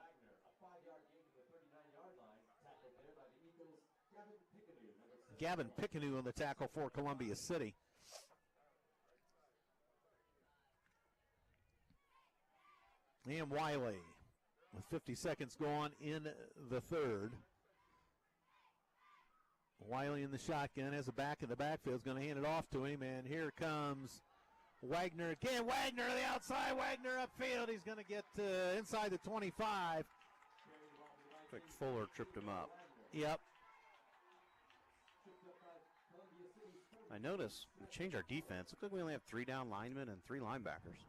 Gavin Pickenu on the tackle for Columbia City. And Wiley with 50 seconds gone in the third. Wiley in the shotgun has a back in the backfield. Is going to hand it off to him, and here comes Wagner again. Wagner to the outside. Wagner upfield. He's going to get inside the 25. I think Fuller tripped him up. Yep. I noticed we changed our defense. Looks like we only have 3 down linemen and 3 linebackers.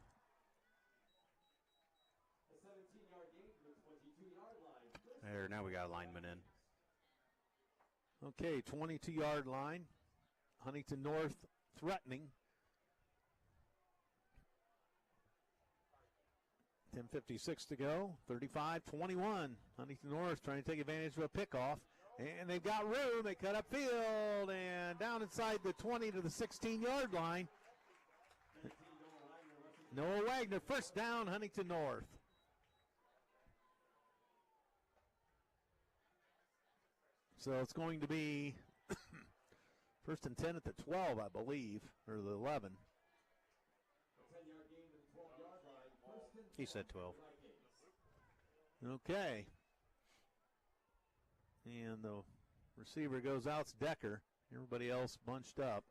There, now we got a lineman in. Okay, 22-yard line. Huntington North threatening. 10:56 to go. 35-21. Huntington North trying to take advantage of a pickoff. And they've got room. They cut upfield and down inside the 20 to the 16-yard line. Noah Wagner, first down, Huntington North. So it's going to be first and 10 at the 12, I believe, or the 11. He said 12. Okay. And the receiver goes out. It's Decker. Everybody else bunched up.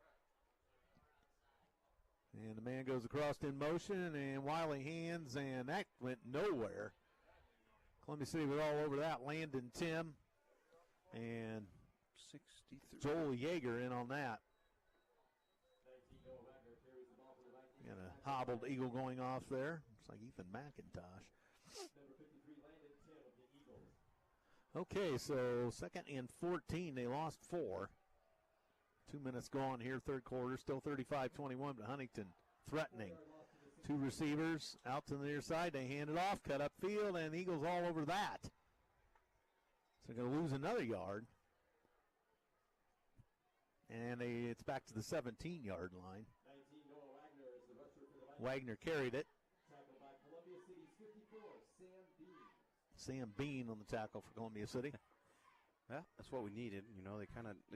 And the man goes across in motion, and Wiley hands, and that went nowhere. Columbia City was all over that. Landon Tim and 63. Joel Yeager in on that. Got a hobbled eagle going off there. Looks like Ethan McIntosh. Okay, so second and 14. They lost 4. 2 minutes gone here, third quarter. Still 35-21, but Huntington threatening. 2 receivers out to the near side. They hand it off, cut up field, and Eagles all over that. So they're going to lose another yard. And it's back to the 17-yard line. Wagner carried it. Sam Bean on the tackle for Columbia City. Yeah, that's what we needed. You know, they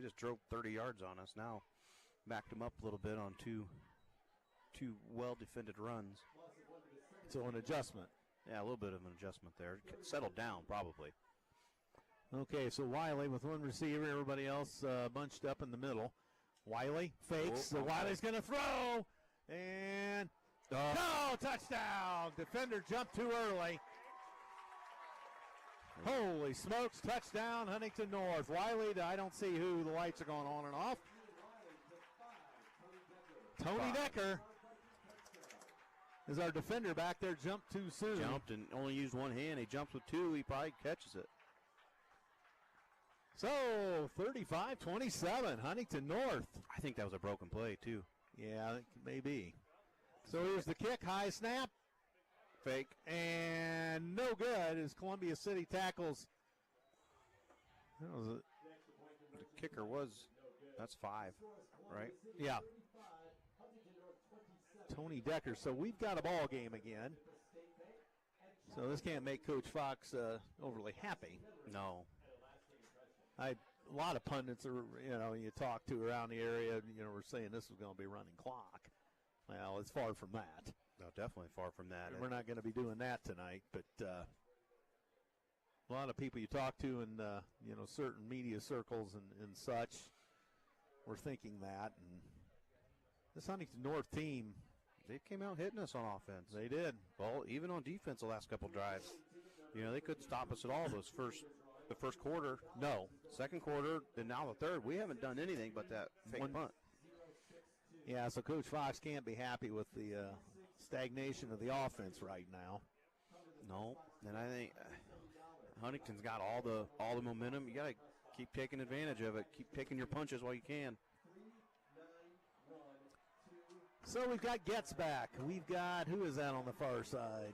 just drove 30 yards on us. Now backed them up a little bit on two well-defended runs. So an adjustment. Yeah, a little bit of an adjustment there. Settled down, probably. Okay, so Wiley with one receiver, everybody else bunched up in the middle. Wiley fakes, so Wiley's going to throw, and touchdown! Defender jumped too early. Holy smokes, touchdown, Huntington North. Wiley, I don't see who the lights are going on and off. Tony Decker is our defender back there, jumped too soon. Jumped and only used one hand. He jumps with 2, he probably catches it. So, 35-27, Huntington North. I think that was a broken play, too. Yeah, it may be. So here's the kick, high snap. Fake, and no good as Columbia City tackles. The kicker that's 5, right? Yeah. Tony Decker. So we've got a ball game again. So this can't make Coach Fox overly happy. No. A lot of pundits are, you talk to around the area, we're saying this is going to be running clock. Well, it's far from that. No, definitely far from that. And we're not going to be doing that tonight, but a lot of people you talk to in, certain media circles and such were thinking that. And this Huntington North team, they came out hitting us on offense. They did. Well, even on defense the last couple drives. They couldn't stop us at all the first quarter. No. Second quarter, and now the third. We haven't done anything but that fake punt. Yeah, so Coach Fox can't be happy with the stagnation of the offense right now. No, and I think Huntington's got all the momentum. You got to keep taking advantage of it. Keep taking your punches while you can. So we've got Getz back. We've got, who is that on the far side?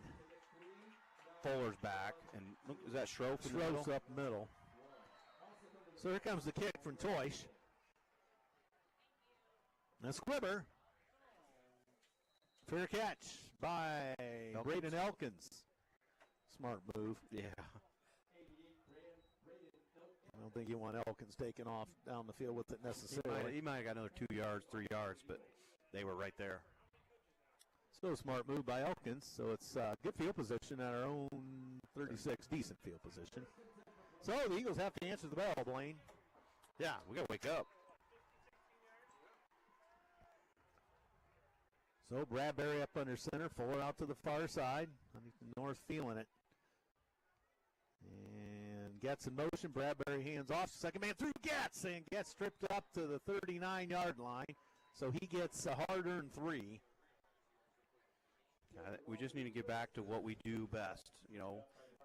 Fuller's back, and look, is that Schroff? Schroff's up middle. So here comes the kick from Toish. That's Squibber. Fair catch by Braden Elkins. Smart move. Yeah. I don't think you want Elkins taking off down the field with it necessarily. He might have got another 2 yards, 3 yards, but they were right there. So smart move by Elkins. So it's good field position at our own 36, decent field position. So the Eagles have to answer the bell, Blaine. Yeah, we got to wake up. So Bradbury up under center, Fuller out to the far side. Huntington North feeling it. And gets in motion. Bradbury hands off. Second man through Getz, and gets stripped up to the 39-yard line. So he gets a hard-earned 3. We just need to get back to what we do best.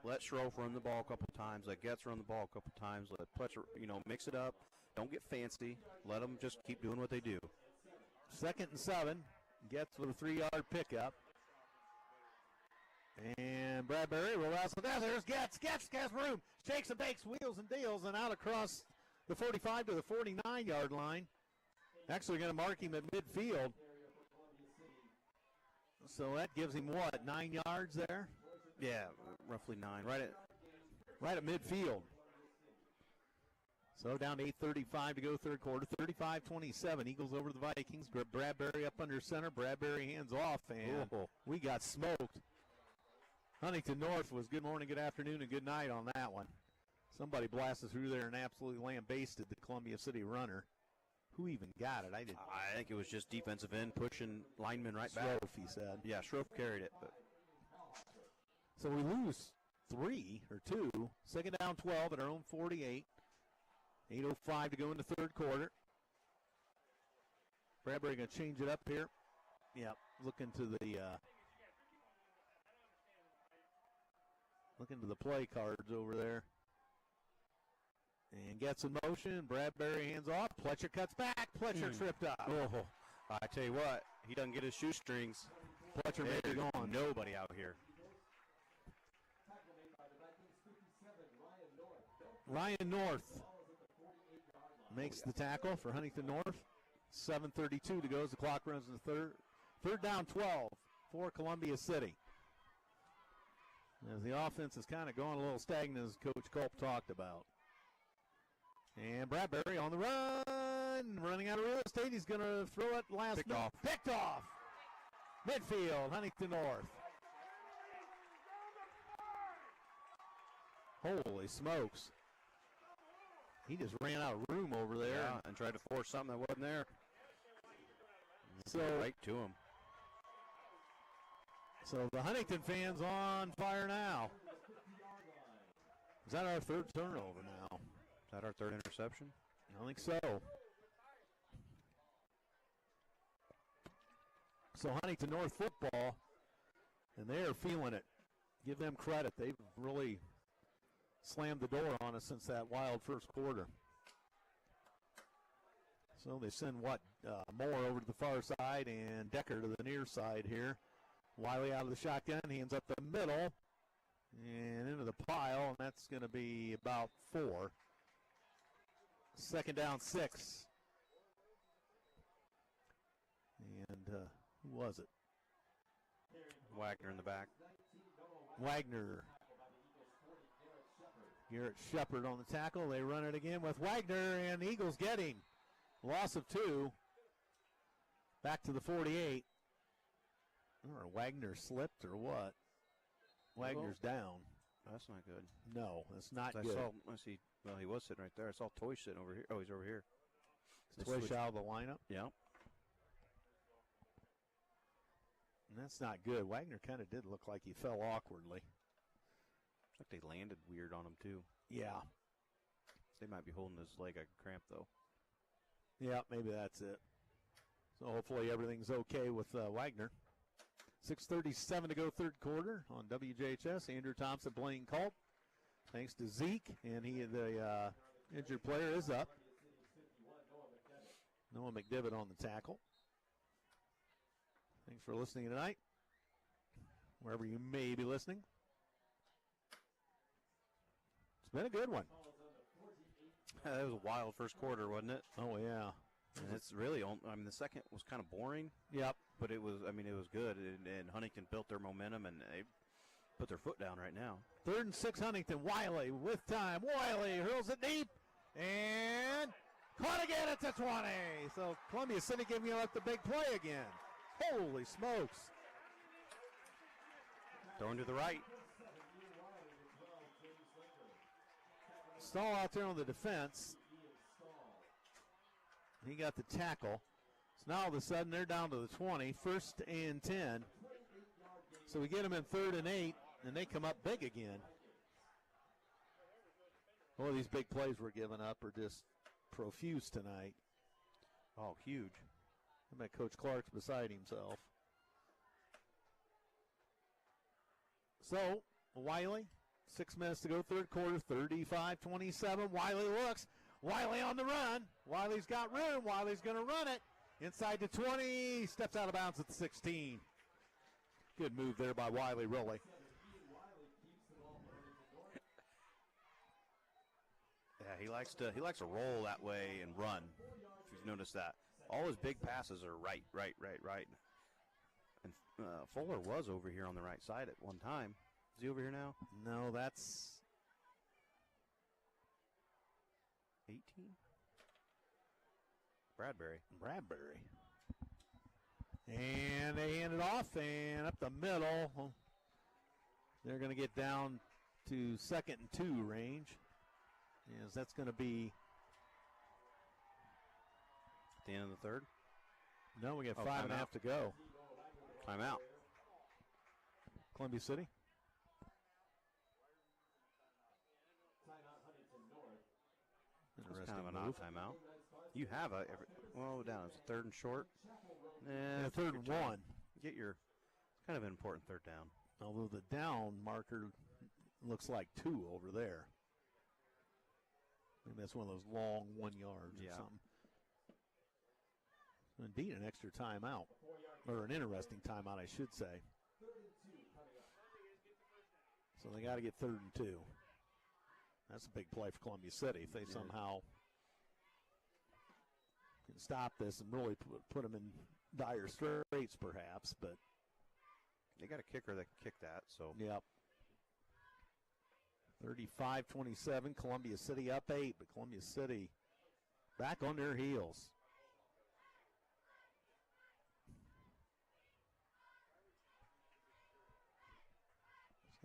Let Schroff run the ball a couple times. Let Getz run the ball a couple times. Let Pletcher, mix it up. Don't get fancy. Let them just keep doing what they do. 2nd and 7. Getz with a 3-yard pickup. And Bradbury will out. So there's gets room. Shakes and bakes, wheels and deals, and out across the 45 to the 49-yard line. Actually going to mark him at midfield. So that gives him what, 9 yards there? Yeah, roughly 9. Right at midfield. So down to 8:35 to go third quarter. 35-27. Eagles over the Vikings. Bradbury up under center. Bradbury hands off, and we got smoked. Huntington North was good morning, good afternoon, and good night on that one. Somebody blasted through there and absolutely lambasted the Columbia City runner. Who even got it? I didn't. I think it was just defensive end pushing linemen right back. Schroff, he said. Yeah, Schroff carried it. But. So we lose 2. Second down 12 at our own 48. 8:05 to go in the third quarter. Bradbury going to change it up here. Yeah, looking to the play cards over there. And gets in motion. Bradbury hands off. Pletcher cuts back. Pletcher tripped up. Oh, I tell you what, he doesn't get his shoestrings. Pletcher may be gone. Nobody out here. Ryan North makes the tackle for Huntington North. 7:32 to go as the clock runs in the third. Third down 12 for Columbia City. As the offense is kind of going a little stagnant, as Coach Culp talked about. And Bradbury on the run, running out of real estate. He's going to throw it last Picked off. Picked off. Midfield, Huntington North. Holy smokes. He just ran out of room over there. Yeah, and tried to force something that wasn't there. So right to him. So the Huntington fans on fire now. Is that our third turnover now? Is that our third interception? I think so. So Huntington North football, and they are feeling it. Give them credit. They've really slammed the door on us since that wild first quarter. So they send Moore over to the far side and Decker to the near side here. Wiley out of the shotgun, hands up the middle and into the pile, and that's going to be about 4. Second down 6. And who was it? Wagner in the back. Wagner. Garrett Shepard on the tackle. They run it again with Wagner, and the Eagles get him. Loss of 2. Back to the 48. Or Wagner slipped or what? Wagner's down. That's not good. No, that's not good. I see. Well, he was sitting right there. I saw Toy sitting over here. Oh, he's over here. Toy out of the lineup? Yeah. And that's not good. Wagner kind of did look like he fell awkwardly. Looks like they landed weird on him, too. Yeah. They might be holding his leg a cramp, though. Yeah, maybe that's it. So hopefully everything's okay with Wagner. 6:37 to go third quarter on WJHS. Andrew Thompson, Blaine Culp. Thanks to Zeke, and the injured player is up. Noah McDivitt on the tackle. Thanks for listening tonight, wherever you may be listening. It's been a good one. That was a wild first quarter, wasn't it? Oh, yeah. And it's really, the second was kind of boring. Yep. But it was good. And Huntington built their momentum, and they put their foot down right now. 3rd and 6, Huntington. Wiley with time. Wiley hurls it deep. And caught again at the 20. So Columbia City giving up the big play again. Holy smokes. Throwing to the right. Stahl out there on the defense. He got the tackle. So now all of a sudden they're down to the 20. 1st and 10. So we get them in 3rd and 8, and they come up big again. Boy, these big plays we're giving up are just profuse tonight. Oh, huge. I bet Coach Clark's beside himself. So, Wiley, 6 minutes to go, third quarter, 35-27. Wiley looks. Wiley on the run. Wiley's got room. Wiley's going to run it. Inside the 20. Steps out of bounds at the 16. Good move there by Wiley, really. he likes to roll that way and run. If you've noticed that, all his big passes are right. And Fuller was over here on the right side at one time. Is he over here now? No, that's 18. Bradbury. And they hand it off and up the middle. They're going to get down to 2nd and 2 range. Yes, that's going to be at the end of the third. No, we got 5.5 to go. Timeout. Columbia City. Timeout, Huntington North. That's kind of an odd timeout. You have down. It's a 3rd and short. Yeah, 3rd and 1. It's kind of an important 3rd down. Although the down marker looks like 2 over there. Maybe that's one of those long 1 yards or something. Indeed, an extra timeout. Or an interesting timeout, I should say. So they got to get 3rd and 2. That's a big play for Columbia City if they somehow can stop this and really put them in dire straits, perhaps. But they got a kicker that can kick that. So yep. 35-27, Columbia City up 8, but Columbia City back on their heels.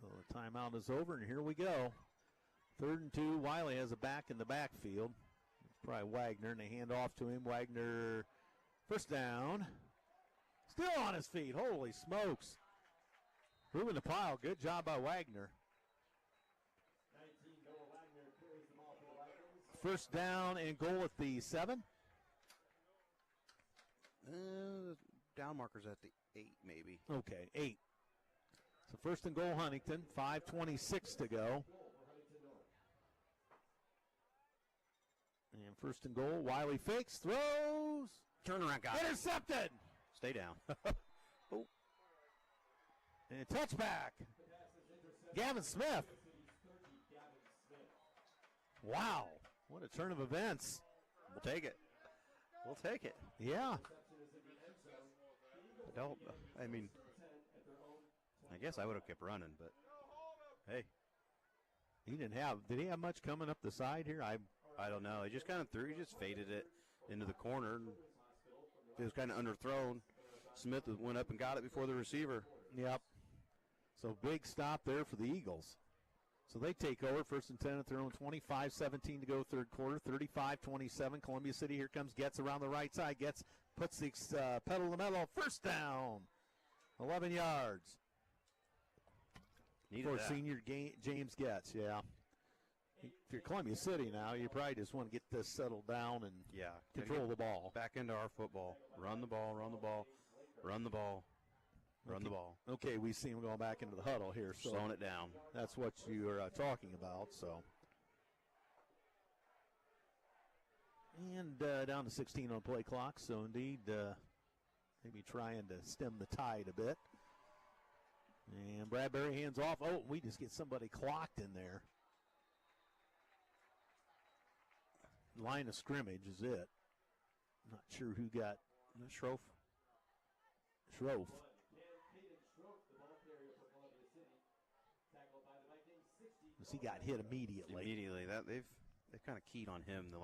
So the timeout is over, and here we go. 3rd and 2, Wiley has a back in the backfield. It's probably Wagner, and they hand off to him. Wagner, first down. Still on his feet, holy smokes. Moving the pile, good job by Wagner. 19, Noah Wagner carries the ball for the Vikings. First down and goal at the 7. Down markers at the 8, maybe. Okay, 8. So first and goal, Huntington. 5:26 to go. And first and goal, Wiley fakes, throws. Turnaround guy. Intercepted. Stay down. Oh. And touchback. Gavin Smith. Wow. What a turn of events. We'll take it. Yeah. I guess I would have kept running, but hey. Did he have much coming up the side here? I don't know. He just kind of threw. He just faded it into the corner. It was kind of underthrown. Smith went up and got it before the receiver. Yep. So big stop there for the Eagles. So they take over, 1st and 10 at their own 20, 5:17 to go, 3rd quarter, 35-27. Columbia City here comes, gets around the right side, puts the pedal to the metal, first down, 11 yards. Needed for that. Senior James Getz, yeah. If you're Columbia City now, you probably just want to get this settled down and control the ball. Back into our football. Run the ball. Okay, we see him going back into the huddle here. So slowing it down. That's what you're talking about. So, and down to 16 on play clock. So indeed, maybe trying to stem the tide a bit. And Bradbury hands off. Oh, we just get somebody clocked in there. Line of scrimmage is it. Not sure who got Schroff. He got hit immediately. They've kind of keyed on him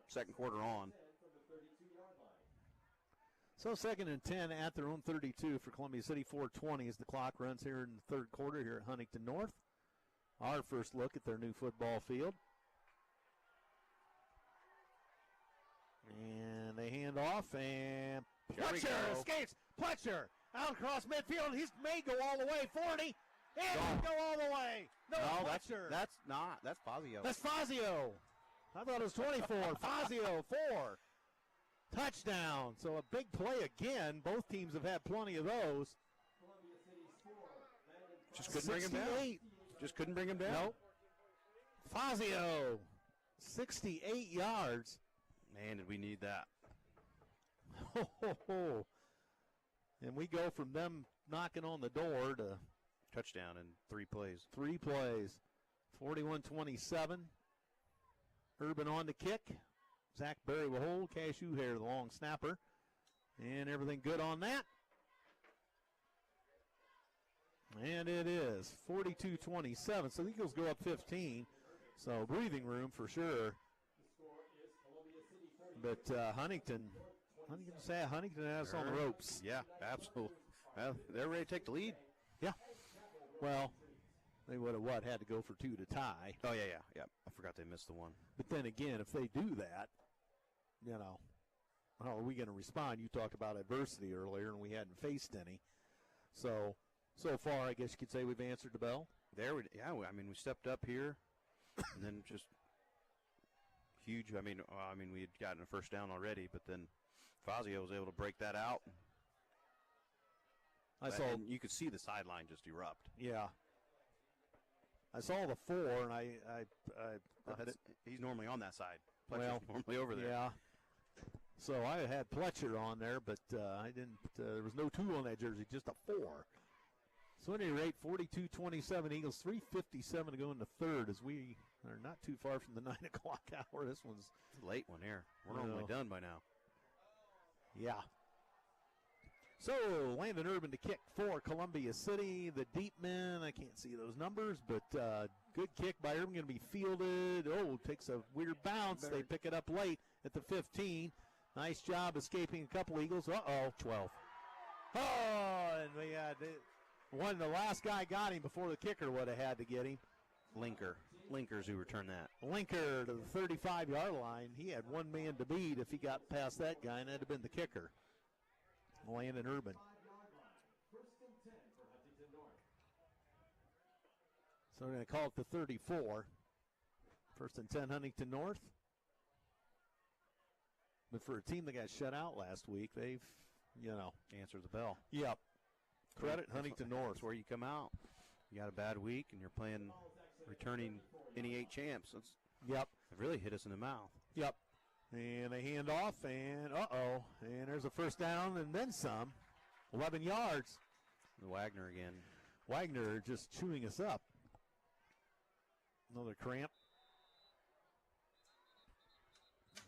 second quarter on. So 2nd and 10 at their own 32 for Columbia City. 4:20 as the clock runs here in the 3rd quarter here at Huntington North. Our first look at their new football field. And they hand off, and Pletcher escapes. Pletcher out across midfield. He may go all the way. 40. And go all the way. No, Pletcher. That's not. That's Fazio. That's Fazio. I thought it was 24. Fazio, 4. Touchdown. So a big play again. Both teams have had plenty of those. Just couldn't bring him down. Just couldn't bring him down. Nope. Fazio, 68 yards. Man, did we need that. And we go from them knocking on the door to touchdown in 3 plays. 3 plays. 41-27. Urban on the kick. Zach Berry will hold. Cashew here, the long snapper. And everything good on that. And it is 42-27. So the Eagles go up 15. So breathing room for sure. But Huntington has us on the ropes. Yeah, absolutely. Well, they're ready to take the lead. Yeah. Well, they would have had to go for 2 to tie. Oh, yeah. I forgot they missed the one. But then again, if they do that, how are we going to respond? You talked about adversity earlier, and we hadn't faced any. So far, I guess you could say we've answered the bell. We stepped up here, and then just huge. We had gotten a first down already, but then Fazio was able to break that out. And you could see the sideline just erupt. Yeah. I saw the 4, and he's normally on that side. Pletcher's normally over there. Yeah. So I had Pletcher on there, but I didn't. There was no 2 on that jersey, just a 4. So at any rate, 42-27 Eagles, 3:57 to go in the third as we are not too far from the 9 o'clock hour. This one's a late one here. We're almost done by now. Yeah. So Landon Urban to kick for Columbia City. The deep men, I can't see those numbers, but good kick by Urban, going to be fielded. Takes a weird bounce. They pick it up late at the 15. Nice job escaping a couple Eagles. 12. And we had the last guy got him before the kicker would have had to get him. Linkers who returned that. Linker to the 35-yard line. He had one man to beat if he got past that guy, and that'd have been the kicker. Landon Urban. So we're going to call it the 34. 1st and 10, Huntington North. But for a team that got shut out last week, they've, answered the bell. Yep. Credit Huntington North. That's where you come out. You got a bad week, and you're playing returning NE8 champs. Yep. It really hit us in the mouth. Yep. And they hand off, and and there's a first down and then some. 11 yards. Wagner again. Wagner just chewing us up. Another cramp.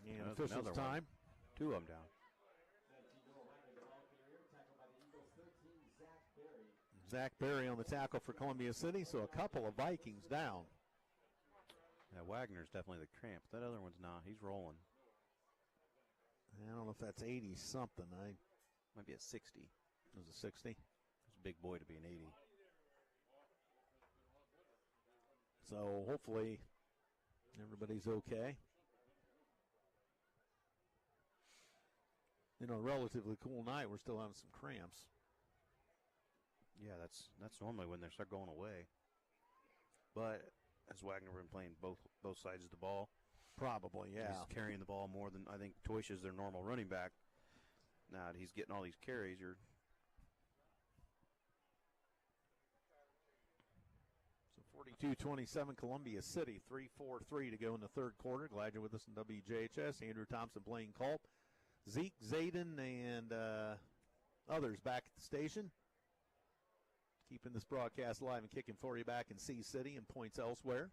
And officials time. 2 of them down. Zach Berry on the tackle for Columbia City, so a couple of Vikings down. Yeah, Wagner's definitely the cramp. That other one's not. He's rolling. I don't know if that's 80-something. Might be a 60. It was a 60? It's a big boy to be an 80. So hopefully everybody's okay. A relatively cool night. We're still having some cramps. Yeah, that's normally when they start going away. But has Wagner been playing both sides of the ball? Probably, yeah. He's carrying the ball more than I think Toish is their normal running back. Now that he's getting all these carries, So 42-27 Columbia City, 3:43 to go in the third quarter. Glad you're with us in WJHS. Andrew Thompson playing Culp. Zeke, Xaiden, and others back at the station. Keeping this broadcast live and kicking for you back in C-City and points elsewhere.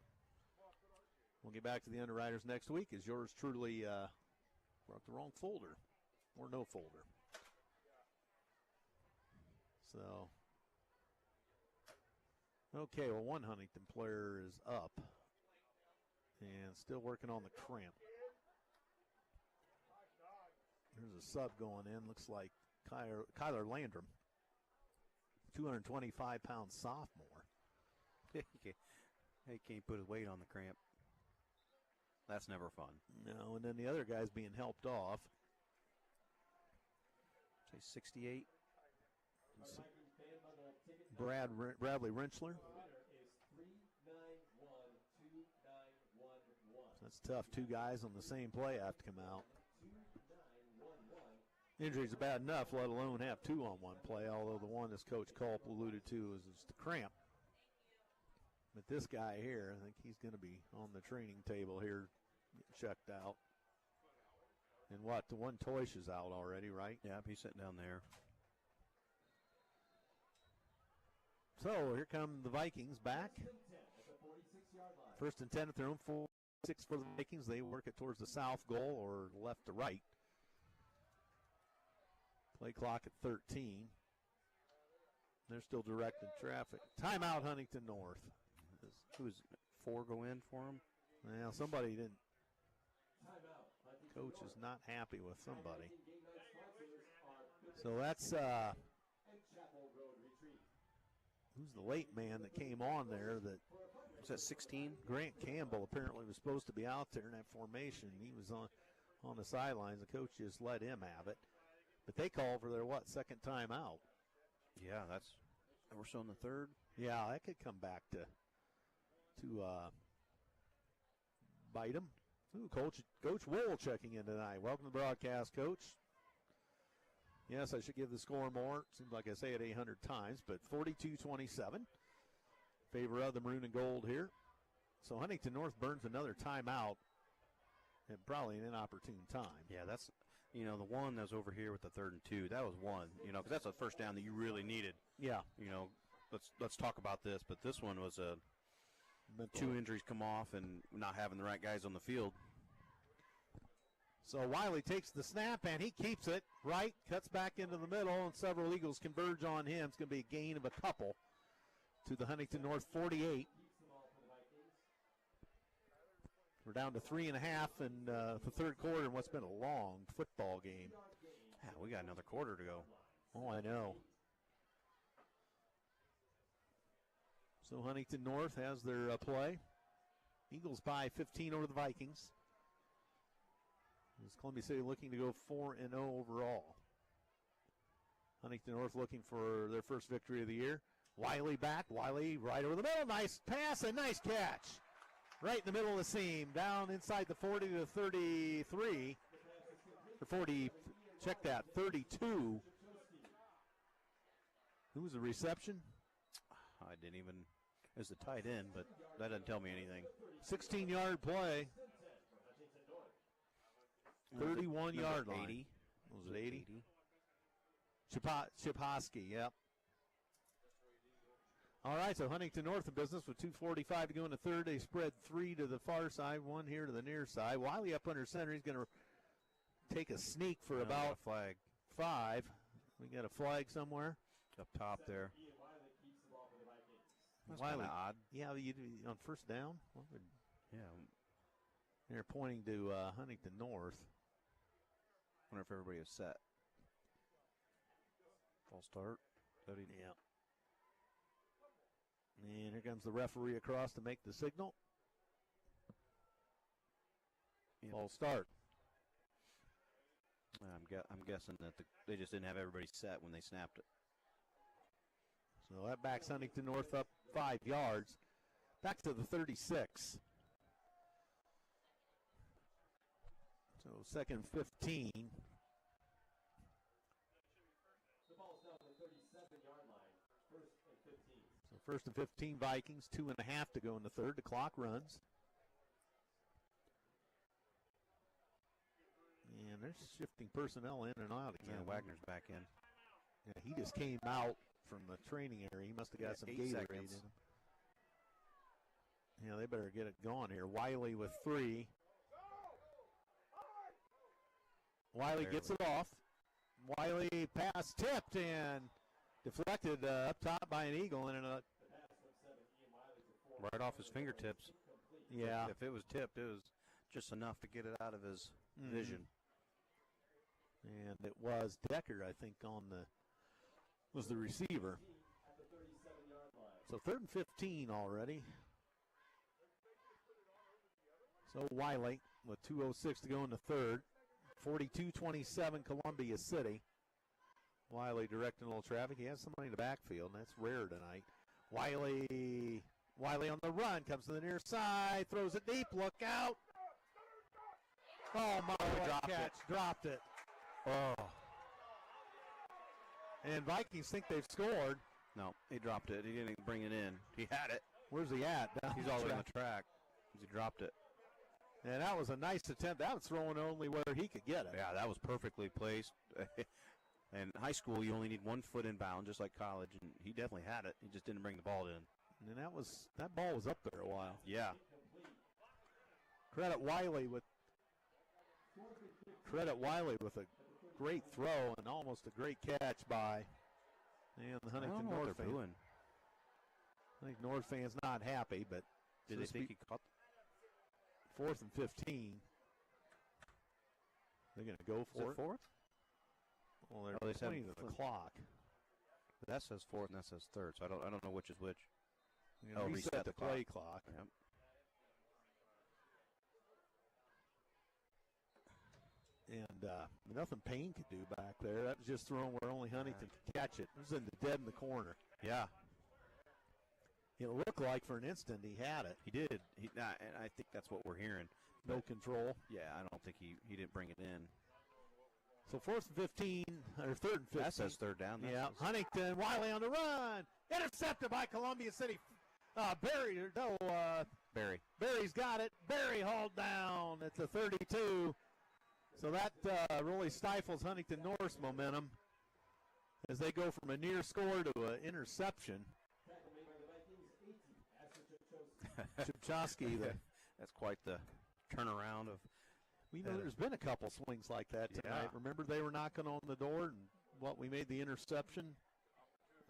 We'll get back to the underwriters next week as yours truly brought the wrong folder or no folder. So, okay, well, one Huntington player is up and still working on the cramp. There's a sub going in. Looks like Kyler Landrum, 225-pound sophomore. He can't put his weight on the cramp. That's never fun. No, and then the other guy's being helped off. Say 68. Bradley Rentschler. That's tough. 2 guys on the same play have to come out. Injuries are bad enough, let alone have 2 on one play, although the one, as Coach Culp alluded to, is the cramp. But this guy here, I think he's going to be on the training table here, checked out. And what, the one Toish is out already, right? Yeah, he's sitting down there. So here come the Vikings back. 1st and 10 at their own 4. 6 for the Vikings. They work it towards the south goal or left to right. Play clock at 13. They're still directing traffic. Timeout, Huntington North. Who's 4 go in for him? Well, somebody didn't. Coach is not happy with somebody. So that's who's the late man that came on there? That was that 16. Grant Campbell apparently was supposed to be out there in that formation. He was on the sidelines. The coach just let him have it. But they called for their second time out. Yeah, we're still in the third. Yeah, that could come back to bite them. Ooh, Coach Wool checking in tonight. Welcome to the broadcast, Coach. Yes, I should give the score more. Seems like I say it 800 times, but 42-27. Favor of the maroon and gold here. So Huntington North burns another timeout at probably an inopportune time. Yeah, that's, the one that was over here with the 3rd and 2, that was one, because that's a first down that you really needed. Yeah. Let's talk about this, but this one was two injuries come off and not having the right guys on the field. So Wiley takes the snap, and he keeps it right, cuts back into the middle, and several Eagles converge on him. It's going to be a gain of a couple to the Huntington North 48. We're down to 3.5 in the third quarter in what's been a long football game. Yeah, we got another quarter to go. Oh, I know. So Huntington North has their play. Eagles by 15 over the Vikings. Is Columbia City looking to go 4-0 overall. Huntington North looking for their first victory of the year. Wiley back. Wiley right over the middle. Nice pass and nice catch. Right in the middle of the seam. Down inside the 40 to 33. Or 40, check that, 32. Who was the reception? I didn't even, it was the tight end, but that doesn't tell me anything. 16-yard play. 31-yard line. 80. Was it 80? Chipowski, yep. All right, so Huntington North in business with 2:45 to go in the third. They spread 3 to the far side, 1 here to the near side. Wiley up under center. He's going to take a sneak for about flag 5. We got a flag somewhere up top there. That's Wiley, kind of odd. Yeah, on first down. Yeah. They're pointing to Huntington North. Wonder if everybody is set. False start. Yeah. And here comes the referee across to make the signal. Yep. False start. I'm guessing that they just didn't have everybody set when they snapped it. So that backs Huntington North up 5 yards. Back to the 36. So second 15. The ball's down to the 37-yard line. First and 15. So first and 15 Vikings, 2.5 to go in the third. The clock runs. And they're shifting personnel in and out again. Yeah, Wagner's back in. Yeah, he just came out from the training area. He must have got some 8 Gatorade seconds. in him. Yeah, they better get it going here. Wiley with 3. Wiley gets it off. Wiley pass tipped and deflected up top by an Eagle. And Right off his fingertips. yeah. If it was tipped, it was just enough to get it out of his vision. And it was Decker, I think, was the receiver. So third and 15 already. So Wiley with 2:06 to go in the third. 42-27 Columbia City. Wiley directing a little traffic. He has somebody in the backfield, and that's rare tonight. Wiley on the run, comes to the near side, throws it deep, look out. Oh, my, what a catch. Dropped it. Oh. And Vikings think they've scored. No, he dropped it. He didn't even bring it in. He had it. Where's he at? He's all the way on the track. He dropped it. And that was a nice attempt. That was throwing only where he could get it. Yeah, that was perfectly placed. In high school, you only need 1 foot inbound, just like college, and he definitely had it. He just didn't bring the ball in. And that ball was up there a while. Yeah. Credit Wiley with a great throw and almost a great catch by the Huntington North fan. Doing. I think North fan's not happy, but did they think he caught 4th and 15? They're going to go for it. Fourth? Well, they're pointing to the clock. That says fourth and that says third, so I don't know which is which. Reset the play clock. Yep. And nothing Payne could do back there. That was just thrown where only Huntington could catch it. It was in the dead in the corner. Yeah. It looked like for an instant he had it. He did. And I think that's what we're hearing. No control. Yeah, I don't think he didn't bring it in. So 4th and 15, or 3rd and 15. That says third down. Yeah, Huntington, Wiley on the run. Intercepted by Columbia City. Barry. Barry's got it. Barry hauled down at the 32. So that really stifles Huntington North's momentum as they go from a near score to an interception. Chipchowski, that's quite the turnaround of. There's been a couple swings like that tonight. Yeah. Remember they were knocking on the door and we made the interception,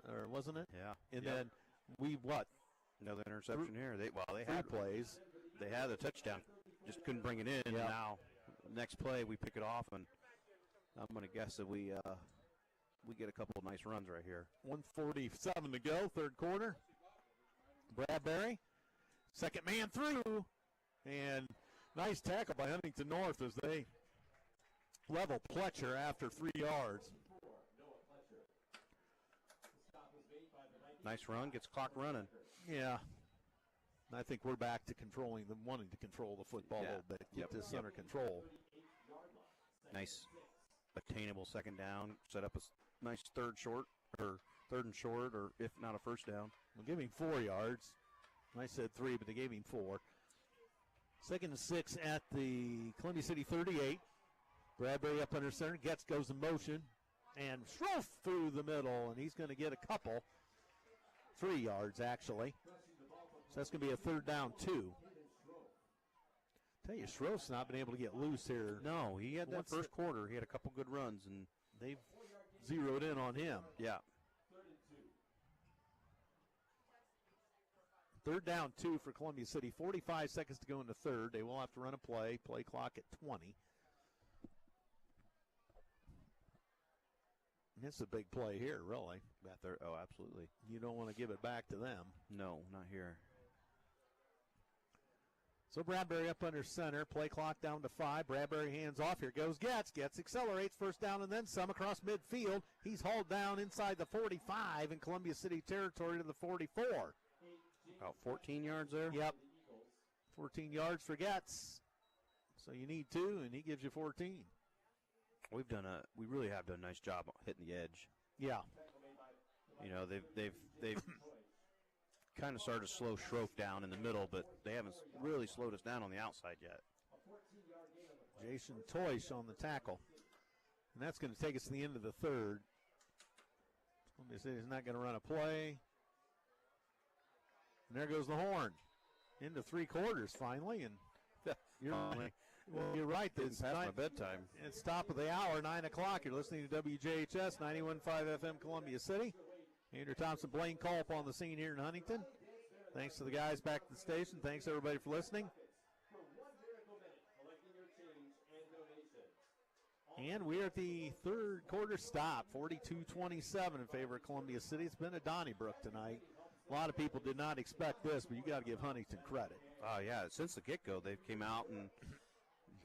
or wasn't it? Yeah. And then we Another interception here. They three had plays. They had the touchdown, just couldn't bring it in. Yeah. And now, next play we pick it off, and I'm going to guess that we get a couple of nice runs right here. 1:47 to go, third quarter. Bradbury, second man through, and nice tackle by Huntington North as they level Pletcher after 3 yards. Nice run, gets clock running. Yeah. I think we're back to wanting to control the football a little bit, get this under control. Nice attainable second down, set up a nice third and short, or if not a first down. We'll give him 4 yards. I said 3, but they gave him 4. 2nd and 6 at the Columbia City 38. Bradbury up under center. Goes in motion. And Schroff through the middle, and he's going to get a couple. 3 yards, actually. So that's going to be a 3rd down 2. Tell you, Schroff's not been able to get loose here. No, he had that first quarter. He had a couple good runs, and they've zeroed in on him. Yeah. 3rd down 2 for Columbia City. 45 seconds to go in the third. They will have to run a play. Play clock at 20. And it's a big play here, really. Oh, absolutely. You don't want to give it back to them. No, not here. So Bradbury up under center. Play clock down to 5. Bradbury hands off. Here goes Getz. Getz accelerates. First down and then some across midfield. He's hauled down inside the 45 in Columbia City territory to the 44. About 14 yards there? Yep. 14 yards for Getz. So you need 2, and he gives you 14. We really have done a nice job hitting the edge. Yeah. You know, they've kind of started to slow Schroff down in the middle, but they haven't really slowed us down on the outside yet. Jason Toysh on the tackle. And that's going to take us to the end of the third. Columbia City's not going to run a play. And there goes the horn. Into 3 quarters finally, and you're right. It's past my bedtime. It's top of the hour, 9 o'clock. You're listening to WJHS 91.5 FM Columbia City. Andrew Thompson, Blaine Culp on the scene here in Huntington. Thanks to the guys back at the station. Thanks everybody for listening. And we're at the third quarter stop, 42-27 in favor of Columbia City. It's been a Donnybrook tonight. A lot of people did not expect this, but you got to give Huntington credit. Oh, yeah. Since the get-go, they came out and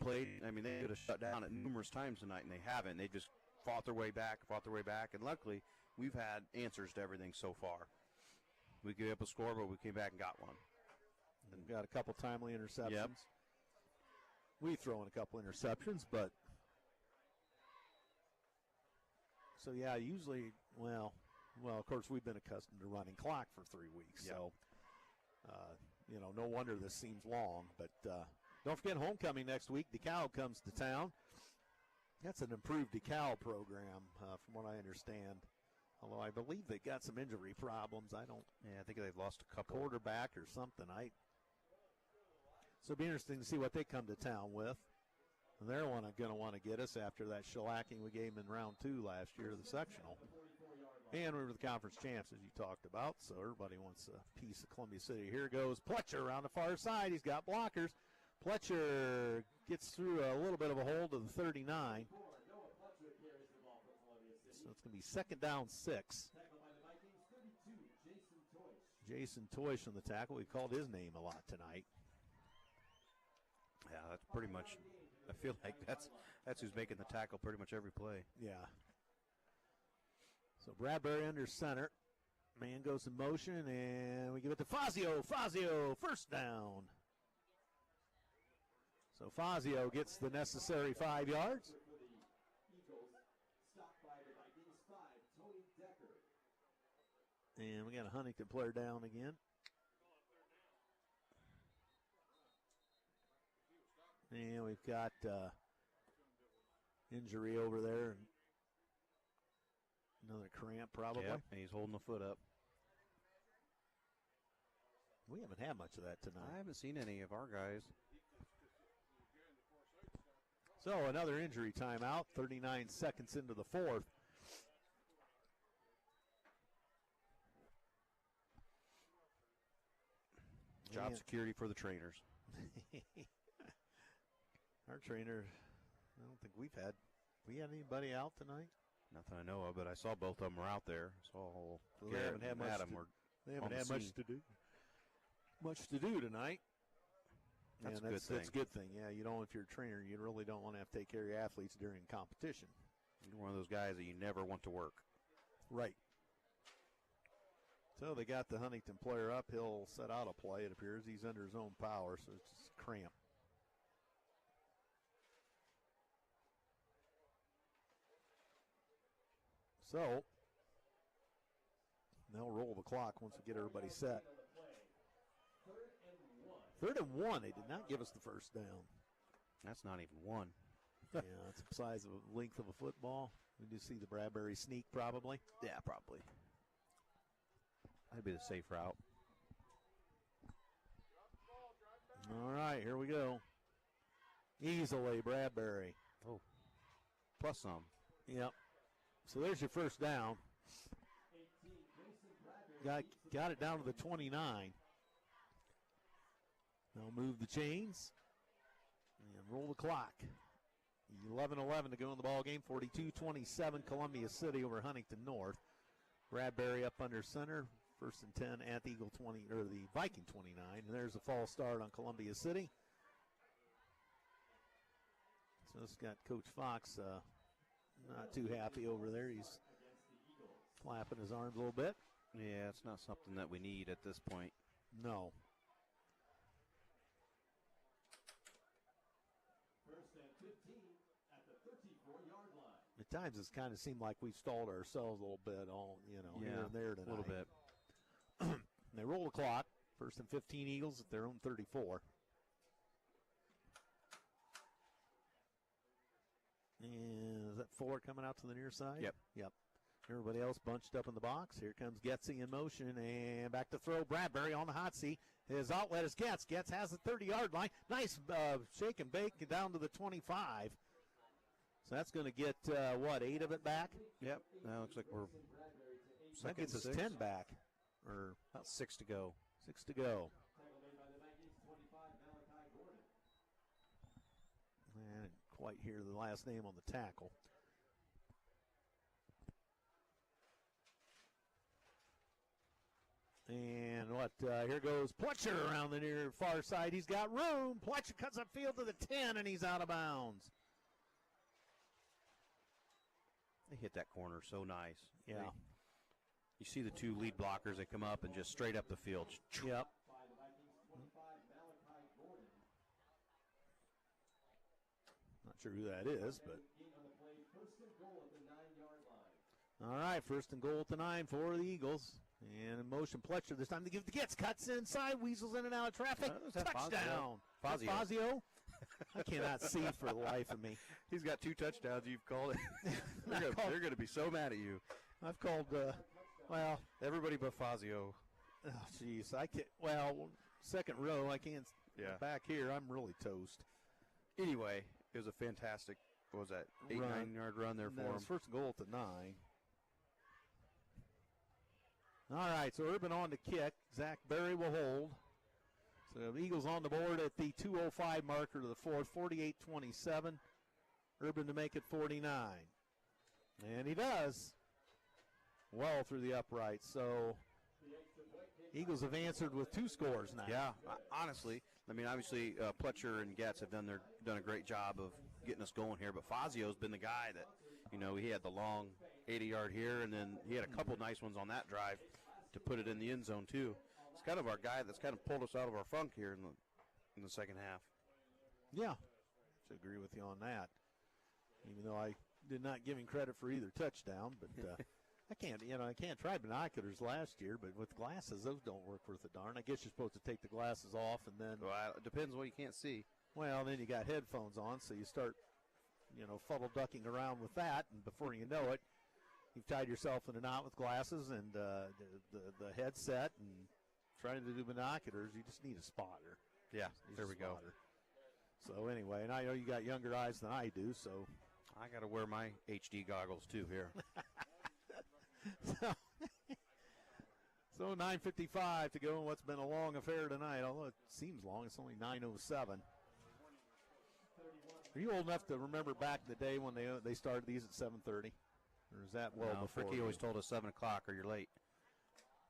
played. I mean, they could have shut down it numerous times tonight, and they haven't. They just fought their way back, and luckily we've had answers to everything so far. We gave up a score, but we came back and got one. And got a couple timely interceptions. Yep. We throw in a couple interceptions, but so yeah, usually, well, of course we've been accustomed to running clock for 3 weeks, yep. So no wonder this seems long. But don't forget homecoming next week. DeKalb comes to town. That's an improved DeKalb program, from what I understand. Although I believe they got some injury problems. I think they've lost a couple. Quarterback or something. So it'll be interesting to see what they come to town with. And they're going to want to get us after that shellacking we gave them in round 2 last year of the sectional. And we were the conference champs, as you talked about, so everybody wants a piece of Columbia City. Here goes Pletcher around the far side. He's got blockers. Pletcher gets through a little bit of a hole to the 39. So it's going to be second down 6. Jason Toysh on the tackle. We called his name a lot tonight. Yeah, that's pretty much, I feel like that's who's making the tackle pretty much every play. Yeah. So Bradbury under center. Man goes in motion, and we give it to Fazio. Fazio, first down. So Fazio gets the necessary 5 yards. And we got a Huntington player down again. And we've got injury over there. And another cramp probably. Yep, and he's holding the foot up. We haven't had much of that tonight. I haven't seen any of our guys. So another injury timeout, 39 seconds into the 4th. Job security for the trainers. Our trainer, I don't think we had anybody out tonight? Nothing I know of, but I saw both of them were out there. So they haven't had much to do tonight. That's a good thing. That's a good thing. Yeah, you don't. If you're a trainer, you really don't want to have to take care of your athletes during competition. You're one of those guys that you never want to work. Right. So they got the Huntington player up. He'll set out a play, it appears. He's under his own power, so it's just cramp. So they'll roll the clock once we get everybody set. 3rd and 1. They did not give us the first down. That's not even one. Yeah, it's the size of a length of a football. We do see the Bradbury sneak probably. Yeah, probably. That'd be the safe route. All right, here we go. Easily Bradbury. Oh, plus some. Yep. So there's your first down. Got it down to the 29. They'll move the chains and roll the clock. 11-11 to go in the ball game. 42-27 Columbia City over Huntington North. Bradbury up under center. 1st and 10 at the Eagle 20 or the Viking 29. And there's a false start on Columbia City. So this got Coach Fox not too happy over there. He's flapping his arms a little bit. Yeah, it's not something that we need at this point. No. At times it's kind of seemed like we've stalled ourselves a little bit here and there tonight. A little bit. They roll the clock. 1st and 15 Eagles at their own 34. And is that Fuller coming out to the near side? Yep. Everybody else bunched up in the box. Here comes Getzy in motion, and back to throw. Bradbury on the hot seat. His outlet is Getz. Getz has the 30-yard line. Nice shake and bake down to the 25. So that's going to get, 8 of it back? Yep. Now looks like we're that gets us 10 back. Or about 6 to go. 6 to go. I didn't quite hear the last name on the tackle. And here goes Pletcher around the near far side. He's got room. Pletcher cuts upfield to the 10, and he's out of bounds. They hit that corner so nice. Yeah. You see the 2 lead blockers that come up and just straight up the field. Yep. Not sure who that is, but. All right, 1st and goal at the 9 for the Eagles. And in motion, Pletcher this time to give the Gets. Cuts inside, weasels in and out of traffic. Touchdown. Fazio. I cannot see for the life of me. He's got 2 touchdowns. You've called it. They're going to be so mad at you. I've called, everybody but Fazio. Oh, jeez. I can't. Well, second row, I can't. Yeah. Back here, I'm really toast. Anyway, it was a fantastic, what was that, 8-9-yard run there for No, him. his first goal at the 9. All right, so Urban on the kick. Zach Berry will hold. So the Eagles on the board at the 2:05 marker to the fourth, 48-27. Urban to make it 49. And he does. Well through the upright. So Eagles have answered with 2 scores now. Yeah, honestly, I mean, obviously Pletcher and Getz have done a great job of getting us going here, but Fazio's been the guy that, you know, he had the long 80-yard here, and then he had a couple nice ones on that drive to put it in the end zone too. It's kind of our guy that's kind of pulled us out of our funk here in the second half. Yeah, I agree with you on that. Even though I did not give him credit for either touchdown, but I can't try binoculars last year, but with glasses, those don't work worth a darn. I guess you're supposed to take the glasses off and then. Well, it depends what you can't see. Well, then you got headphones on, so you start, fuddle ducking around with that, and before you know it, you've tied yourself in a knot with glasses and the headset and trying to do binoculars. You just need a spotter. Yeah, there we go. So anyway, and I know you got younger eyes than I do, so. I got to wear my HD goggles too here. So 9:55 to go in what's been a long affair tonight, although it seems long. It's only 9:07. Are you old enough to remember back in the day when they started these at 7:30? Or is that well before? Fricky always told us 7 o'clock or you're late.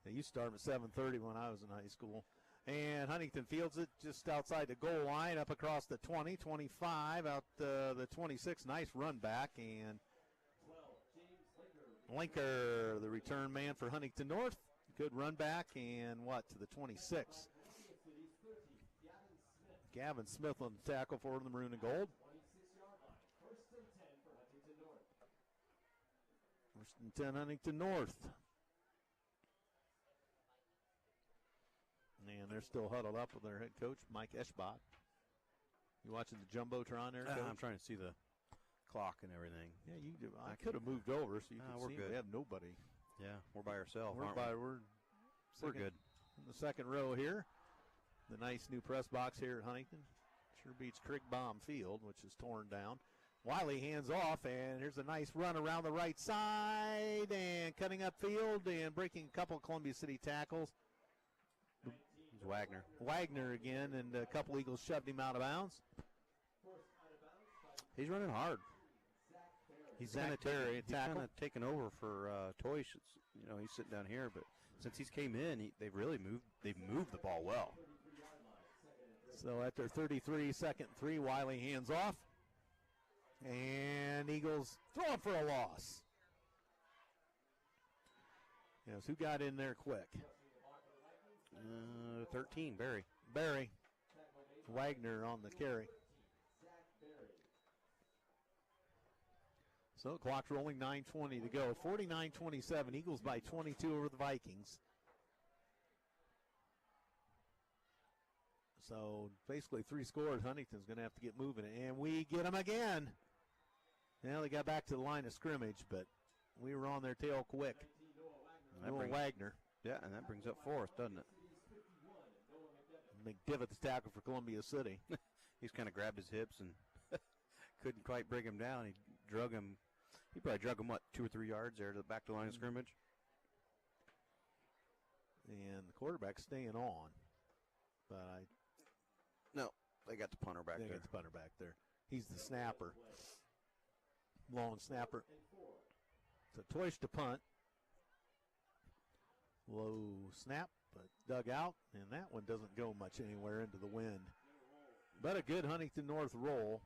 They used to start at 7:30 when I was in high school. And Huntington fields it just outside the goal line, up across the 20, 25, out the 26. Nice run back. And Linker, the return man for Huntington North. Good run back. And to the 26. Gavin Smith on the tackle for the maroon and gold. First and 10, Huntington North. And they're still huddled up with their head coach, Mike Eschbach. You watching the Jumbotron there, Coach? I'm trying to see the clock and everything. Yeah, you do. I could have moved over so you could see. Good. We have nobody. Yeah, we're by ourselves. We're good. In the second row here. The nice new press box here at Huntington. Sure beats Crickbaum Field, which is torn down. Wiley hands off, and here's a nice run around the right side and cutting up field and breaking a couple of Columbia City tackles. Wagner again, and a couple Eagles shoved him out of bounds. He's running hard. He's kind of taken over for Toysh. He's sitting down here, but since he's came in, they've moved the ball well. So at their 33, second 3, Wiley hands off. And Eagles throwing for a loss. Yes, who got in there quick? 13, Barry. Wagner on the carry. So clock's rolling, 9:20 to go. 49-27, Eagles by 22 over the Vikings. So basically 3 scores. Huntington's going to have to get moving. And we get them again. Now they got back to the line of scrimmage, but we were on their tail quick. Wagner. Yeah, and that brings up 4th, doesn't it? McDivitt, the tackle for Columbia City. He's kind of grabbed his hips and couldn't quite bring him down. He probably drug him, 2 or 3 yards there to the back to the line of scrimmage. And the quarterback's staying on. But No, they got the punter back there. They got the punter back there. He's the snapper. Long snapper. So Toysh to punt. Low snap, but dug out, and that one doesn't go much anywhere into the wind. But a good Huntington North roll,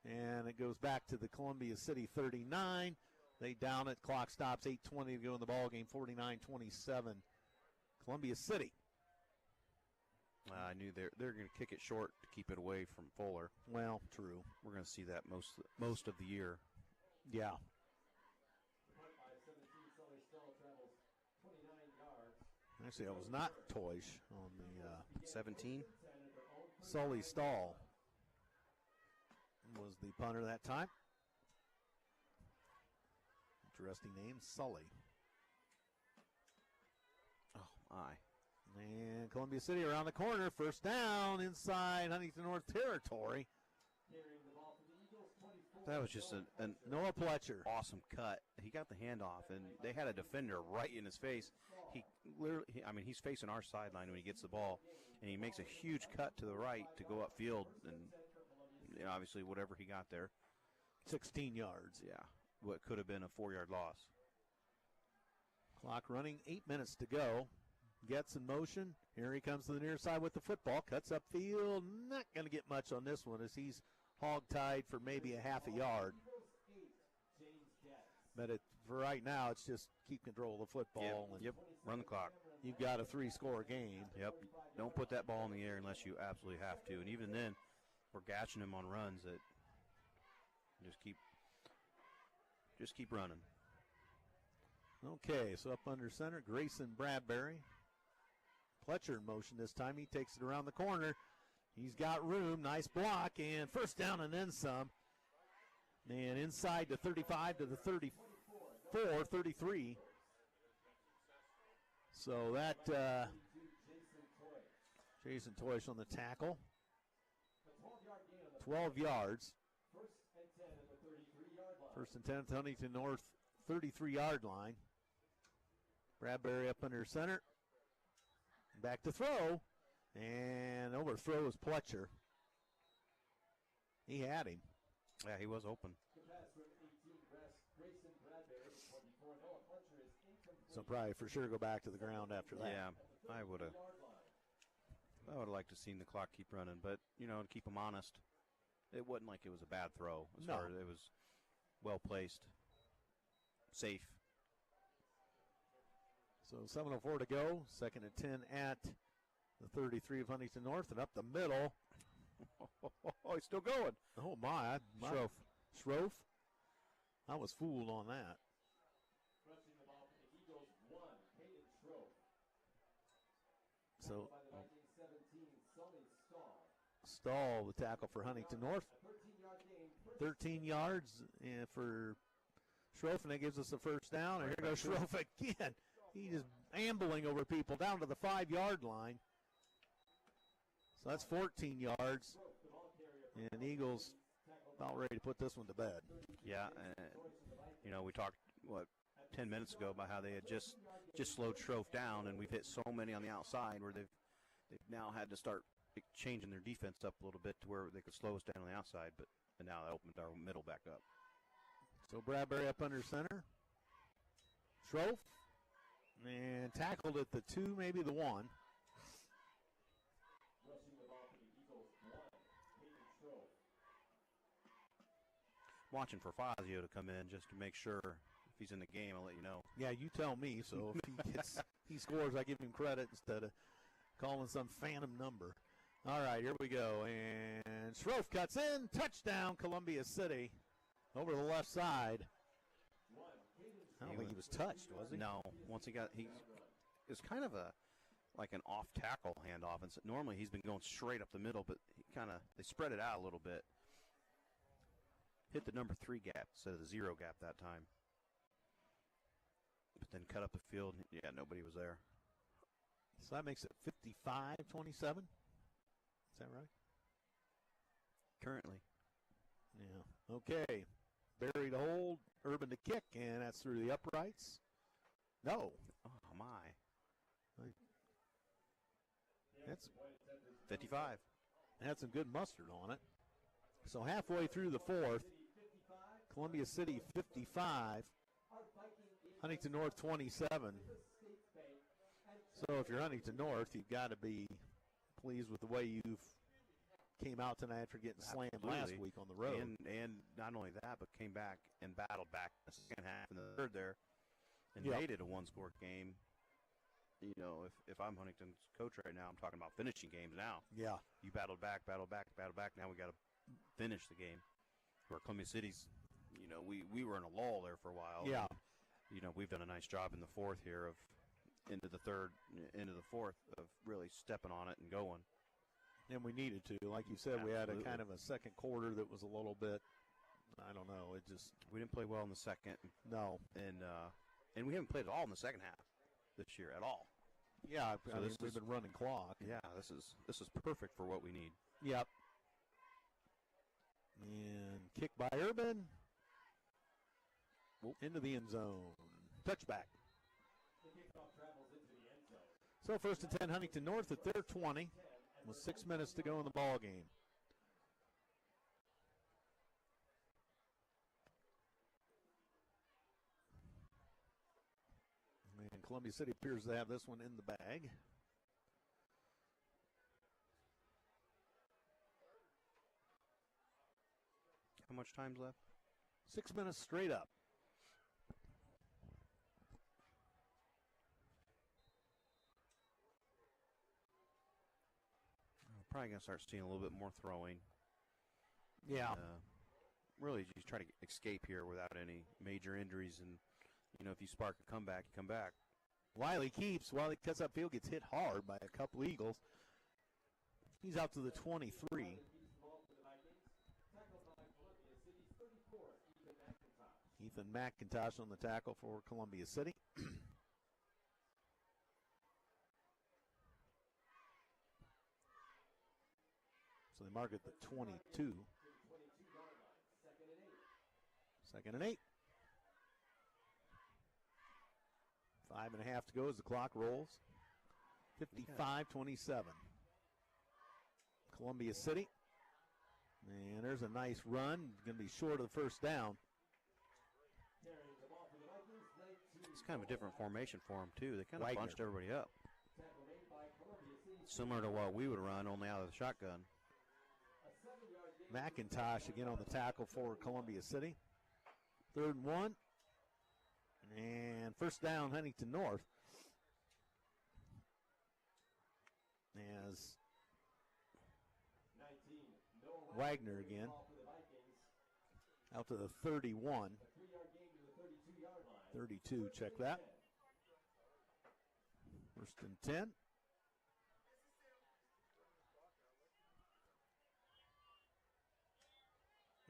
and it goes back to the Columbia City 39. They down it. Clock stops. 8:20 to go in the ball game. 49-27. Columbia City. I knew they're going to kick it short to keep it away from Fuller. Well, true. We're going to see that most of the year. Yeah. Actually, it was not Toysh on the 17. Sully Stahl was the punter that time. Interesting name, Sully. Oh, my. And Columbia City around the corner. First down inside Huntington North territory. That was just an Noah Pletcher. awesome cut. He got the handoff, and they had a defender right in his face. He literally, he's facing our sideline when he gets the ball, and he makes a huge cut to the right to go upfield, and obviously whatever he got there. 16 yards. Yeah, what could have been a 4-yard loss. Clock running, 8 minutes to go. Gets in motion. Here he comes to the near side with the football. Cuts upfield. Not going to get much on this one as he's hog-tied for maybe a half a yard. But for right now, it's just keep control of the football. Yep. Run the clock. You've got a 3-score game. Yep. Don't put that ball in the air unless you absolutely have to. And even then, we're gashing him on runs that just keep running. Okay, so up under center, Grayson Bradbury. Pletcher in motion this time. He takes it around the corner. He's got room. Nice block. And first down and then some. And inside the 35 to the 34, 33. So that Jason Toysh on the tackle. 12 yards. First and 10 at the Huntington North 33-yard line. Bradbury up under center. Back to throw. And overthrows Pletcher. He had him. Yeah, he was open. So probably for sure go back to the ground after that. Yeah, I would have liked to seen the clock keep running, but to keep him honest, it wasn't like it was a bad throw. As far as it was well placed, safe. So 7:04 to go. Second and 10 at the 33 of Huntington North, and up the middle. Oh, he's still going. Oh my! Schroff. I was fooled on that. So Stahl, the tackle for Huntington North. 13 yards for Schroff, and that gives us a first down. And here goes Schroff again. He's just ambling over people down to the 5-yard line. So that's 14 yards. And Eagles about ready to put this one to bed. Yeah, we talked, 10 minutes ago about how they had just slowed Schroff down, and we've hit so many on the outside where they've now had to start changing their defense up a little bit to where they could slow us down on the outside, and now they opened our middle back up. So Bradbury up under center. Schroff. And tackled at the 2, maybe the 1. Watching for Fazio to come in just to make sure if he's in the game. I'll let you know. Yeah, you tell me. So if he scores, I give him credit instead of calling some phantom number. All right, here we go. And Schroff cuts in. Touchdown, Columbia City. Over the left side. I don't think he was touched, was he? No. Once it was kind of like an off tackle handoff. And so normally he's been going straight up the middle, but they spread it out a little bit. Hit the number 3 gap instead of the 0 gap that time. But then cut up the field. Yeah, nobody was there. So that makes it 55-27. Is that right? Currently. Yeah. Okay. Barry to hold, Urban to kick, and that's through the uprights. No. Oh, my. That's 55. Had some good mustard on it. So halfway through the fourth, Columbia City 55, Huntington North 27. So if you're Huntington North, you've got to be pleased with the way you've came out tonight after getting slammed last week on the road. And not only that, but came back and battled back in the second half and the third there and made it a one-score game. If I'm Huntington's coach right now, I'm talking about finishing games now. Yeah. You battled back. Now we got to finish the game. Where Columbia City's, we were in a lull there for a while. Yeah. And, we've done a nice job in the fourth here of into the fourth of really stepping on it and going. And we needed to. Like you said, we had a kind of a second quarter that was a little bit, I don't know, we didn't play well in the second. No. And we haven't played at all in the second half this year at all. Yeah, So I mean, this we've is- been running clock. Yeah, this is perfect for what we need. Yep. And kick by Urban. Into the end zone. Touchback. The kickoff travels into the end zone. So first and 10, Huntington North at their 20 with 6 minutes to go in the ball game. And Columbia City appears to have this one in the bag. How much time's left? 6 minutes straight up. Probably going to start seeing a little bit more throwing. Yeah. Really, just try to escape here without any major injuries. And, you know, if you spark a comeback, you come back. Wiley keeps. Wiley cuts upfield, gets hit hard by a couple Eagles. He's out to the 23. Ethan McIntosh on the tackle for Columbia City. So they mark at the 22. Second and 8. 5.5 to go as the clock rolls. 55-27. Columbia City. And there's a nice run. Going to be short of the first down. It's kind of a different formation for them, too. They kind of Wagner. bunched everybody up. Similar to what we would run, only out of the shotgun. McIntosh again on the tackle for Columbia City. 3rd and 1. And first down, Huntington North. As Wagner again. Out to the 31. 32, check that. First and 10.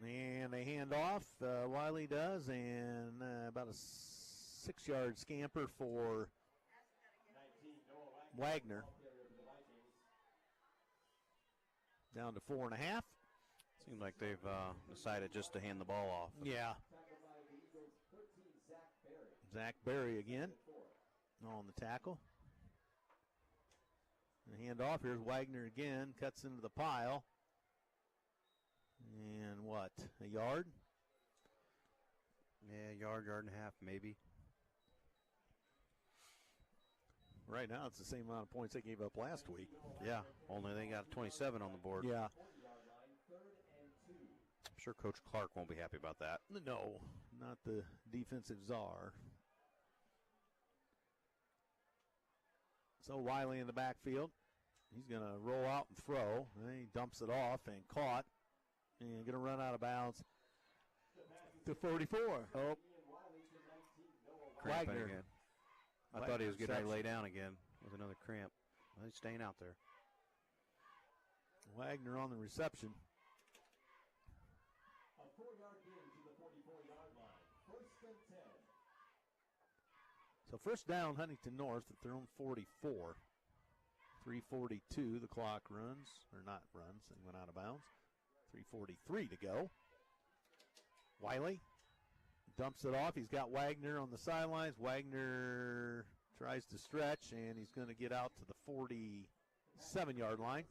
And they hand off. Wiley does, and about a 6-yard scamper for Wagner. Down to 4.5. Seems like they've decided just to hand the ball off. Yeah. Zach Berry again on the tackle. And hand off. Here's Wagner again. Cuts into the pile. And what? A yard? Yeah, yard and a half, maybe. Right now, it's the same amount of points they gave up last week. Yeah, only they got 27 on the board. Yeah. I'm sure Coach Clark won't be happy about that. No, not the defensive czar. So Wiley in the backfield. He's going to roll out and throw. And he dumps it off and caught. And going to run out of bounds to 44. Oh, Cramping Wagner. again. I Wagner thought he was getting ready to lay reception. down again with another cramp. Well, he's staying out there. Wagner on the reception. A 4-yard gain to the 44-yard line. First and 10. So first down, Huntington North at their own 44. 3:42, the clock runs, or not runs, and went out of bounds. 3:43 to go. Wiley dumps it off. He's got Wagner on the sidelines. Wagner tries to stretch, and he's going to get out to the 47-yard line.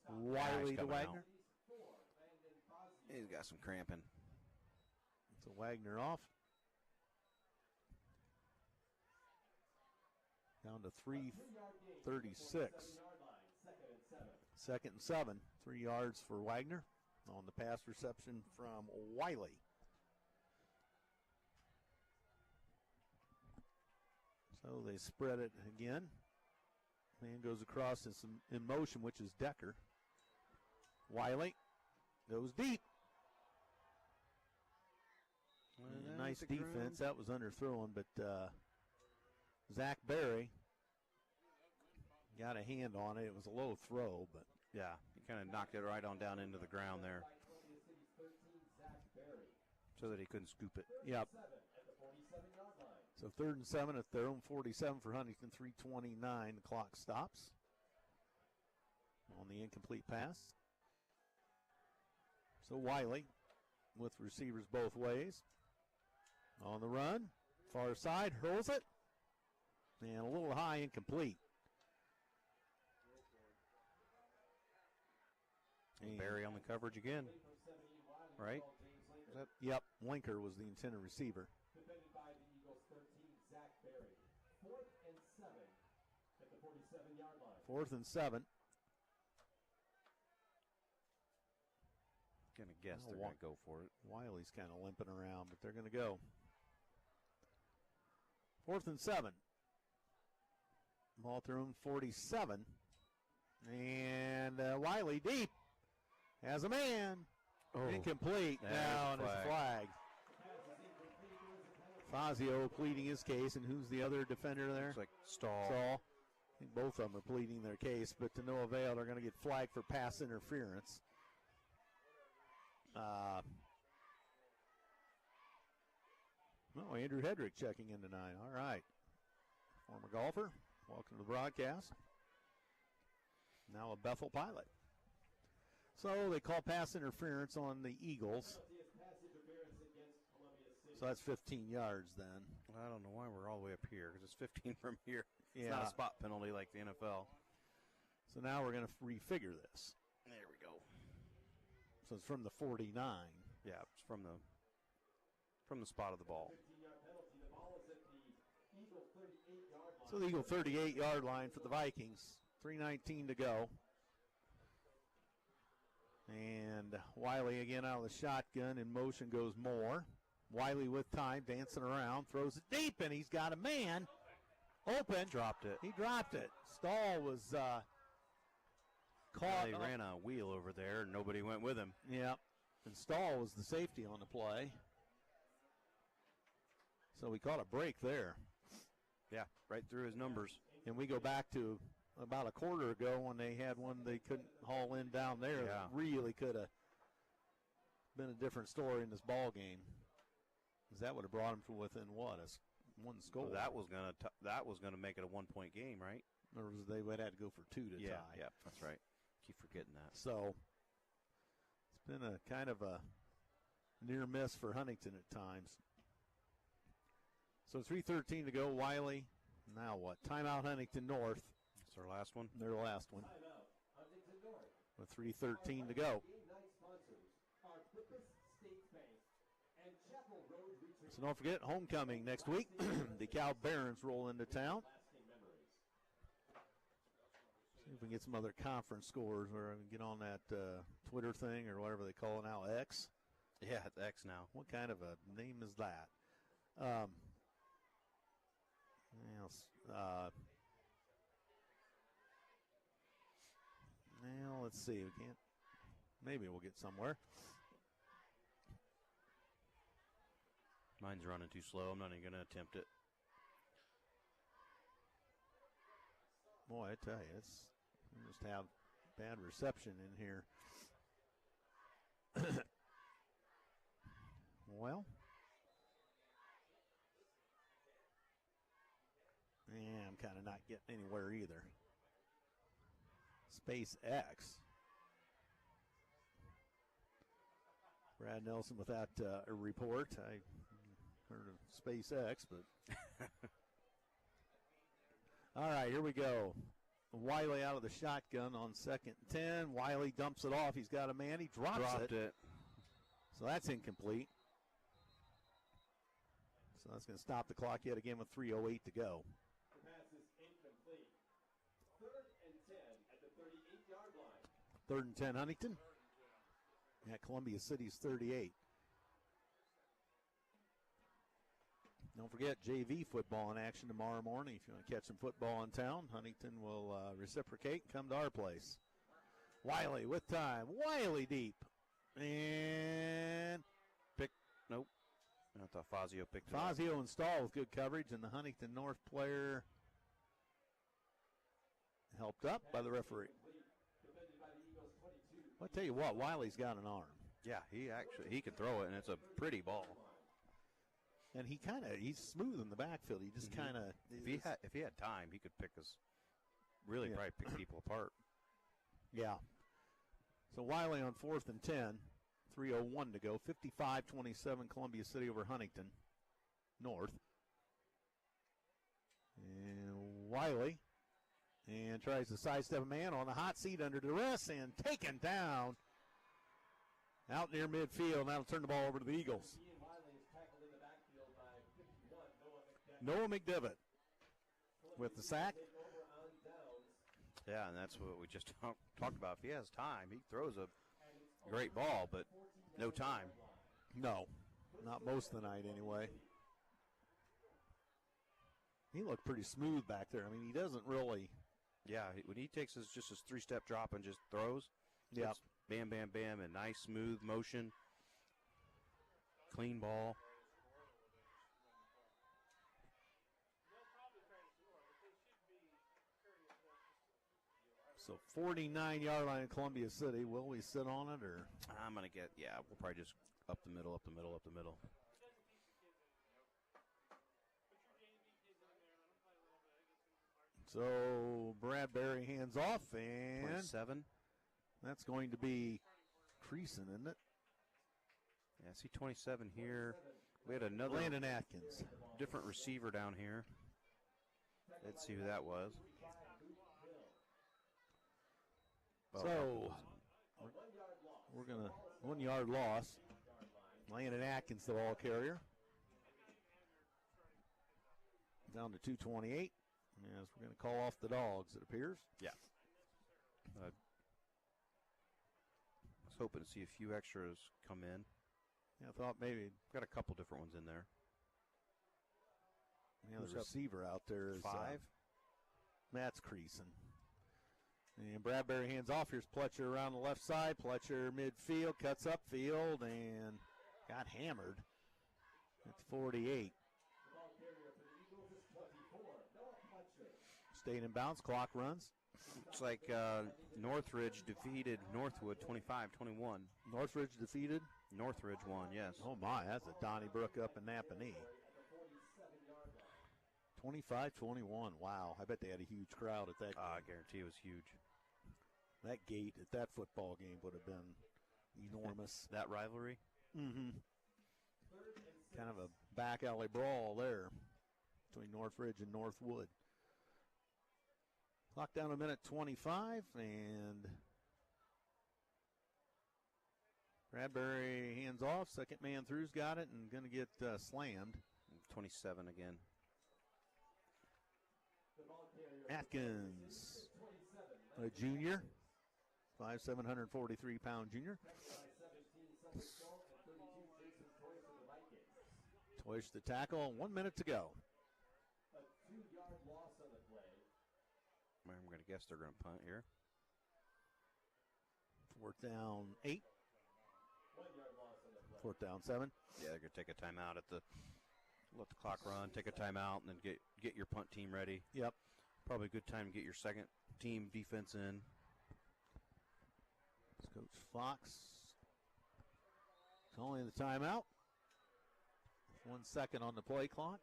Wiley he's to coming Wagner. He's got some cramping. So Wagner off. Down to 3:36. Second and 7. 3 yards for Wagner on the pass reception from Wiley. So they spread it again. Man goes across in motion, which is Decker. Wiley goes deep. Nice defense. That was underthrown, but Zach Berry got a hand on it. It was a low throw, but Yeah, he kind of knocked it right on down into the ground there so that he couldn't scoop it. yep. 7 at the 47-yard line. So 3rd and 7 at their own 47 for Huntington, 3:29. The clock stops on the incomplete pass. So Wiley with receivers both ways. On the run, far side, hurls it. And a little high, incomplete. Barry on the coverage again, right? Yep, Linker was the intended receiver. Defended by the Eagles 13, Zach Berry. 4th and 7 at the 47-yard line. 4th and 7. Gonna guess they're gonna go for it. Wiley's kind of limping around, but they're gonna go. 4th and 7. Ball through 47. And Wiley deep. Has a man. Oh, incomplete. Now and it's flagged. Fazio pleading his case, and who's the other defender there? Looks like Stahl. I think both of them are pleading their case, but to no avail. They're going to get flagged for pass interference. Andrew Hedrick checking in tonight. All right. Former golfer. Welcome to the broadcast. Now a Bethel pilot. So they call pass interference on the Eagles. So that's 15 yards then. I don't know why we're all the way up here, because it's 15 from here. It's Yeah. not a spot penalty like the NFL. So now we're going to refigure this. There we go. So it's from the 49. Yeah, it's from the spot of the ball. So the Eagle 38-yard line for the Vikings. 3:19 to go. And Wiley again out of the shotgun. In motion goes Moore. Wiley with time, dancing around, throws it deep, and he's got a man open. Dropped it. He dropped it. Stahl was caught. They ran a wheel over there, and nobody went with him. Yeah. And Stahl was the safety on the play. So we caught a break there. Yeah, right through his numbers. And we go back to about a quarter ago when they had one they couldn't haul in down there. Yeah. That really could have been a different story in this ball game. Because that would have brought them to within what, one score. So that was gonna make it a 1-point game, right? Or they would have to go for 2 to tie. Yeah, that's right. Keep forgetting that. So it's been a kind of a near miss for Huntington at times. So 3:13 to go. Wiley. Now what? Timeout Huntington North. That's our last one. Their last one. Timeout, Huntington North. With 3:13 to go. Game night sponsors are Clippus States Bank and Chapel Road Research. So don't forget, homecoming next week. The Cal Barons roll into town. Lasting memories. See if we can get some other conference scores where we can get on that Twitter thing or whatever they call it now, X. Yeah, it's X now. What kind of a name is that? Well, let's see. We can't. Maybe we'll get somewhere. Mine's running too slow. I'm not even going to attempt it. Boy, I tell you, we just have bad reception in here. Well, yeah, I'm kind of not getting anywhere either. Space X. Brad Nelson with that report. I heard of Space X, but. All right, here we go. Wiley out of the shotgun on 2nd and 10. Wiley dumps it off. He's got a man. He dropped it. So that's incomplete. So that's going to stop the clock yet again with 3:08 to go. The pass is incomplete. 3rd and 10 at the 38-yard line. 3rd and 10, Huntington. At Columbia City's 38. Don't forget JV football in action tomorrow morning. If you want to catch some football in town, Huntington will reciprocate and come to our place. Wiley with time. Wiley deep. And Nope. I thought Fazio picked it up. Fazio and Stahl with good coverage, and the Huntington North player helped up by the referee. I'll tell you what, Wiley's got an arm. Yeah, he can throw it, and it's a pretty ball. And he's smooth in the backfield. He just kind of. If he had time, he could probably pick people apart. Yeah. So Wiley on 4th and 10, 3:01 to go, 55-27 Columbia City over Huntington North. And Wiley and tries to sidestep a man on the hot seat under duress and taken down out near midfield. That'll turn the ball over to the Eagles. Noah McDivitt with the sack. Yeah, and that's what we just talked about. If he has time, he throws a great ball, but no time. No, not most of the night anyway. He looked pretty smooth back there. I mean, he doesn't really. Yeah, when he takes his 3-step drop and just throws, yeah, bam, bam, bam, and nice smooth motion, clean ball. So 49-yard line in Columbia City. Will we sit on it or? I'm gonna we'll probably just up the middle. So Bradbury hands off, and 27. That's going to be Creason, isn't it? Yeah, I see 27 here. We had another Landon Atkins, different receiver down here. Let's see who that was. So we're going to 1 yard loss. Landon Atkins, the ball carrier. Down to 2:28. Yes, we're going to call off the dogs, it appears. Yeah. I was hoping to see a few extras come in. Yeah, I thought maybe. Got a couple different ones in there. Yeah, the receiver out there is 5. Matt's Creason. And Bradbury hands off. Here's Pletcher around the left side. Pletcher midfield, cuts upfield, and got hammered at 48. Stayed in bounds. Clock runs. Looks like Northridge defeated Northwood 25-21. Northridge defeated? Northridge won, yes. Oh, my. That's a Donnybrook up in Napanee. 25-21. Wow. I bet they had a huge crowd at that game. I guarantee it was huge. That gate at that football game would have been enormous. That rivalry? Mm-hmm. Kind of a back alley brawl there between Northridge and Northwood. Clock down a minute 25, and Bradbury hands off. Second man through's got it and going to get slammed. 27 again. Atkins, a junior, 5'7", 143-pound junior. Toish the tackle, 1 minute to go. A 2-yard loss on the play. I'm going to guess they're going to punt here. 4th down 8. 1-yard loss on the play. 4th down 7. Yeah, they're going to take a timeout let the clock run, take a timeout, and then get your punt team ready. Yep. Probably a good time to get your second team defense in. It's Coach Fox calling the timeout. 1 second on the play clock.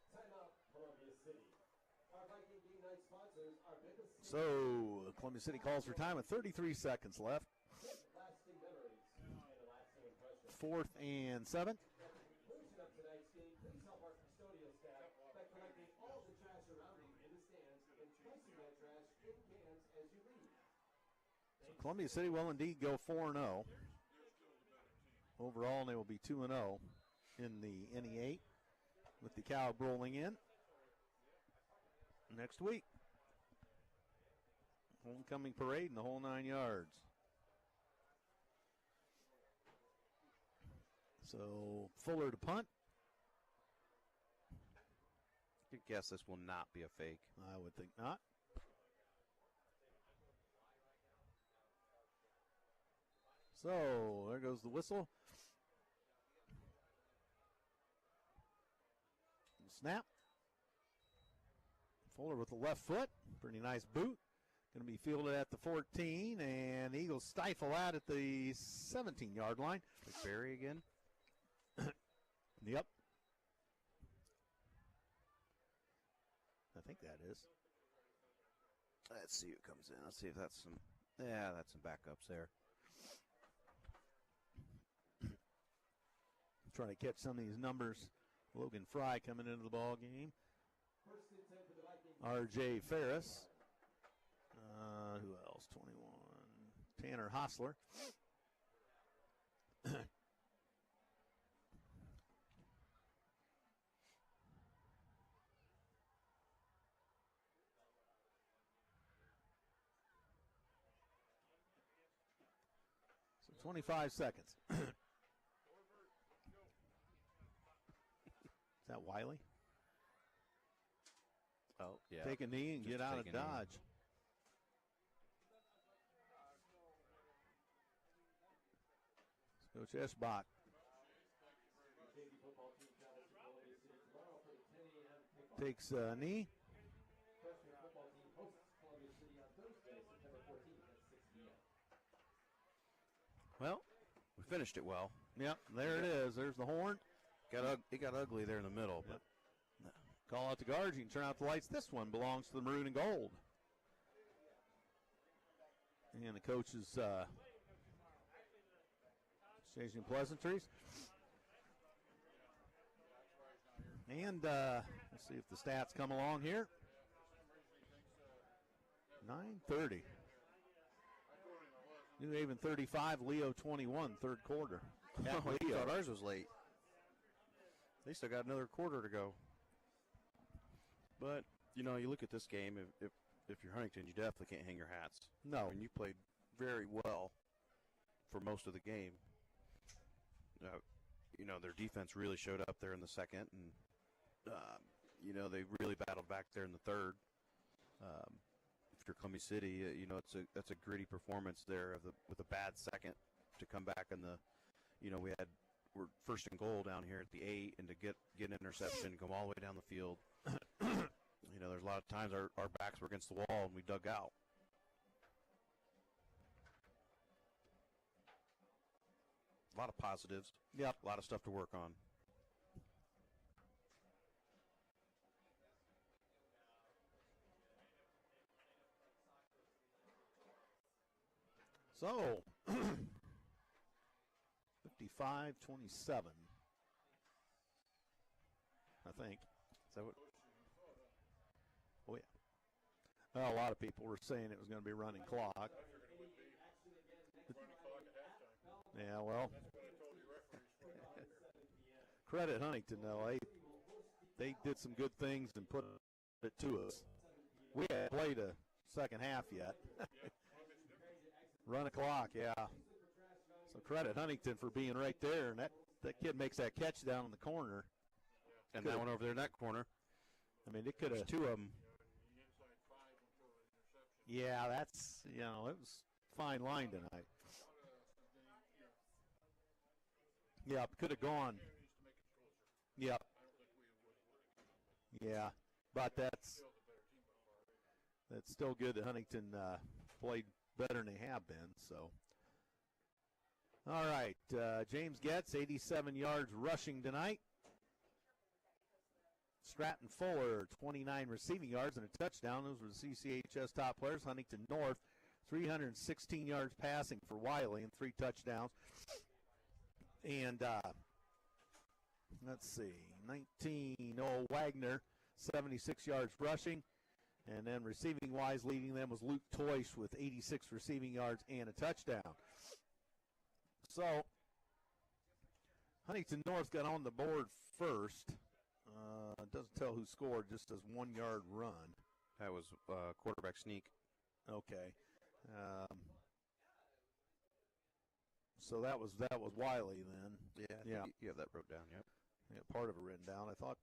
Timeout, Columbia City. Our Viking game night sponsors are Vincent. So Columbia City calls for time with 33 seconds left. Lasting memories and a lasting impression. 4th and 7. At the conclusion of tonight's game, please help our custodial staff by collecting all the trash surrounding in the stands and placing that trash in cans as you leave. So Columbia City will indeed go 4-0. Overall, they will be 2-0 in the NE8 with the Cow rolling in next week. Homecoming parade and the whole 9 yards. So Fuller to punt. Good guess this will not be a fake. I would think not. So there goes the whistle. Snap. Fuller with the left foot. Pretty nice boot. Going to be fielded at the 14, and the Eagles stifle out at the 17-yard line. Barry again. Yep. I think that is. Let's see who comes in. Let's see if that's some. Yeah, that's some backups there. Trying to catch some of these numbers. Logan Fry coming into the ball game. R.J. Ferris. Who else? 21. Tanner Hostler. So 25 seconds. Is that Wiley? Oh, yeah. Take a knee and Just get out of take a knee. Dodge. Coach Eschbach takes a knee. Well, we finished it well. Yep, there it is. There's the horn. It got ugly there in the middle, but Call out the guards. You can turn out the lights. This one belongs to the maroon and gold. And the coaches exchanging pleasantries. And let's see if the stats come along here. 9:30. New Haven 35, Leo 21, third quarter. I thought ours was late. They still got another quarter to go. But, you know, you look at this game, if you're Huntington, you definitely can't hang your hats. No. I mean, you played very well for most of the game. You know, their defense really showed up there in the second, and, you know, they really battled back there in the third. If you're Columbia City, you know, that's a gritty performance there with a bad second to come back in the, you know, we're first and goal down here at the 8, and to get an interception, come all the way down the field. You know, there's a lot of times our backs were against the wall and we dug out. A lot of positives. Yep. A lot of stuff to work on. So, 55-27, I think. Is that what? Oh, yeah. Well, a lot of people were saying it was going to be running clock. Yeah, well, credit Huntington, though. They did some good things and put it to us. We haven't played a second half yet. Run a clock, yeah. So credit Huntington for being right there, and that kid makes that catch down in the corner. And that one over there in that corner. I mean, it could have. Two of them. Yeah, that's, you know, it was fine line tonight. Yeah, could have gone. Yep. Yeah, but that's still good that Huntington played better than they have been. So, all right, James Getz, 87 yards rushing tonight. Stratton Fuller, 29 receiving yards and a touchdown. Those were the CCHS top players. Huntington North, 316 yards passing for Wiley and 3 touchdowns. And let's see, 19, Wagner, 76 yards rushing. And then receiving-wise, leading them was Luke Toysh with 86 receiving yards and a touchdown. So, Huntington North got on the board first. It doesn't tell who scored, just says 1 yard run. That was quarterback sneak. Okay. So that was Wiley then. Yeah. You have that wrote down, yep. Yeah, part of it written down. I thought,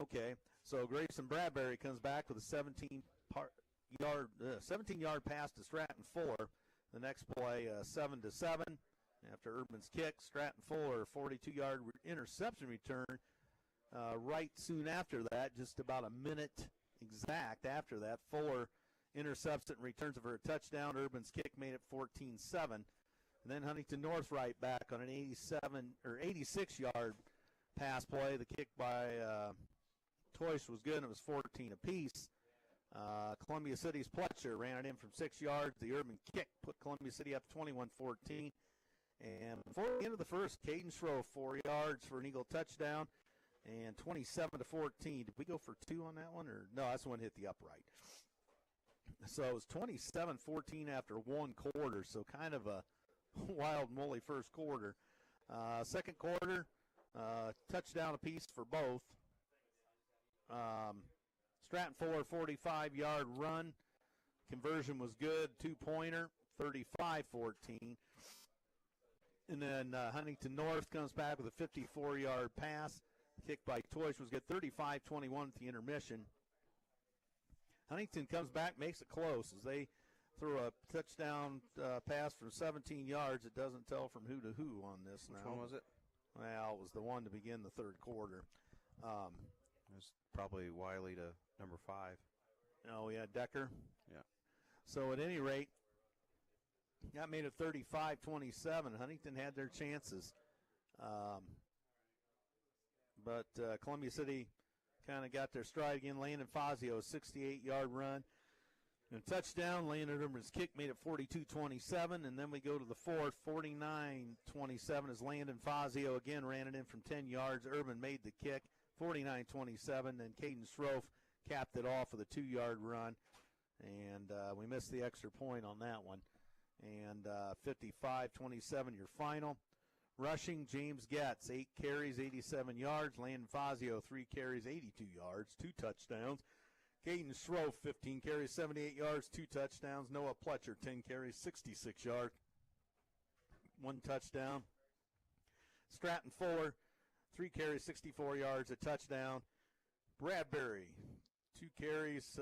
okay. So Grayson Bradbury comes back with a 17-yard pass to Stratton Fuller. The next play, 7-7. After Urban's kick, Stratton Fuller, 42-yard interception return. Right soon after that, just about a minute exact after that, Fuller intercepts it and returns it for a touchdown. Urban's kick made it 14-7. And then Huntington North right back on an 86-yard pass play. The kick by Toyce was good, and it was 14 apiece. Columbia City's Pletcher ran it in from 6 yards. The Urban kick put Columbia City up 21-14. And before the end of the first, Caden Schroe 4 yards for an Eagle touchdown, and 27-14. Did we go for 2 on that one? Or no, that's the one hit the upright. So it was 27-14 after one quarter, so kind of a wild and woolly first quarter. Second quarter, touchdown apiece for both. Stratton Fuller 45-yard run. Conversion was good, 2-pointer, 35-14. And then Huntington North comes back with a 54-yard pass. Kick by Toyce was good, 35-21 at the intermission. Huntington comes back, makes it close as they throw a touchdown pass from 17 yards. It doesn't tell from who to who on this now. Which one was it? Well, it was the one to begin the third quarter. It was probably Wiley to number 5. Oh, yeah, Decker. Yeah. So at any rate, that made it 35-27. Huntington had their chances. But Columbia City kind of got their stride again. Landon Fazio, 68-yard run. And a touchdown. Landon Urban's kick made it 42-27. And then we go to the fourth, 49-27 as Landon Fazio again ran it in from 10 yards. Urban made the kick, 49-27. Then Caden Schroef capped it off with a 2-yard run. And we missed the extra point on that one. And 55-27 your final. Rushing, James Getz, 8 carries, 87 yards. Landon Fazio, 3 carries, 82 yards, 2 touchdowns. Caden Schroef, 15 carries, 78 yards, 2 touchdowns. Noah Pletcher, 10 carries, 66 yards, 1 touchdown. Stratton Fuller, 3 carries, 64 yards, a touchdown. Bradbury, 2 carries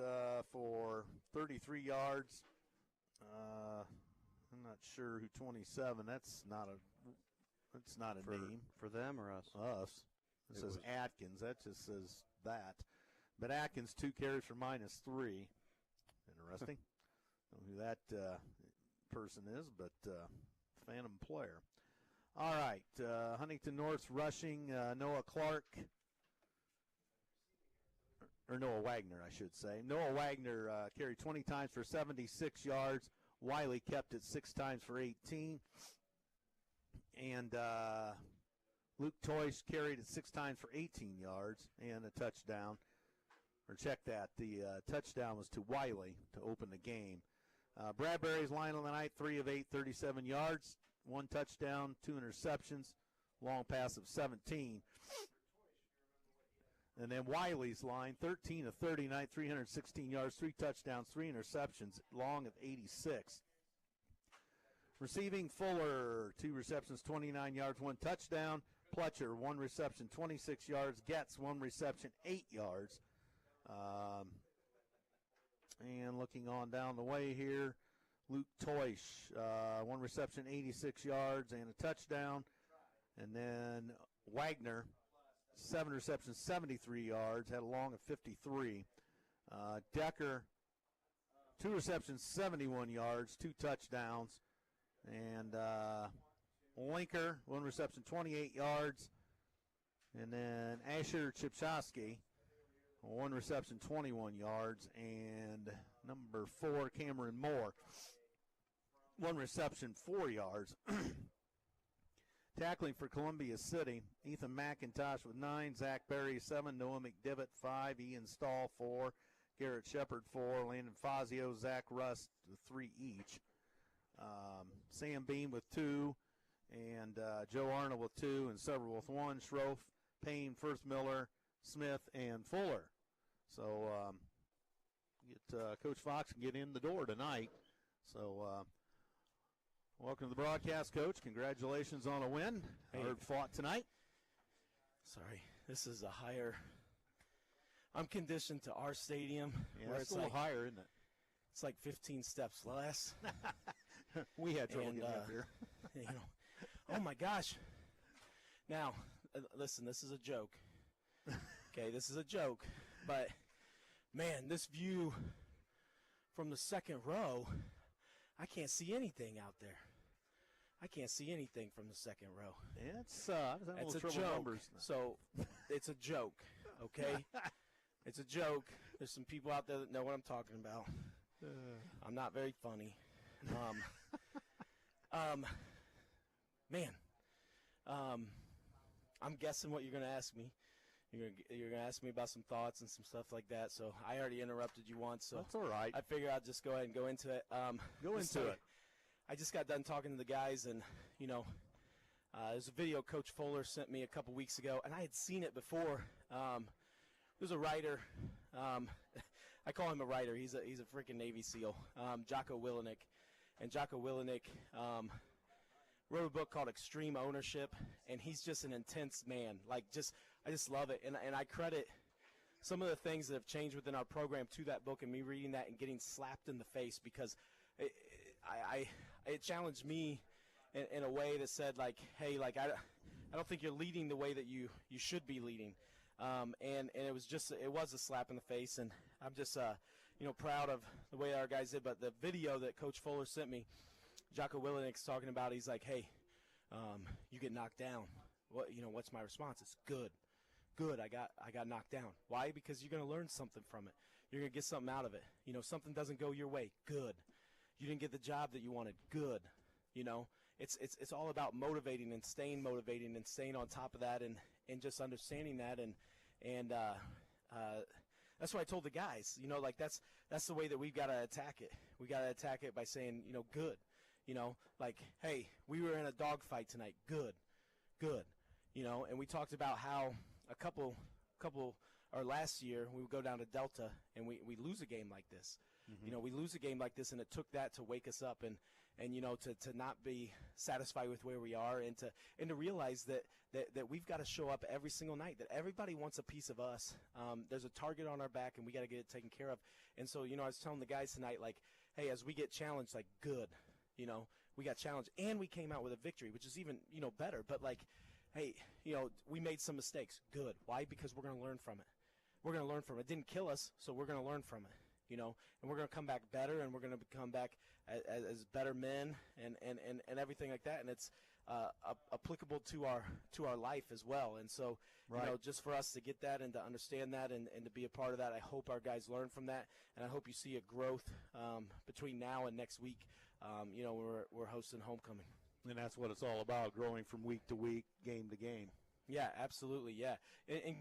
for 33 yards. I'm not sure who 27. That's not a name. For them or us? Us. It says Atkins. That just says that. But Atkins, 2 carries for -3. Interesting. Don't know who that person is, but phantom player. All right. Huntington North's rushing, Noah Clark. Or Noah Wagner, I should say. Noah Wagner carried 20 times for 76 yards. Wiley kept it 6 times for 18. And Luke Toyce carried it 6 times for 18 yards and a touchdown. Or check that. The touchdown was to Wiley to open the game. Bradbury's line on the night, 3 of 8, 37 yards, 1 touchdown, 2 interceptions, long pass of 17. And then Wiley's line, 13 of 39, 316 yards, 3 touchdowns, 3 interceptions, long of 86. Receiving, Fuller, 2 receptions, 29 yards, 1 touchdown. Pletcher, 1 reception, 26 yards. Getz, 1 reception, 8 yards. And looking on down the way here, Luke Toyce, 1 reception, 86 yards, and a touchdown. And then Wagner, 7 receptions, 73 yards, had a long of 53. Decker, 2 receptions, 71 yards, 2 touchdowns. And Linker, 1 reception, 28 yards. And then Asher Chipchowski, 1 reception, 21 yards. And number 4, Cameron Moore, 1 reception, 4 yards. Tackling for Columbia City, Ethan McIntosh with 9, Zach Berry 7, Noah McDivitt 5, Ian Stahl 4, Garrett Shepard 4, Landon Fazio, Zach Rust 3 each. Sam Beam with 2, and Joe Arnold with 2, and several with 1. Schroef, Payne, First Miller, Smith, and Fuller. So get Coach Fox can get in the door tonight. So welcome to the broadcast, Coach. Congratulations on a win. Hard fought tonight. Sorry, this is a higher. I'm conditioned to our stadium. Yeah, where it's a little higher, isn't it? It's like 15 steps less. We had trouble getting up here. You know, oh my gosh. Now, listen, this is a joke. Okay, this is a joke. But, man, this view from the second row, I can't see anything out there. I can't see anything from the second row. Yeah, it's I was having It's a little trouble joke. numbers. So it's a joke, okay? It's a joke. There's some people out there that know what I'm talking about. I'm not very funny. Man, I'm guessing what you're going to ask me. You're going to ask me about some thoughts and some stuff like that. So I already interrupted you once. So That's all right. I figure I'll just go ahead and go into it. Go into it. I just got done talking to the guys, and, you know, there's a video Coach Fuller sent me a couple weeks ago, and I had seen it before. There's a writer. I call him a writer. He's a freaking Navy SEAL, Jocko Willenick. And Jocko Willenick wrote a book called Extreme Ownership, and he's just an intense man. Like, I just love it. And I credit some of the things that have changed within our program to that book and me reading that and getting slapped in the face, because it challenged me in a way that said, like, hey, like, I don't think you're leading the way that you should be leading. And it was a slap in the face, and I'm just proud of the way our guys did. But the video that Coach Fuller sent me, Jocko Willenick's talking about, he's like, hey, you get knocked down. What's my response? It's good. I got knocked down. Why? Because you're going to learn something from it. You're going to get something out of it. Something doesn't go your way. Good. You didn't get the job that you wanted. Good. It's all about motivating and staying on top of that and just understanding that and that's what I told the guys. That's the way that we've got to attack it. We got to attack it by saying, good. Like, hey, we were in a dogfight tonight. Good. And we talked about how a couple or last year we would go down to Delta and we lose a game like this. Mm-hmm. We lose a game like this, and it took that to wake us up and to not be satisfied with where we are, and to realize that we've got to show up every single night, that everybody wants a piece of us. There's a target on our back, and we got to get it taken care of. And so, I was telling the guys tonight, like, hey, as we get challenged, like, good, we got challenged, and we came out with a victory, which is even, better. But, like, hey, we made some mistakes. Good. Why? Because we're going to learn from it. We're going to learn from it. It didn't kill us, so we're going to learn from it. And we're going to come back better, and we're going to come back as better men and everything like that. And it's applicable to our life as well. And so, right. Just for us to get that and to understand that and to be a part of that, I hope our guys learn from that. And I hope you see a growth between now and next week. We're hosting homecoming. And that's what it's all about, growing from week to week, game to game. Yeah, absolutely, yeah. And